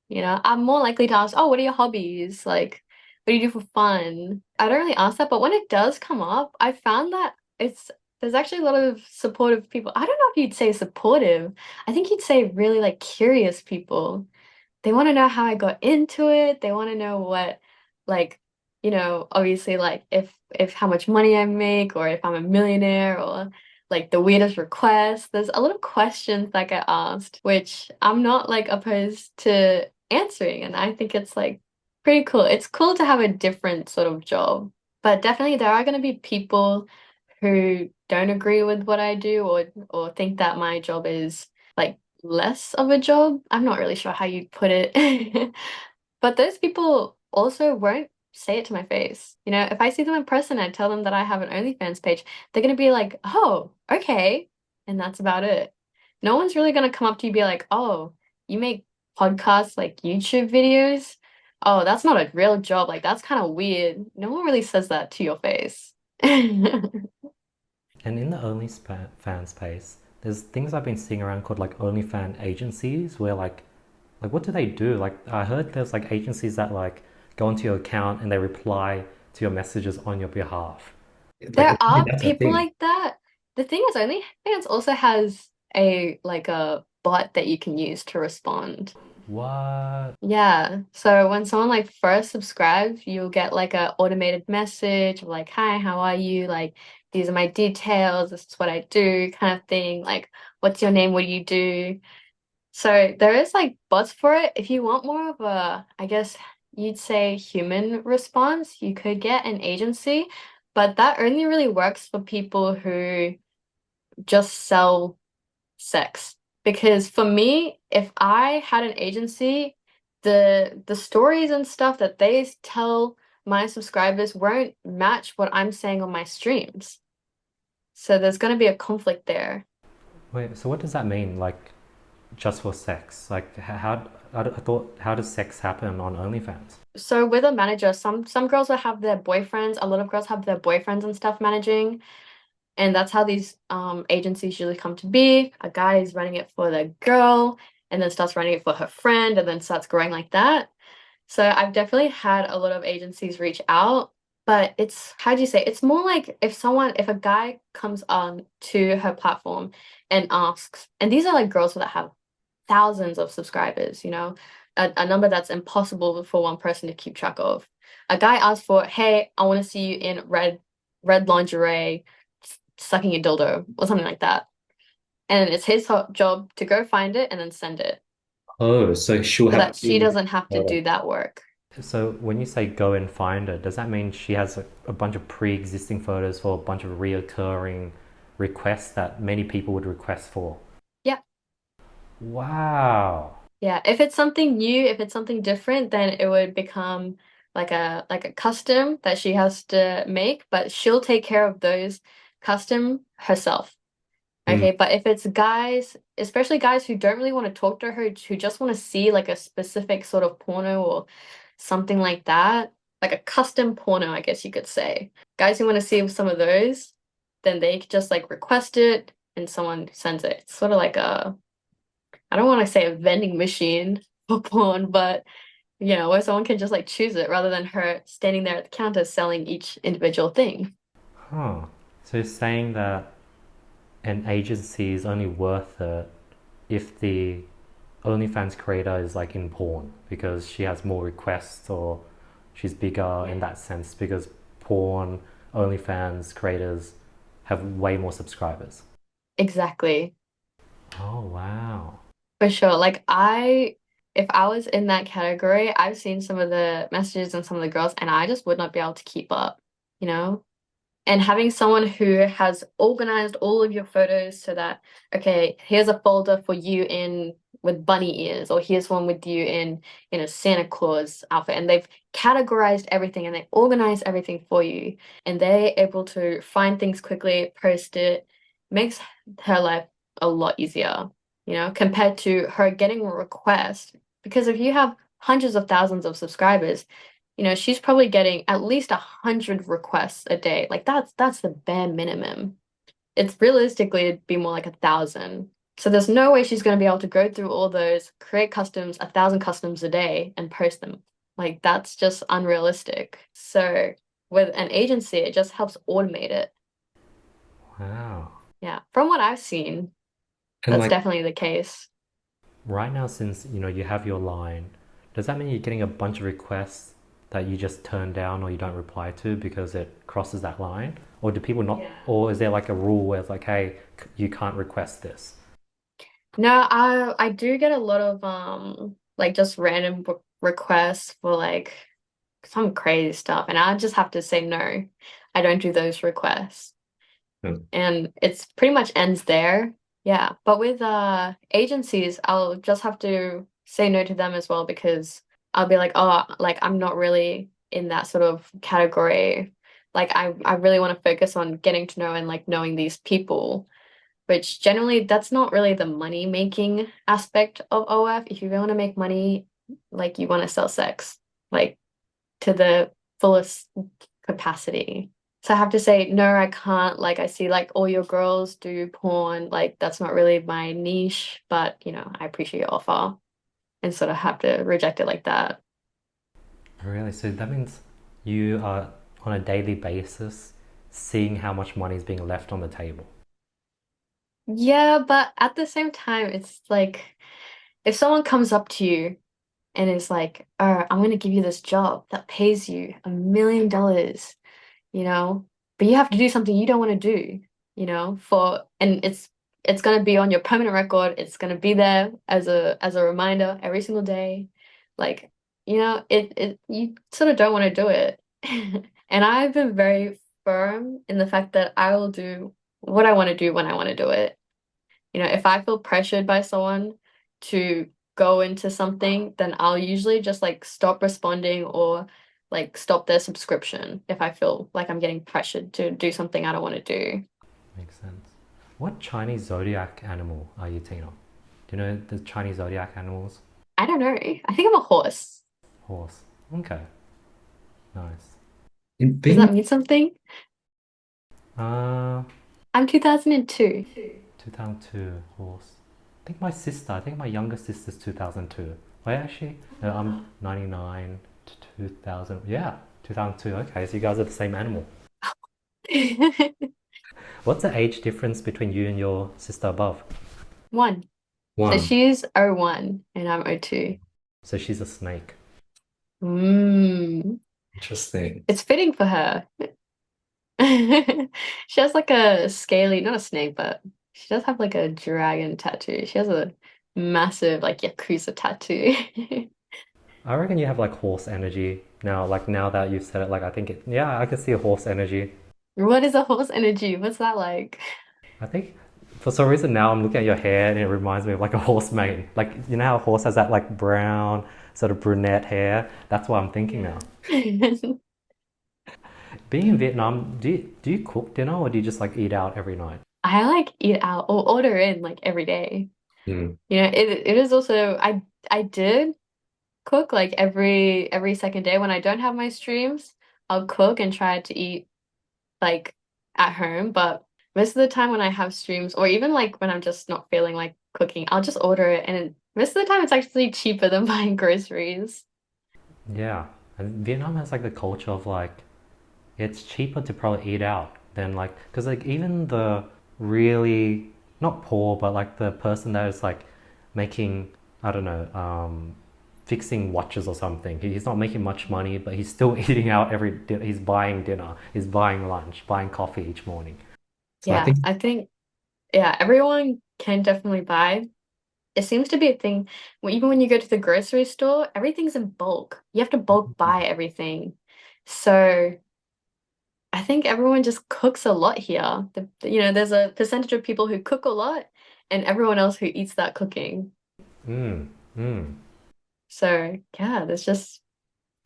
You know, I'm more likely to ask, oh, what are your hobbies? Like, what do you do for fun? I don't really ask that, but when it does come up, I found that there's actually a lot of supportive people. I don't know if you'd say supportive. I think you'd say really like curious people. They want to know how I got into it. They want to know what, like, obviously, like if how much money I make, or if I'm a millionaire, or like the weirdest request. There's a lot of questions that get asked, which I'm not like opposed to answering, and I think it's like pretty cool. It's cool to have a different sort of job, but definitely there are going to be people who don't agree with what I do, or think that my job is like less of a job. I'm not really sure how you'd put it. But those people also won't say it to my face. You know, if I see them in person and tell them that I have an OnlyFans page, they're gonna be like, oh, okay. And that's about it. No one's really gonna come up to you and be like, oh, you make podcasts like YouTube videos? Oh, that's not a real job. Like that's kind of weird. No one really says that to your face. And in the OnlyFans space, there's things I've been seeing around called like OnlyFans agencies where like what do they do? Like I heard there's like agencies that like go into your account and they reply to your messages on your behalf. Like, There apparently are that's a people thing. like that. The thing is, OnlyFans also has a bot that you can use to respond. What? Yeah. So when someone like first subscribes, you'll get like a automated message of like, "Hi, how are you? Like, these are my details. This is what I do," kind of thing. Like, "What's your name? What do you do?" So there is like bots for it. If you want more of a, I guess you'd say human response, you could get an agency, but that only really works for people who just sell sex. Because for me, if I had an agency, the stories and stuff that they tell my subscribers won't match what I'm saying on my streams. So there's going to be a conflict there. Wait, so what does that mean? Like just for sex? Like I thought how does sex happen on OnlyFans? So with a manager, some girls will have their boyfriends, a lot of girls have their boyfriends and stuff managing, and that's how these agencies usually come to be. A guy is running it for the girl and then starts running it for her friend and then starts growing like that. So I've definitely had a lot of agencies reach out, but it's how do you say? It's more like if a guy comes on to her platform and asks, and these are like girls that have thousands of subscribers, a number that's impossible for one person to keep track of. A guy asks for, hey, I want to see you in red lingerie, sucking a dildo, or something like that. And it's his job to go find it and then send it Oh, so she'll so have that to she do doesn't have to oh, do that work. So when you say go and find it, does that mean she has a bunch of pre-existing photos for a bunch of reoccurring requests that many people would request for? Yeah. Wow. Yeah. If it's something new, if it's something different, then it would become like a custom that she has to make, but she'll take care of those custom herself. mm, Okay, but if it's guys, especially guys who don't really want to talk to her, who just want to see like a specific sort of porno or something like that, like a custom porno, I guess you could say. Guys who want to see some of those, then they could just like request it and someone sends it. It's sort of like I don't want to say a vending machine for porn, but where someone can just like choose it rather than her standing there at the counter selling each individual thing. Huh. So you're saying that an agency is only worth it if the OnlyFans creator is like in porn because she has more requests or she's bigger in Yeah. that sense because porn OnlyFans creators have way more subscribers. Exactly. Oh wow. For sure. Like if I was in that category, I've seen some of the messages and some of the girls, and I just would not be able to keep up, you know? And having someone who has organized all of your photos so that, okay, here's a folder for you in with bunny ears, or here's one with you in a Santa Claus outfit, and they've categorized everything and they organize everything for you, and they're able to find things quickly, post it, makes her life a lot easier, compared to her getting a request. Because if you have hundreds of thousands of subscribers, she's probably getting at least 100 requests a day. Like that's the bare minimum. It's realistically it'd be more like 1,000. So there's no way she's going to be able to go through all those, create customs, 1,000 customs a day, and post them. Like that's just unrealistic. So with an agency, it just helps automate it. Wow. Yeah, from what I've seen, And that's like, definitely the case. Right now, since you have your line, does that mean you're getting a bunch of requests that you just turn down or you don't reply to because it crosses that line? Or do people not, Yeah. or is there like a rule where it's like, hey, you can't request this? No, I do get a lot of like just random requests for like some crazy stuff, and I just have to say no. I don't do those requests. um, And it's pretty much ends there. Yeah. But with agencies, I'll just have to say no to them as well because I'll be like, oh, like I'm not really in that sort of category. Like I really want to focus on getting to know and like knowing these people, which generally that's not really the money making aspect of OF. If you want to make money, like you want to sell sex, like to the fullest capacity. So I have to say, no, I can't. Like, I see like all your girls do porn. Like, that's not really my niche, but I appreciate your offer and sort of have to reject it like that. Really? So that means you are on a daily basis seeing how much money is being left on the table. Yeah, but at the same time, it's like if someone comes up to you and is like, oh, I'm going to give you this job that pays you $1 million, you know, but you have to do something you don't want to do, and it's going to be on your permanent record. It's going to be there as a reminder every single day. Like, it you sort of don't want to do it. And I've been very firm in the fact that I will do what I want to do when I want to do it. If I feel pressured by someone to go into something, then I'll usually just like stop responding or like stop their subscription if I feel like I'm getting pressured to do something I don't want to do. Makes sense. What Chinese zodiac animal are you, Tina? Do you know the Chinese zodiac animals? I don't know. I think I'm a horse. Horse. Okay, nice. in Does that being mean something? Uh, I'm 2002. 2002 horse. I think my younger sister's 2002. Wait, actually, no, I'm 99 to 2000. Yeah, 2002. Okay, so you guys are the same animal. What's the age difference between you and your sister above? One. So one. she's '01 and I'm '02. So she's a snake. Mm, Interesting. it's fitting for her. She has like a scaly, not a snake, but she does have like a dragon tattoo. She has a massive like Yakuza tattoo. I reckon you have like horse energy now. Like now that you've said it, like I think it. Yeah, I can see a horse energy. What is a horse energy? What's that like? I think for some reason now I'm looking at your hair and it reminds me of like a horse mane. Like you know how a horse has that like brown sort of brunette hair. That's what I'm thinking now. Being in Vietnam, do you cook dinner or do you just like eat out every night? I like eat out or order in like every day. Mm. It is also I did cook like every second day when I don't have my streams. I'll cook and try to eat like at home, but most of the time when I have streams or even like when I'm just not feeling like cooking, I'll just order it and most of the time it's actually cheaper than buying groceries. Yeah, and Vietnam has like the culture of like it's cheaper to probably eat out than like because like even the really not poor but like the person that is like making I don't know fixing watches or something. He's not making much money, but he's still eating out he's buying dinner, he's buying lunch, buying coffee each morning. So I Yeah, think I think yeah, everyone can definitely buy. it seems to be a thing. Even when you go to the grocery store, everything's in bulk. You have to bulk buy everything. So I think everyone just cooks a lot here. There's a percentage of people who cook a lot and everyone else who eats that cooking. Mm, mm. So yeah, there's just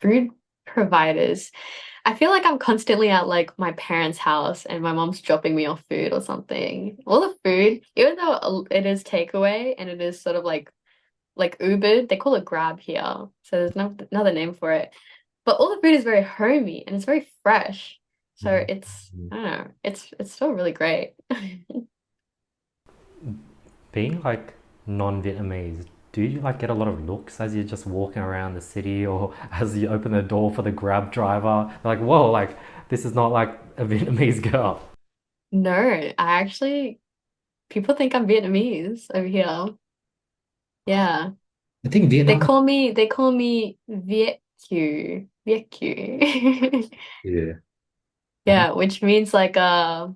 food providers. I feel like I'm constantly at like my parents' house and my mom's dropping me off food or something. All the food, even though it is takeaway and it is sort of like Uber, they call it Grab here. So there's no another name for it. But all the food is very homey and it's very fresh. So it's Mm. I don't know, it's still really great. Being like non-Vietnamese, do you like get a lot of looks as you're just walking around the city or as you open the door for the Grab driver? They're like, whoa, like this is not like a Vietnamese girl. No, I actually people think I'm Vietnamese over here. Yeah. I think They Vietnam. call me they call me Viet Q. Viet Q. Yeah. I think. Yeah, which means like a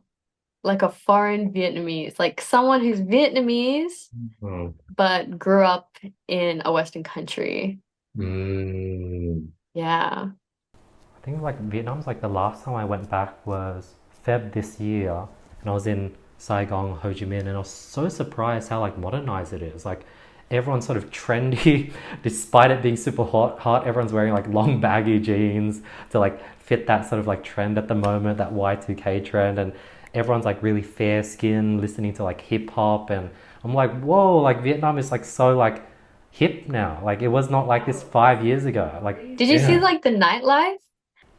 foreign Vietnamese, like someone who's Vietnamese Oh. but grew up in a Western country. Mm. Yeah. I think like Vietnam's like the last time I went back was Feb this year, and I was in Saigon, Ho Chi Minh, and I was so surprised how like modernized it is. Like everyone's sort of trendy, despite it being super hot. Everyone's wearing like long baggy jeans to like fit that sort of like trend at the moment, that Y2K trend, and everyone's like really fair skinned, listening to like hip hop, and I'm like, whoa, like Vietnam is like so like hip now. Like it was not like this 5 years ago. Like Did you see Yeah. like the nightlife?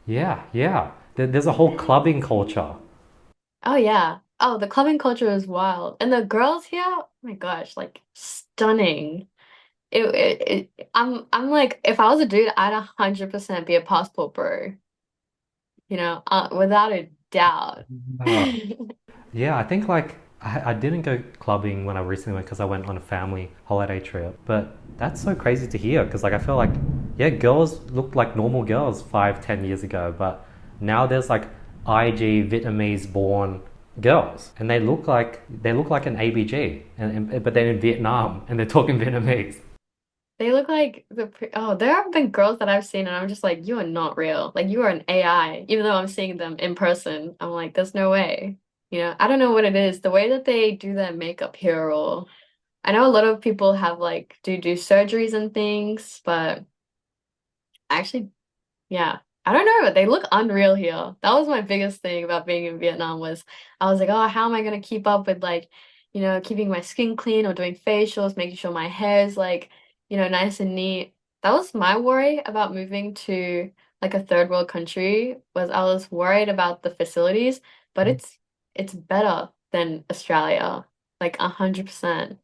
yeah, yeah. There's a whole clubbing culture. Oh yeah. Oh, the clubbing culture is wild. And the girls here, oh my gosh, like stunning. I'm like, if I was a dude, I'd 100% be a passport bro, without a doubt. Ah. Yeah, I think like I didn't go clubbing when I recently went because I went on a family holiday trip. But that's so crazy to hear because like I feel like yeah, girls looked like normal girls 5, 10 years ago, but now there's like IG Vietnamese born girls and they look like an ABG and but they're in Vietnam and they're talking Vietnamese. They look like there have been girls that I've seen and I'm just like, you are not real. Like you are an AI. Even though I'm seeing them in person, I'm like, there's no way. I don't know what it is. The way that they do their makeup here, or I know a lot of people have like do surgeries and things, but actually, yeah, I don't know. They look unreal here. That was my biggest thing about being in Vietnam was I was like, oh, how am I gonna keep up with like, keeping my skin clean or doing facials, making sure my hair is like, nice and neat. That was my worry about moving to like a third world country was I was worried about the facilities, but it's better than Australia, like 100%.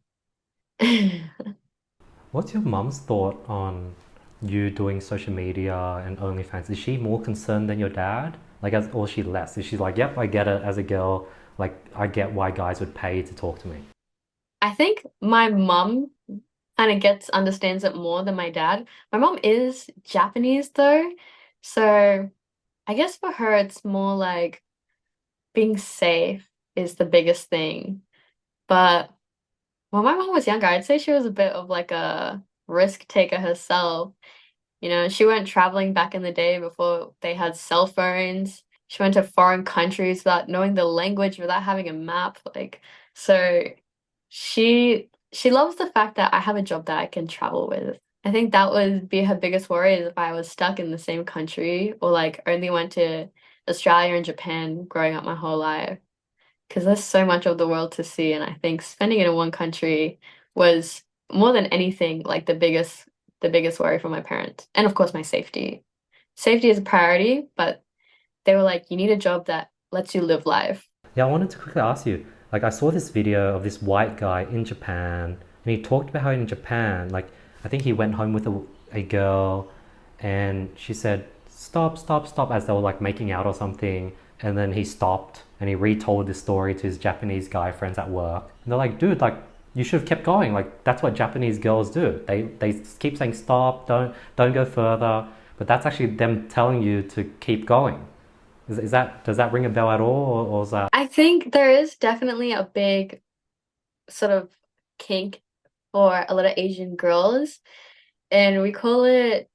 What's your mum's thought on you doing social media and OnlyFans? Is she more concerned than your dad? Like, or is she less? Is she like, yep, I get it as a girl. Like, I get why guys would pay to talk to me. I think my mum kind of understands it more than my dad. My mom is Japanese though, so I guess for her it's more like being safe is the biggest thing. But when my mom was younger, I'd say she was a bit of like a risk taker herself. She went traveling back in the day before they had cell phones. She went to foreign countries without knowing the language, without having a map. So she loves the fact that I have a job that I can travel with. I think that would be her biggest worry is if I was stuck in the same country or like only went to Australia and Japan growing up my whole life. Because there's so much of the world to see, and I think spending it in one country was more than anything like the biggest worry for my parents. And of course my safety. Safety is a priority, but they were like, you need a job that lets you live life. Yeah, I wanted to quickly ask you. Like, I saw this video of this white guy in Japan, and he talked about how in Japan, like, I think he went home with a girl, and she said, "Stop, stop, stop," as they were like making out or something. And then he stopped, and he retold this story to his Japanese guy friends at work. And they're like, "Dude, like, you should have kept going. Like, that's what Japanese girls do. They keep saying stop, don't go further." But that's actually them telling you to keep going. Is that does that ring a bell at all, or is that? I think there is definitely a big sort of kink for a lot of Asian girls, and we call it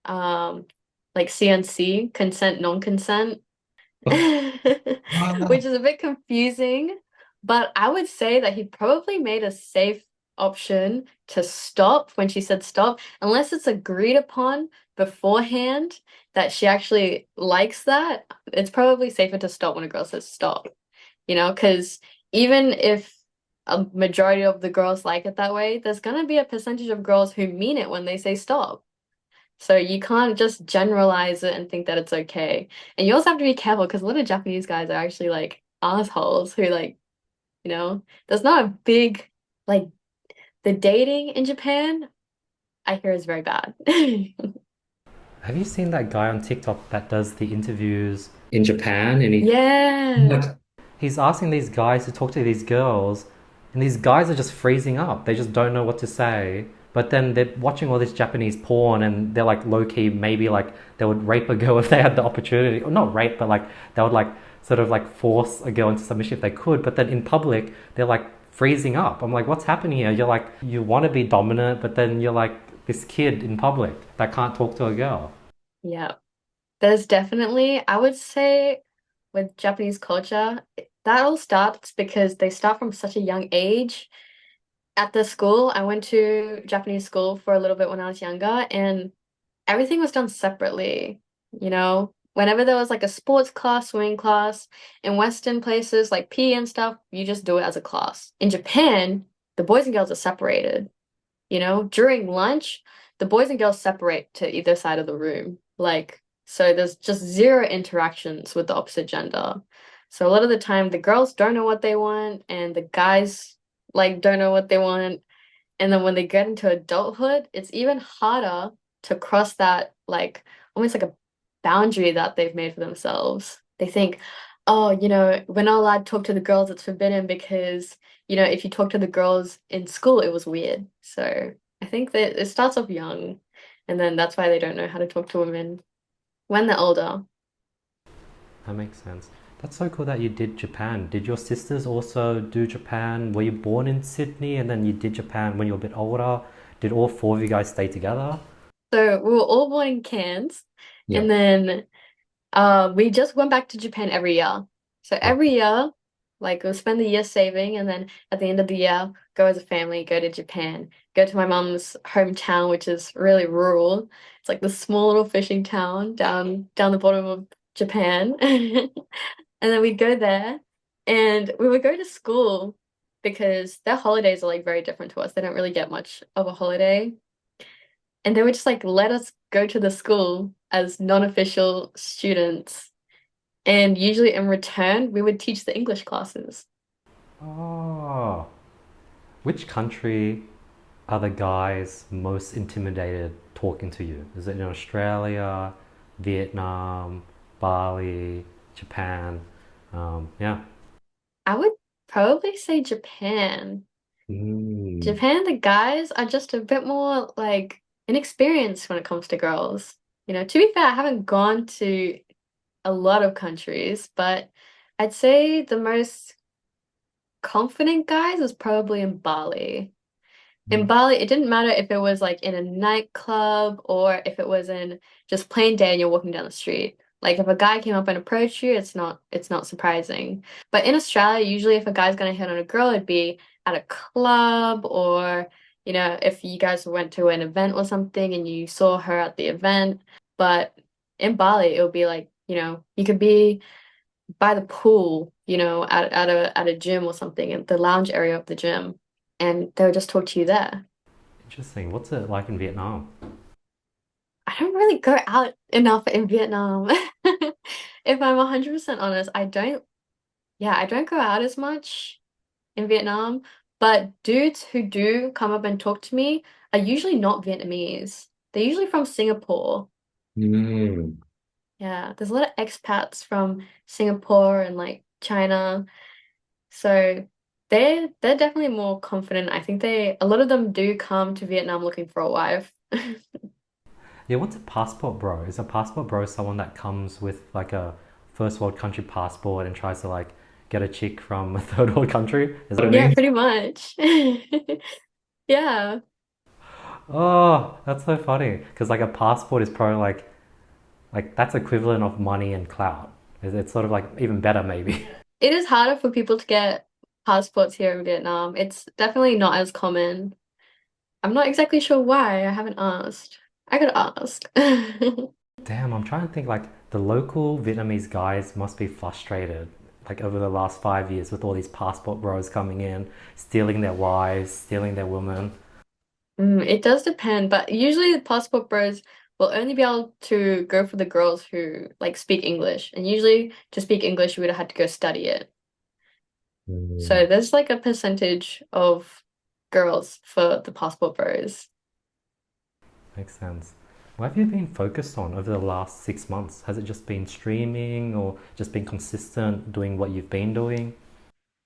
um like CNC, consent non-consent, Ah, which is a bit confusing, but I would say that he probably made a safe option to stop when she said stop, unless it's agreed upon beforehand that she actually likes that. It's probably safer to stop when a girl says stop, because even if a majority of the girls like it that way, there's gonna be a percentage of girls who mean it when they say stop. So you can't just generalize it and think that it's okay. And you also have to be careful because a lot of Japanese guys are actually like assholes who there's not a big like the dating in Japan, I hear is very bad. Have you seen that guy on TikTok that does the interviews in Japan? And Yeah. he's asking these guys to talk to these girls, and these guys are just freezing up. They just don't know what to say. But then they're watching all this Japanese porn, and they're like low key, maybe like they would rape a girl if they had the opportunity, or not rape, but like they would like sort of like force a girl into submission if they could. But then in public, they're like freezing up. I'm like, what's happening here? You're like, you want to be dominant, but then you're like this kid in public that can't talk to a girl. Yeah. There's definitely, I would say, with Japanese culture, that all starts because they start from such a young age. At the school, I went to Japanese school for a little bit when I was younger, and everything was done separately. Whenever there was like a sports class, swimming class, in Western places like PE and stuff, you just do it as a class. In Japan, the boys and girls are separated. During lunch, the boys and girls separate to either side of the room. So there's just zero interactions with the opposite gender. So a lot of the time, the girls don't know what they want, and the guys don't know what they want. And then when they get into adulthood, it's even harder to cross that almost like a boundary that they've made for themselves. They think, oh, we're not allowed to talk to the girls, it's forbidden because, if you talk to the girls in school, it was weird. So I think that it starts off young, and then that's why they don't know how to talk to women when they're older. That makes sense. That's so cool that you did Japan. Did your sisters also do Japan? Were you born in Sydney and then you did Japan when you were a bit older? Did all four of you guys stay together? So we were all born in Cairns, yeah. and then we just went back to Japan every year. So Wow. every year, we'll spend the year saving, and then at the end of the year, go as a family, go to Japan, go to my mom's hometown, which is really rural. It's like this small little fishing town down the bottom of Japan. And then we'd go there, and we would go to school because their holidays are very different to us. They don't really get much of a holiday. And they would just let us go to the school as non-official students. And usually in return, we would teach the English classes. Oh, which country are the guys most intimidated talking to you? Is it in Australia, Vietnam, Bali, Japan? Yeah. I would probably say Japan. Mm. Japan, the guys are just a bit more inexperienced when it comes to girls. To be fair, I haven't gone to a lot of countries, but I'd say the most confident guys is probably in Bali. In Bali, it didn't matter if it was in a nightclub or if it was in just plain day and you're walking down the street. If a guy came up and approached you, it's not surprising. But in Australia, usually if a guy's gonna hit on a girl, it'd be at a club or, if you guys went to an event or something and you saw her at the event. But in Bali, it would be you could be by the pool, at a gym or something, in the lounge area of the gym, and they would just talk to you there. Interesting. What's it like in Vietnam? I don't really go out enough in Vietnam. If I'm 100% honest, I don't go out as much in Vietnam, but dudes who do come up and talk to me are usually not Vietnamese. They're usually from Singapore. Mm. Yeah, there's a lot of expats from Singapore and China. So they're definitely more confident. I think a lot of them do come to Vietnam looking for a wife. Yeah, what's a passport bro? Is a passport bro someone that comes with like a first world country passport and tries to like get a chick from a third world country? Is that what I Yeah, mean? pretty much. Yeah. Oh, that's so funny. Because like a passport is probably like that's equivalent of money and clout. It's sort of like even better maybe. It is harder for people to get passports here in Vietnam. It's definitely not as common. I'm not exactly sure why. I haven't asked. I could ask. Damn, I'm trying to think like the local Vietnamese guys must be frustrated like over the last 5 years with all these passport bros coming in, stealing their wives, stealing their women. It does depend, but usually the passport bros will only be able to go for the girls who like speak English. And usually to speak English, you would have had to go study it. So Mm. there's like a percentage of girls for the passport bros. Makes sense. What have you been focused on over the last 6 months? Has it just been streaming or just been consistent doing what you've been doing?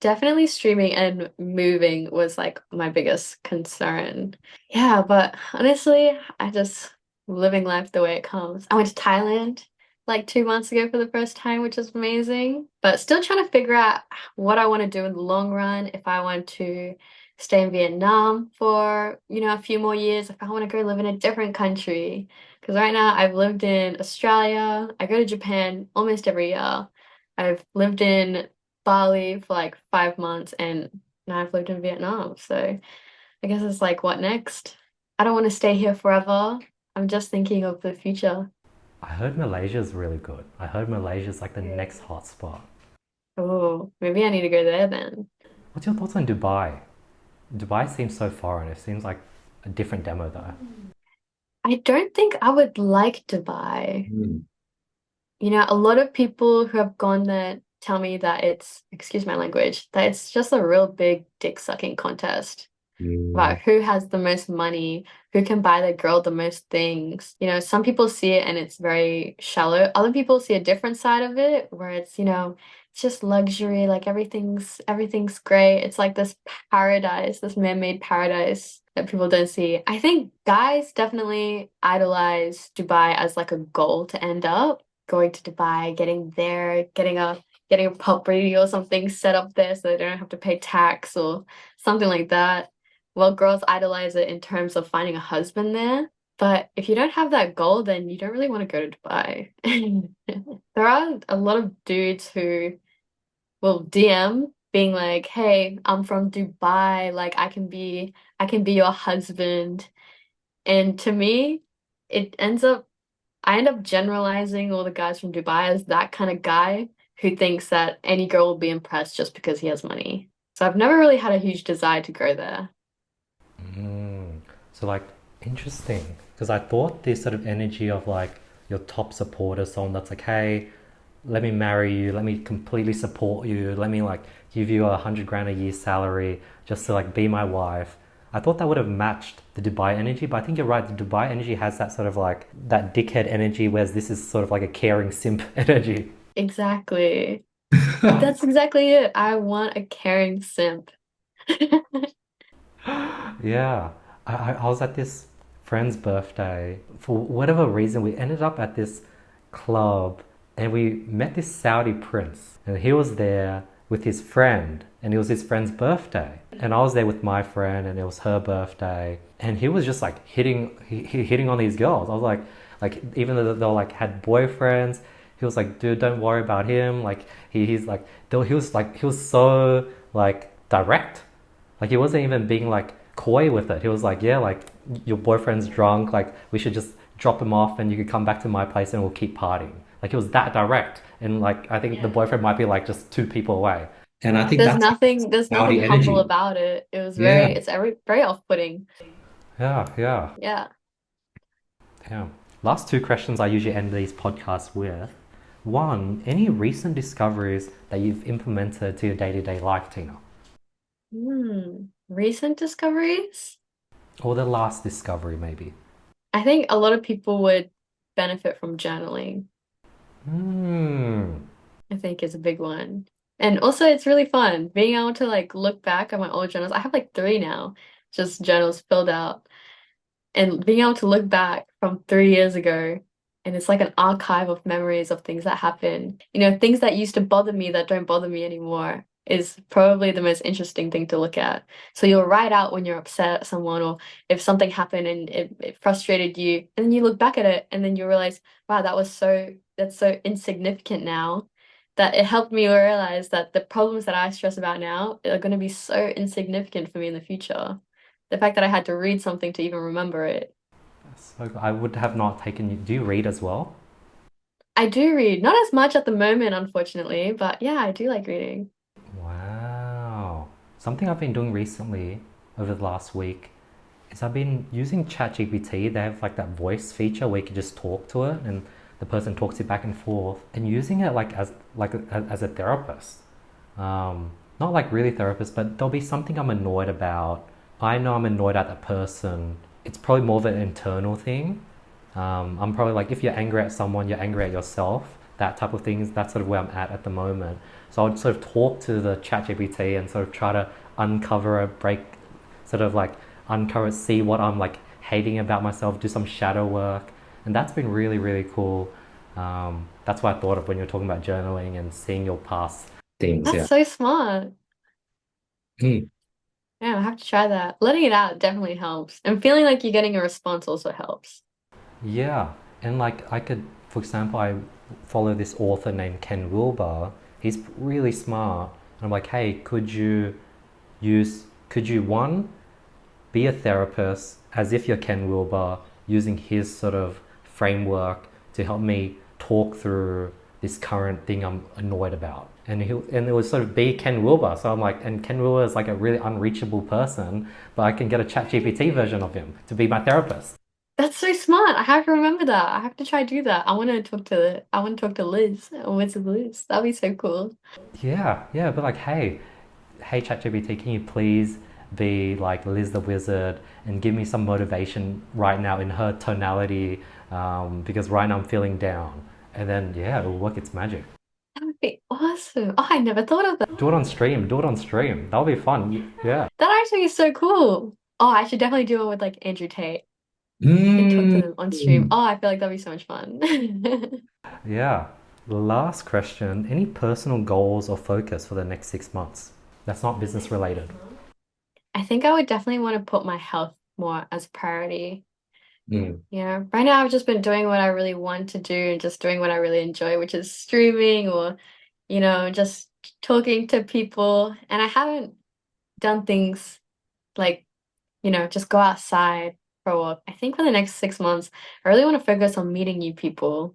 Definitely streaming and moving was like my biggest concern. Yeah, but honestly, I just living life the way it comes. I went to Thailand like 2 months ago for the first time, which is amazing. But still trying to figure out what I want to do in the long run. If I want to stay in Vietnam for, a few more years, if I want to go live in a different country. Because right now I've lived in Australia. I go to Japan almost every year. I've lived in Bali for like 5 months and now I've lived in Vietnam. So I guess it's like, what next? I don't want to stay here forever. I'm just thinking of the future. I heard Malaysia's really good. I heard Malaysia's like the Yeah. next hotspot. Oh, maybe I need to go there then. What's your thoughts on Dubai? Dubai seems so foreign. It seems like a different demo though. I don't think I would like Dubai. Mm. A lot of people who have gone there tell me that excuse my language, that it's just a real big dick sucking contest Mm. about who has the most money, who can buy the girl the most things. Some people see it and it's very shallow. Other people see a different side of it where it's just luxury, like everything's great. It's like this paradise, this man-made paradise that people don't see. I think guys definitely idolize Dubai as like a goal to end up going to Dubai, getting there, getting a property or something set up there so they don't have to pay tax or something like that. Well, girls idolize it in terms of finding a husband there. But if you don't have that goal, then you don't really want to go to Dubai. There are a lot of dudes who will DM being like, "Hey, I'm from Dubai. Like, I can be your husband." And to me, I end up generalizing all the guys from Dubai as that kind of guy who thinks that any girl will be impressed just because he has money. So I've never really had a huge desire to go there. Mm. So like interesting because I thought this sort of energy of like your top supporter, someone that's like, hey, let me marry you, let me completely support you, let me like give you 100 grand a year salary just to like be my wife. I thought that would have matched the Dubai energy, but I think you're right. The Dubai energy has that sort of like that dickhead energy, whereas this is sort of like a caring simp energy. Exactly. That's exactly it. I want a caring simp. Yeah, I was at this friend's birthday. For whatever reason, we ended up at this club and we met this Saudi prince. And he was there with his friend, and it was his friend's birthday. And I was there with my friend, and it was her birthday. And he was just like hitting on these girls. I was like even though they like had boyfriends, he was like, dude, don't worry about him. Like he's like he was so like direct. Like he wasn't even being like coy with it. He was like, yeah, like your boyfriend's drunk. Like we should just drop him off and you could come back to my place and we'll keep partying. Like it was that direct. And like I think the boyfriend might be like just 2 people away. And I think There's that's nothing, there's nothing Saudi humble energy. about it. Yeah. It's very off-putting. Yeah, yeah, Yeah. yeah. Last 2 questions I usually end these podcasts with. One, any recent discoveries that you've implemented to your day-to-day life, Tina? Recent discoveries? Or the last discovery, maybe. I think a lot of people would benefit from journaling. Hmm. I think is a big one. And also it's really fun being able to like look back at my old journals. I have like three now, just journals filled out. And being able to look back from 3 years ago, and it's like an archive of memories of things that happened. Things that used to bother me that don't bother me anymore. is probably the most interesting thing to look at. So you'll write out when you're upset at someone or if something happened and it frustrated you, and then you look back at it and then you realize, wow, that's so insignificant now that it helped me realize that the problems that I stress about now are going to be so insignificant for me in the future. The fact that I had to read something to even remember it. So I would have not taken you. Do you read as well? I do read, not as much at the moment, unfortunately, but yeah, I do like reading. Wow. Something I've been doing recently over the last week is I've been using ChatGPT. They have like that voice feature where you can just talk to it and the person talks you back and forth, and using it as a therapist. Not like really therapist, but there'll be something I'm annoyed about. I know I'm annoyed at that person. It's probably more of an internal thing. I'm probably like, if you're angry at someone, you're angry at yourself. That type of things. That's sort of where I'm at the moment. So I would sort of talk to the chat GPT and sort of try to uncover, break, sort of like uncover, see what I'm like hating about myself, do some shadow work. And that's been really, really cool. That's what I thought of when you were talking about journaling and seeing your past. Things, That's yeah. so smart. Mm, Yeah, I have to try that. Letting it out definitely helps. And feeling like you're getting a response also helps. Yeah, and like I could, for example, I follow this author named Ken Wilber. He's really smart. And I'm like, hey, could you one, be a therapist as if you're Ken Wilber, using his sort of framework to help me talk through this current thing I'm annoyed about. And it was sort of be Ken Wilber. So I'm like, and Ken Wilber is like a really unreachable person, but I can get a chat GPT version of him to be my therapist. That's so smart. I have to remember that. I have to try do that. I want to talk to Liz, Wizard Liz. That'd be so cool. Yeah, yeah, but like, hey, ChatGPT, can you please be like Liz the Wizard and give me some motivation right now in her tonality, because right now I'm feeling down. And then, yeah, it will work its magic. That would be awesome. Oh, I never thought of that. Do it on stream, do it on stream. That'll be fun. Yeah. That actually is so cool. Oh, I should definitely do it with like Andrew Tate and talk to mm, them on stream. Oh, I feel like that'd be so much fun. Yeah. Last question. Any personal goals or focus for the next 6 months? That's not business related. I think I would definitely want to put my health more as a priority. mm, Yeah, right now I've just been doing what I really want to do and just doing what I really enjoy, which is streaming or, just talking to people. And I haven't done things like, just go outside for a walk. I think for the next 6 months, I really want to focus on meeting new people,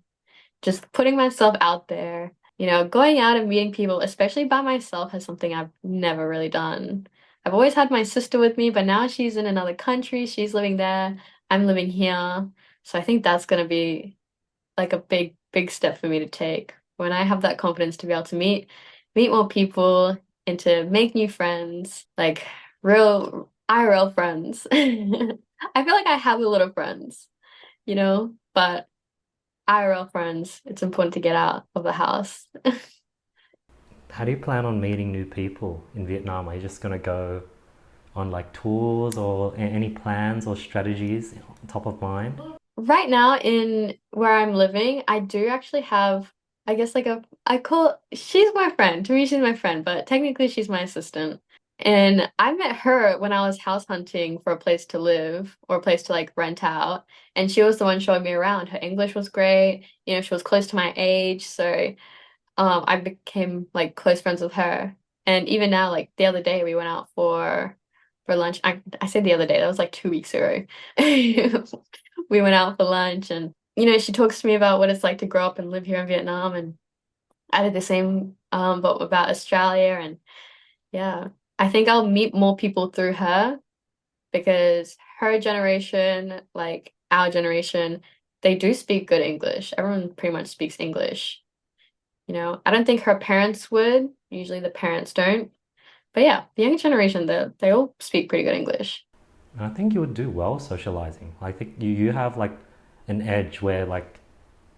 just putting myself out there, going out and meeting people, especially by myself, is something I've never really done. I've always had my sister with me, but now she's in another country. She's living there. I'm living here. So I think that's going to be like a big, big step for me to take when I have that confidence to be able to meet more people and to make new friends, like real IRL friends. I feel like I have a lot of friends, but IRL friends, it's important to get out of the house. How do you plan on meeting new people in Vietnam? Are you just gonna go on like tours or any plans or strategies top of mind? Right now in where I'm living, I do actually have, I guess like she's my friend. To me, she's my friend, but technically she's my assistant. And I met her when I was house hunting for a place to live or a place to like rent out. And she was the one showing me around. Her English was great. She was close to my age. So I became like close friends with her. And even now, like the other day we went out for lunch. I said the other day, that was like 2 weeks ago. We went out for lunch and she talks to me about what it's like to grow up and live here in Vietnam, and I did the same but about Australia. And yeah, I think I'll meet more people through her because her generation, like our generation, they do speak good English. Everyone pretty much speaks English. I don't think her parents would. Usually the parents don't. But yeah, the younger generation, they all speak pretty good English. And I think you would do well socializing. I think you have like an edge where like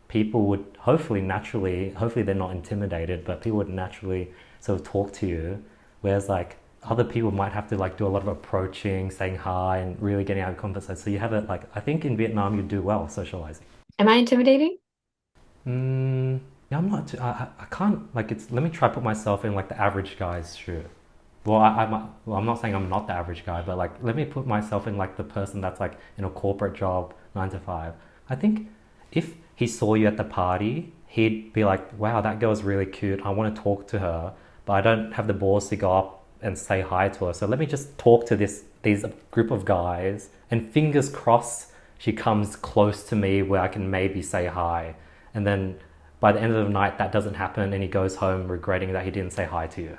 people would hopefully naturally, hopefully they're not intimidated, but people would naturally sort of talk to you. Whereas like other people might have to like do a lot of approaching, saying hi, and really getting out of comfort zone. So you have it like I think in Vietnam you do well socializing. Am I intimidating? Mm, Yeah, I'm not. I can't like it's. Let me try put myself in like the average guy's shoe. Well, well, I'm not saying I'm not the average guy, but like let me put myself in like the person that's like in a corporate job, 9 to 5. I think if he saw you at the party, he'd be like, "Wow, that girl's really cute. I want to talk to her, but I don't have the balls to go up and say hi to her. So let me just talk to these group of guys, and fingers crossed she comes close to me where I can maybe say hi." And then by the end of the night, that doesn't happen, and he goes home regretting that he didn't say hi to you.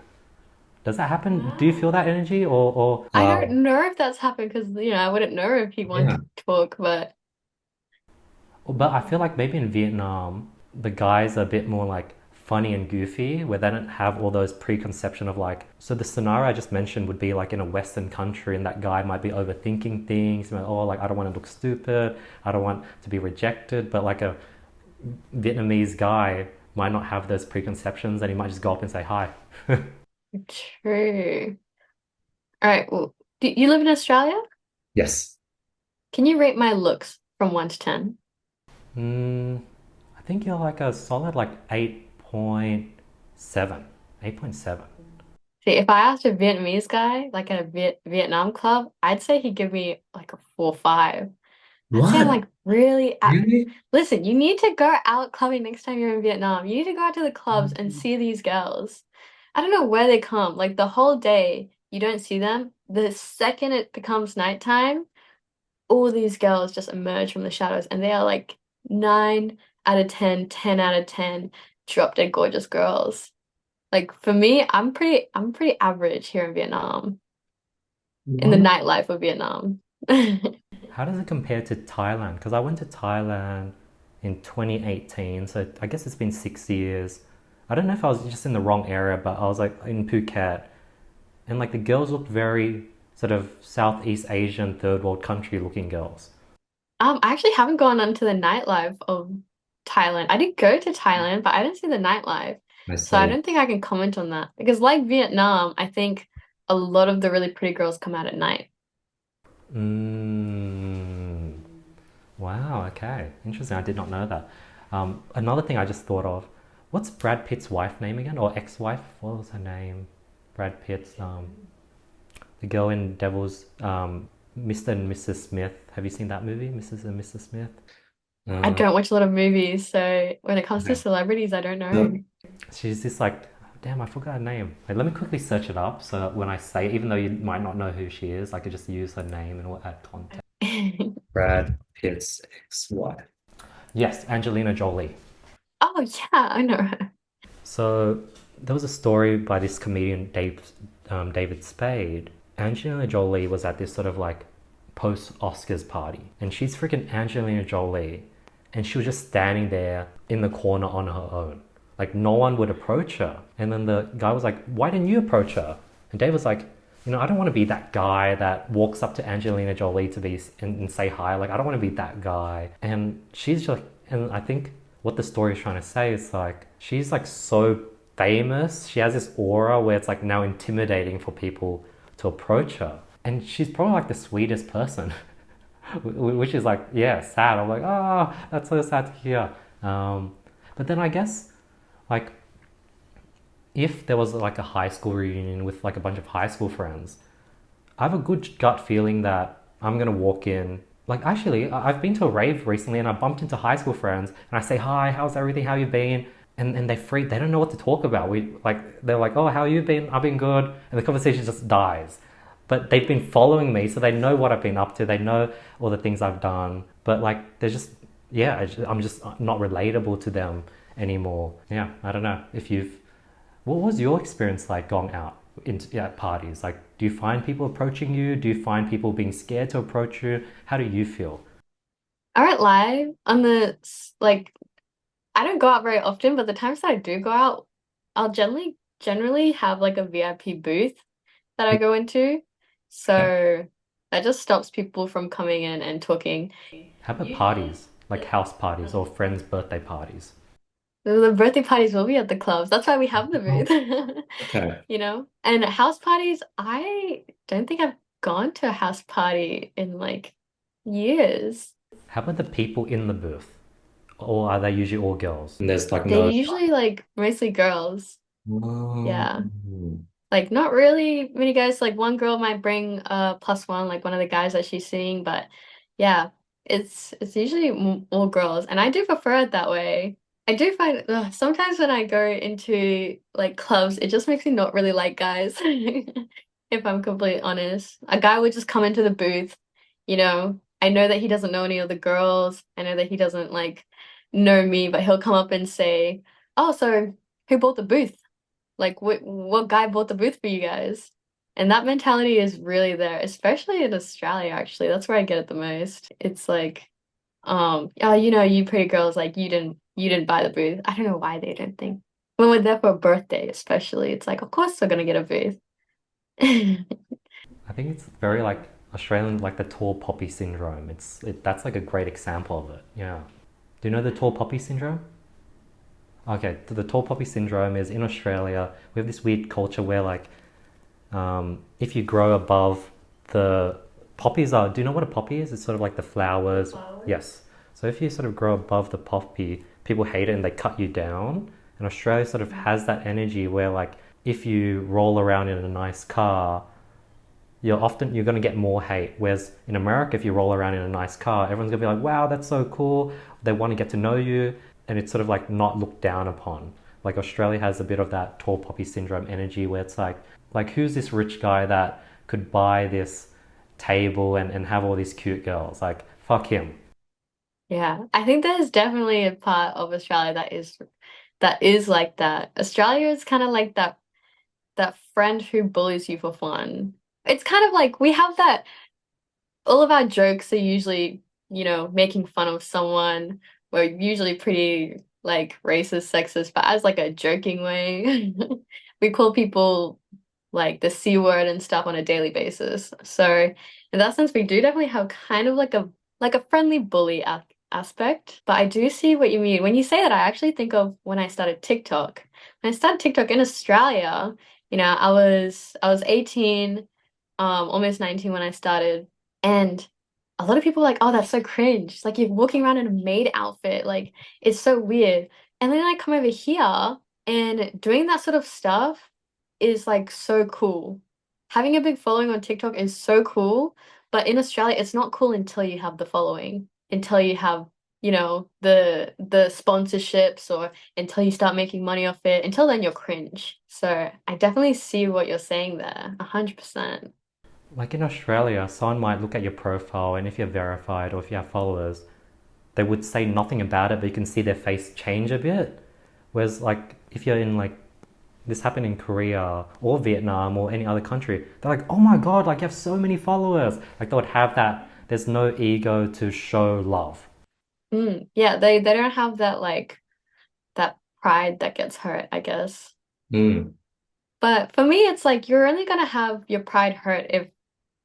Does that happen? Do you feel that energy, or I don't know if that's happened because, I wouldn't know if he Yeah. wanted to talk, but but I feel like maybe in Vietnam, the guys are a bit more like funny and goofy, where they don't have all those preconception of like. So the scenario I just mentioned would be like in a Western country, and that guy might be overthinking things. Like, oh, like I don't want to look stupid, I don't want to be rejected. But like a Vietnamese guy might not have those preconceptions, and he might just go up and say hi. true. All right, well, do you live in Australia? Yes. Can you rate my looks from 1 to 10? I think you're like a solid like 8.7. 8.7. See, if I asked a Vietnamese guy, like at a Vietnam club, I'd say he'd give me like a 4 5. I'd say I'm What? like really at Really? Listen, you need to go out clubbing next time you're in Vietnam. You need to go out to the clubs and see these girls. I don't know where they come. Like the whole day, you don't see them. The second it becomes nighttime, all these girls just emerge from the shadows, and they are like 9 out of 10, 10 out of 10, drop dead gorgeous girls. Like for me, I'm pretty average here in Vietnam, in the What? nightlife of Vietnam. How does it compare to Thailand? Because I went to Thailand in 2018, so I guess it's been 6 years. I don't know if I was just in the wrong area, but I was like in Phuket, and like the girls looked very sort of Southeast Asian, third world country looking girls. I actually haven't gone onto the nightlife of Thailand. I did go to Thailand, but I didn't see the nightlife. I So I see. don't think I can comment on that. Because like Vietnam, I think a lot of the really pretty girls come out at night. Mm, wow, okay. Interesting. I did not know that. Another thing I just thought of, what's Brad Pitt's wife name again? Or ex-wife? What was her name? Brad Pitt's, the girl in Devil's, Mr. and Mrs. Smith. Have you seen that movie, Mrs. and Mrs. Smith? I Uh, don't watch a lot of movies, so when it comes to okay. celebrities, I don't know. So, She's this like, damn, I forgot her name. Like, let me quickly search it up so that when I say it, even though you might not know who she is, I could just use her name and we'll add context. Brad Pitt's ex-wife. Yes, Angelina Jolie. Oh yeah, I know her. So there was a story by this comedian David Spade. Angelina Jolie was at this sort of like post Oscars party, and she's freaking Angelina Jolie, and she was just standing there in the corner on her own. Like no one would approach her. And then the guy was like, "Why didn't you approach her?" And Dave was like, I don't want to be that guy that walks up to Angelina Jolie to be and say hi. Like I don't want to be that guy. And she's just, and I think what the story is trying to say is like she's like so famous. She has this aura where it's like now intimidating for people to approach her. And she's probably like the sweetest person, which is like, yeah, sad. I'm like, oh, that's so sad to hear. But then I guess like if there was like a high school reunion with like a bunch of high school friends, I have a good gut feeling that I'm gonna walk in. Like actually, I've been to a rave recently and I bumped into high school friends and I say hi, how's everything? How you been? And they freak. They don't know what to talk about. They're like, oh, how you been? I've been good, and the conversation just dies. But they've been following me, so they know what I've been up to. They know all the things I've done. But like, they're just yeah, I'm just not relatable to them anymore. Yeah, I don't know if you've what was your experience like going out into at parties? Like, do you find people approaching you? Do you find people being scared to approach you? How do you feel? I won't lie, on like I don't go out very often, but the times that I do go out, I'll generally have like a VIP booth that I go into. Okay. So that just stops people from coming in and talking. How about parties, like house parties or friends' birthday parties? The birthday parties will be at the clubs. That's why we have the Oh, booth. okay. And house parties, I don't think I've gone to a house party in like years. How about the people in the booth? Or are they usually all girls? And there's like They're no. usually like mostly girls. Oh. Yeah. Like not really many guys. Like one girl might bring plus one, like one of the guys that she's seeing, but yeah, it's usually all girls, and I do prefer it that way. I do find sometimes when I go into like clubs, it just makes me not really like guys. If I'm completely honest, a guy would just come into the booth, I know that he doesn't know any of the girls. I know that he doesn't like know me, but he'll come up and say, "Oh, so who bought the booth? Like what guy bought the booth for you guys?" And that mentality is really there, especially in Australia, actually. That's where I get it the most. It's like, oh, you pretty girls, like you didn't buy the booth. I don't know why they don't think. When we're there for a birthday, especially, it's like, of course we're gonna get a booth. I think it's very like Australian, like the tall poppy syndrome. That's like a great example of it. Yeah. Do you know the tall poppy syndrome? Okay, so the tall poppy syndrome is in Australia. We have this weird culture where like if you grow above the poppies are, do you know what a poppy is? It's sort of like the flowers. Flowers? Yes. So if you sort of grow above the poppy, people hate it and they cut you down. And Australia sort of has that energy where like if you roll around in a nice car, you're going to get more hate. Whereas in America, if you roll around in a nice car, everyone's going to be like, wow, that's so cool. They want to get to know you, and it's sort of like not looked down upon. Like Australia has a bit of that tall poppy syndrome energy where it's like who's this rich guy that could buy this table and have all these cute girls? Like fuck him. Yeah, I think there's definitely a part of Australia that is like that. Australia is kind of like that friend who bullies you for fun. It's kind of like we have that. All of our jokes are usually, making fun of someone. We're usually pretty like racist, sexist, but as like a joking way. We call people like the C word and stuff on a daily basis. So in that sense, we do definitely have kind of like a friendly bully a aspect. But I do see what you mean. When you say that, I actually think of when I started TikTok. When I started TikTok in Australia, I was 18, almost 19 when I started. And a lot of people are like, oh, that's so cringe. It's like you're walking around in a maid outfit. Like, it's so weird. And then I come over here and doing that sort of stuff is like so cool. Having a big following on TikTok is so cool. But in Australia, it's not cool until you have the following, until you have, the sponsorships or until you start making money off it. Until then, you're cringe. So I definitely see what you're saying there, 100%. Like in Australia, someone might look at your profile, and if you're verified or if you have followers, they would say nothing about it, but you can see their face change a bit. Whereas like if you're in like this happened in Korea or Vietnam or any other country, they're like, oh my god, like you have so many followers. Like they would have that. There's no ego to show love. Yeah, they don't have that like that pride that gets hurt, I guess. Mm. But for me, it's like you're only gonna have your pride hurt if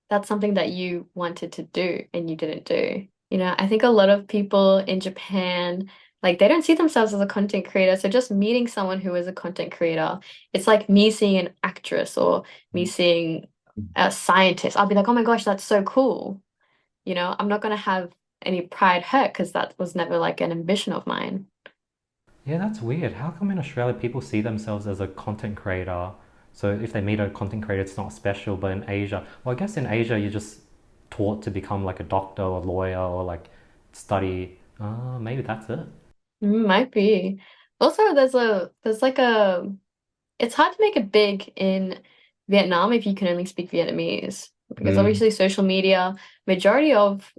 that's something that you wanted to do and you didn't do. I think a lot of people in Japan, like they don't see themselves as a content creator. So just meeting someone who is a content creator, it's like me seeing an actress or me seeing a scientist. I'll be like, oh my gosh, that's so cool. I'm not gonna have any pride hurt because that was never like an ambition of mine. Yeah, that's weird. How come in Australia people see themselves as a content creator? So if they meet a content creator, it's not special. But in Asia, well, I guess in Asia you're just taught to become like a doctor or lawyer or like study. Maybe that's it. Might be. Also, there's like it's hard to make it big in Vietnam if you can only speak Vietnamese because Mm. obviously social media, majority of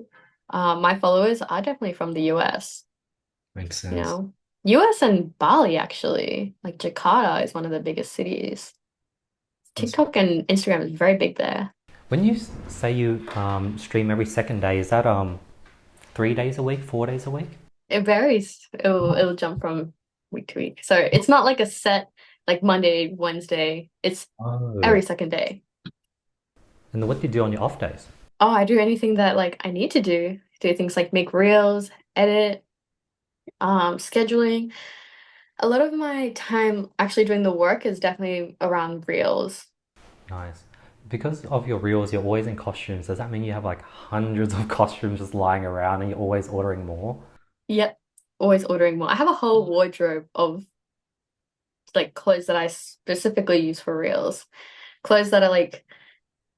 my followers are definitely from the US, Makes you sense. know. US and Bali actually, like Jakarta is one of the biggest cities. That's TikTok and Instagram is very big there. When you say you stream every second day, is that 3 days a week, 4 days a week? It varies. It'll jump from week to week. So it's not like a set like Monday, Wednesday. It's Oh. every second day. And what do you do on your off days? Oh, I do anything that like I need to do. Do things like make reels, edit, scheduling. A lot of my time actually doing the work is definitely around reels. Nice. Because of your reels, you're always in costumes. Does that mean you have like hundreds of costumes just lying around and you're always ordering more? Yep. always ordering more. I have a whole wardrobe of like clothes that I specifically use for reels. Clothes that are like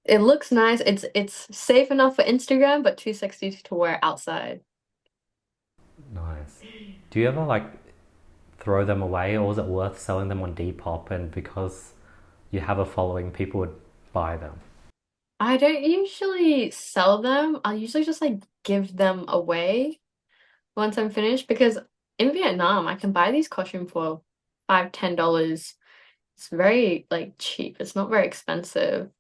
it looks nice. It's safe enough for Instagram, but too sexy to wear outside. Nice. Do you ever like throw them away, or is it worth selling them on Depop? And because you have a following, people would buy them. I don't usually sell them. I'll usually just like give them away once I'm finished because in Vietnam I can buy these costumes for $5, $10. It's very like cheap. It's not very expensive.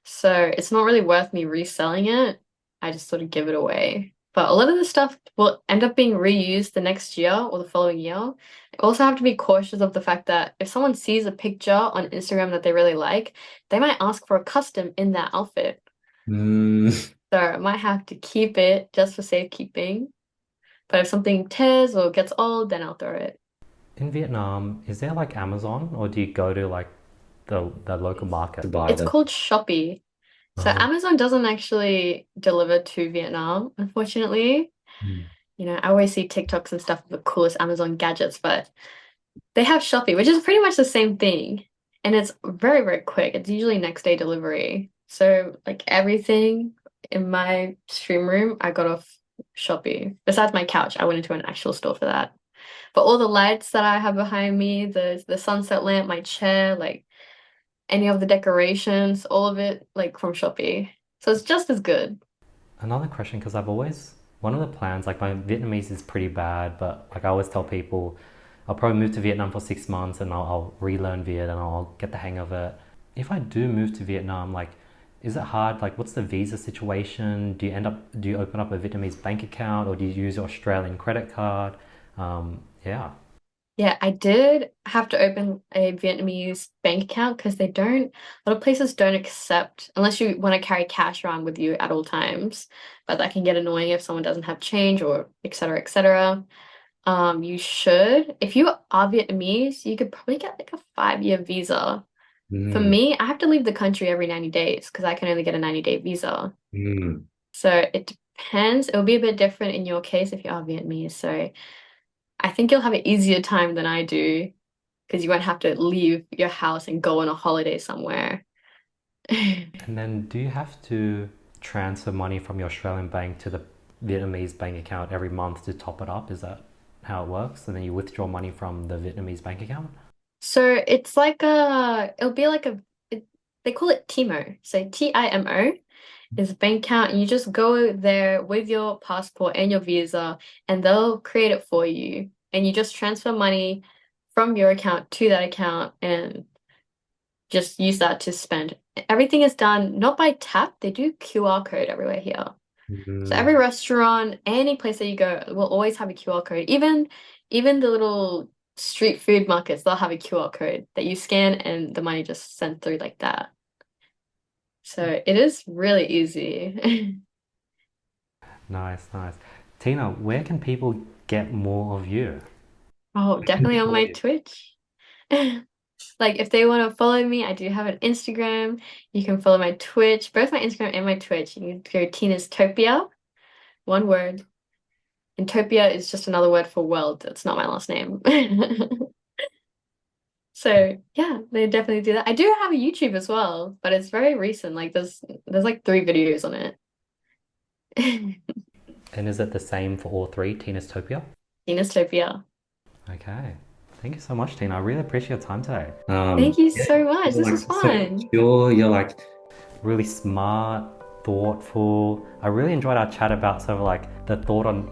So it's not really worth me reselling it. I just sort of give it away. But a lot of the stuff will end up being reused the next year or the following year. I also have to be cautious of the fact that if someone sees a picture on Instagram that they really like, they might ask for a custom in that outfit. Mm, So I might have to keep it just for safekeeping. But if something tears or gets old, then I'll throw it. In Vietnam, is there like Amazon, or do you go to like the local market? to buy It's them. called Shopee. So Oh, Amazon doesn't actually deliver to Vietnam, unfortunately. Mm. You know, I always see TikToks and stuff of the coolest Amazon gadgets, but they have Shopee, which is pretty much the same thing. And it's very, very quick. It's usually next day delivery. So like everything in my stream room, I got off Shopee. Besides my couch, I went into an actual store for that. But all the lights that I have behind me, the sunset lamp, my chair, like any of the decorations, all of it like from Shopee. So it's just as good. another question, because I've always, one of the plans, like my Vietnamese is pretty bad, but like I always tell people, I'll probably move to Vietnam for 6 months and I'll relearn Viet and I'll get the hang of it. If I do move to Vietnam, like, is it hard? Like, what's the visa situation? Do you open up a Vietnamese bank account, or do you use your Australian credit card? Yeah. Yeah, I did have to open a Vietnamese bank account because a lot of places don't accept, unless you want to carry cash around with you at all times. But that can get annoying if someone doesn't have change or et cetera, et cetera. You should, if you are Vietnamese, you could probably get like a 5-year visa. For Mm, me, I have to leave the country every 90 days because I can only get a 90-day visa. mm, So it depends. It'll be a bit different in your case if you are Vietnamese. So I think you'll have an easier time than I do because you won't have to leave your house and go on a holiday somewhere. And then do you have to transfer money from your Australian bank to the Vietnamese bank account every month to top it up? Is that how it works? And then you withdraw money from the Vietnamese bank account? So it'll be like they call it TIMO. So TIMO is a bank account, and you just go there with your passport and your visa, and they'll create it for you. And you just transfer money from your account to that account and just use that to spend. Everything is done not by tap, they do QR code everywhere here. So every mm, restaurant, any place that you go will always have a QR code. Even the little street food markets, they'll have a QR code that you scan and the money just sent through like that. So it is really easy. Nice, nice. Tina, where can people get more of you? Oh, definitely on Before my you- Twitch. Like if they want to follow me, I do have an Instagram. You can follow my Twitch, both my Instagram and my Twitch. You can go Tina's Topia, one word. And Topia is just another word for world. It's not my last name. So yeah, they definitely do that. I do have a YouTube as well, but it's very recent. Like there's like 3 videos on it. And is it the same for all three, Tina's Topia? Tina's Topia. Okay. Thank you so much, Tina. I really appreciate your time today. Thank you yeah, so much. you're This was like so fun. mature. You're like, Really smart, thoughtful. I really enjoyed our chat about sort of like the thought on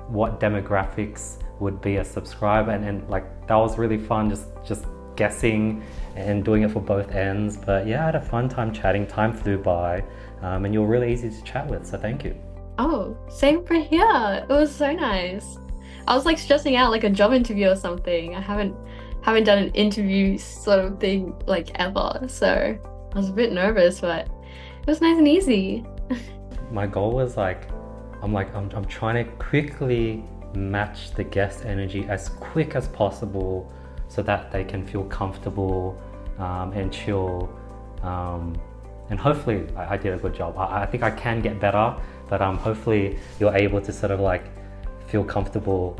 what demographics would be a subscriber, and like that was really fun, just guessing and doing it for both ends. But yeah, I had a fun time chatting. Time flew by, and you were really easy to chat with, so thank you. Oh, same for here. It was so nice. I was like stressing out like a job interview or something. I haven't done an interview sort of thing like ever. So I was a bit nervous, but it was nice and easy. My goal was I'm trying to quickly match the guest energy as quick as possible so that they can feel comfortable and chill. And hopefully I did a good job. I think I can get better, but hopefully you're able to sort of like feel comfortable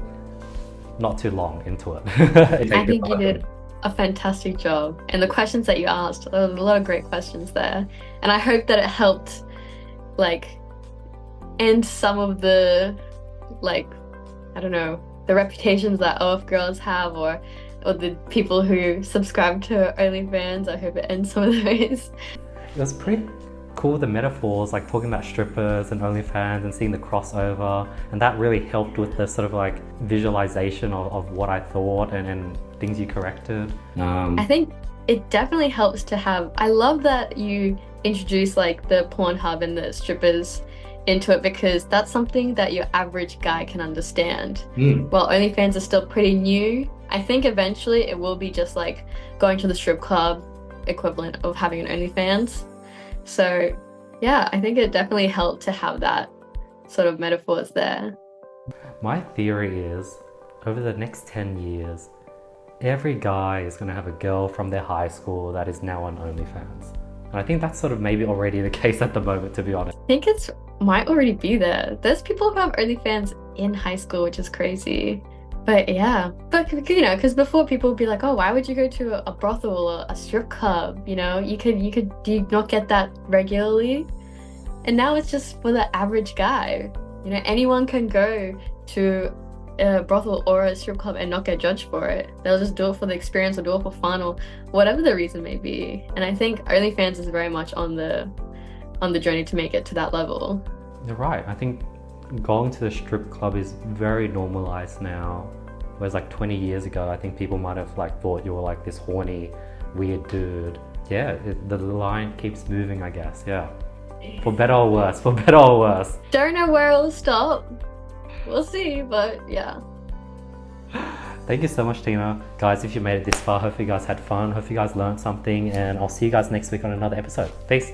not too long into it. I think you did a fantastic job. And the questions that you asked, there was a lot of great questions there. And I hope that it helped, like, end some of the, like, I don't know, the reputations that OF girls have, or the people who subscribe to OnlyFans. I hope it ends some of those. It was pretty cool, the metaphors, like talking about strippers and OnlyFans and seeing the crossover, and that really helped with the sort of like visualization of what I thought and things you corrected. I think it definitely helps to have, I love that you introduce like the Pornhub and the strippers into it, because that's something that your average guy can understand. While OnlyFans is still pretty new, I think eventually it will be just like going to the strip club equivalent of having an OnlyFans. So yeah, I think it definitely helped to have that sort of metaphors there. My theory is, over the next 10 years, every guy is going to have a girl from their high school that is now on OnlyFans. And I think that's sort of maybe already the case at the moment, to be honest. I think it's might already be there. There's people who have OnlyFans in high school, which is crazy. But yeah, but you know, because before people would be like, oh, why would you go to a brothel or a strip club? You know, do you not get that regularly? And now it's just for the average guy. You know, anyone can go to a brothel or a strip club and not get judged for it. They'll just do it for the experience or do it for fun or whatever the reason may be. And I think OnlyFans is very much on the journey to make it to that level. You're right. I think going to the strip club is very normalized now. Whereas like 20 years ago, I think people might have like thought you were like this horny, weird dude. Yeah, the line keeps moving, I guess. Yeah. For better or worse, for better or worse. Don't know where it'll stop. We'll see, but yeah. Thank you so much, Tina. Guys, if you made it this far, hope you guys had fun. Hope you guys learned something, and I'll see you guys next week on another episode. Peace.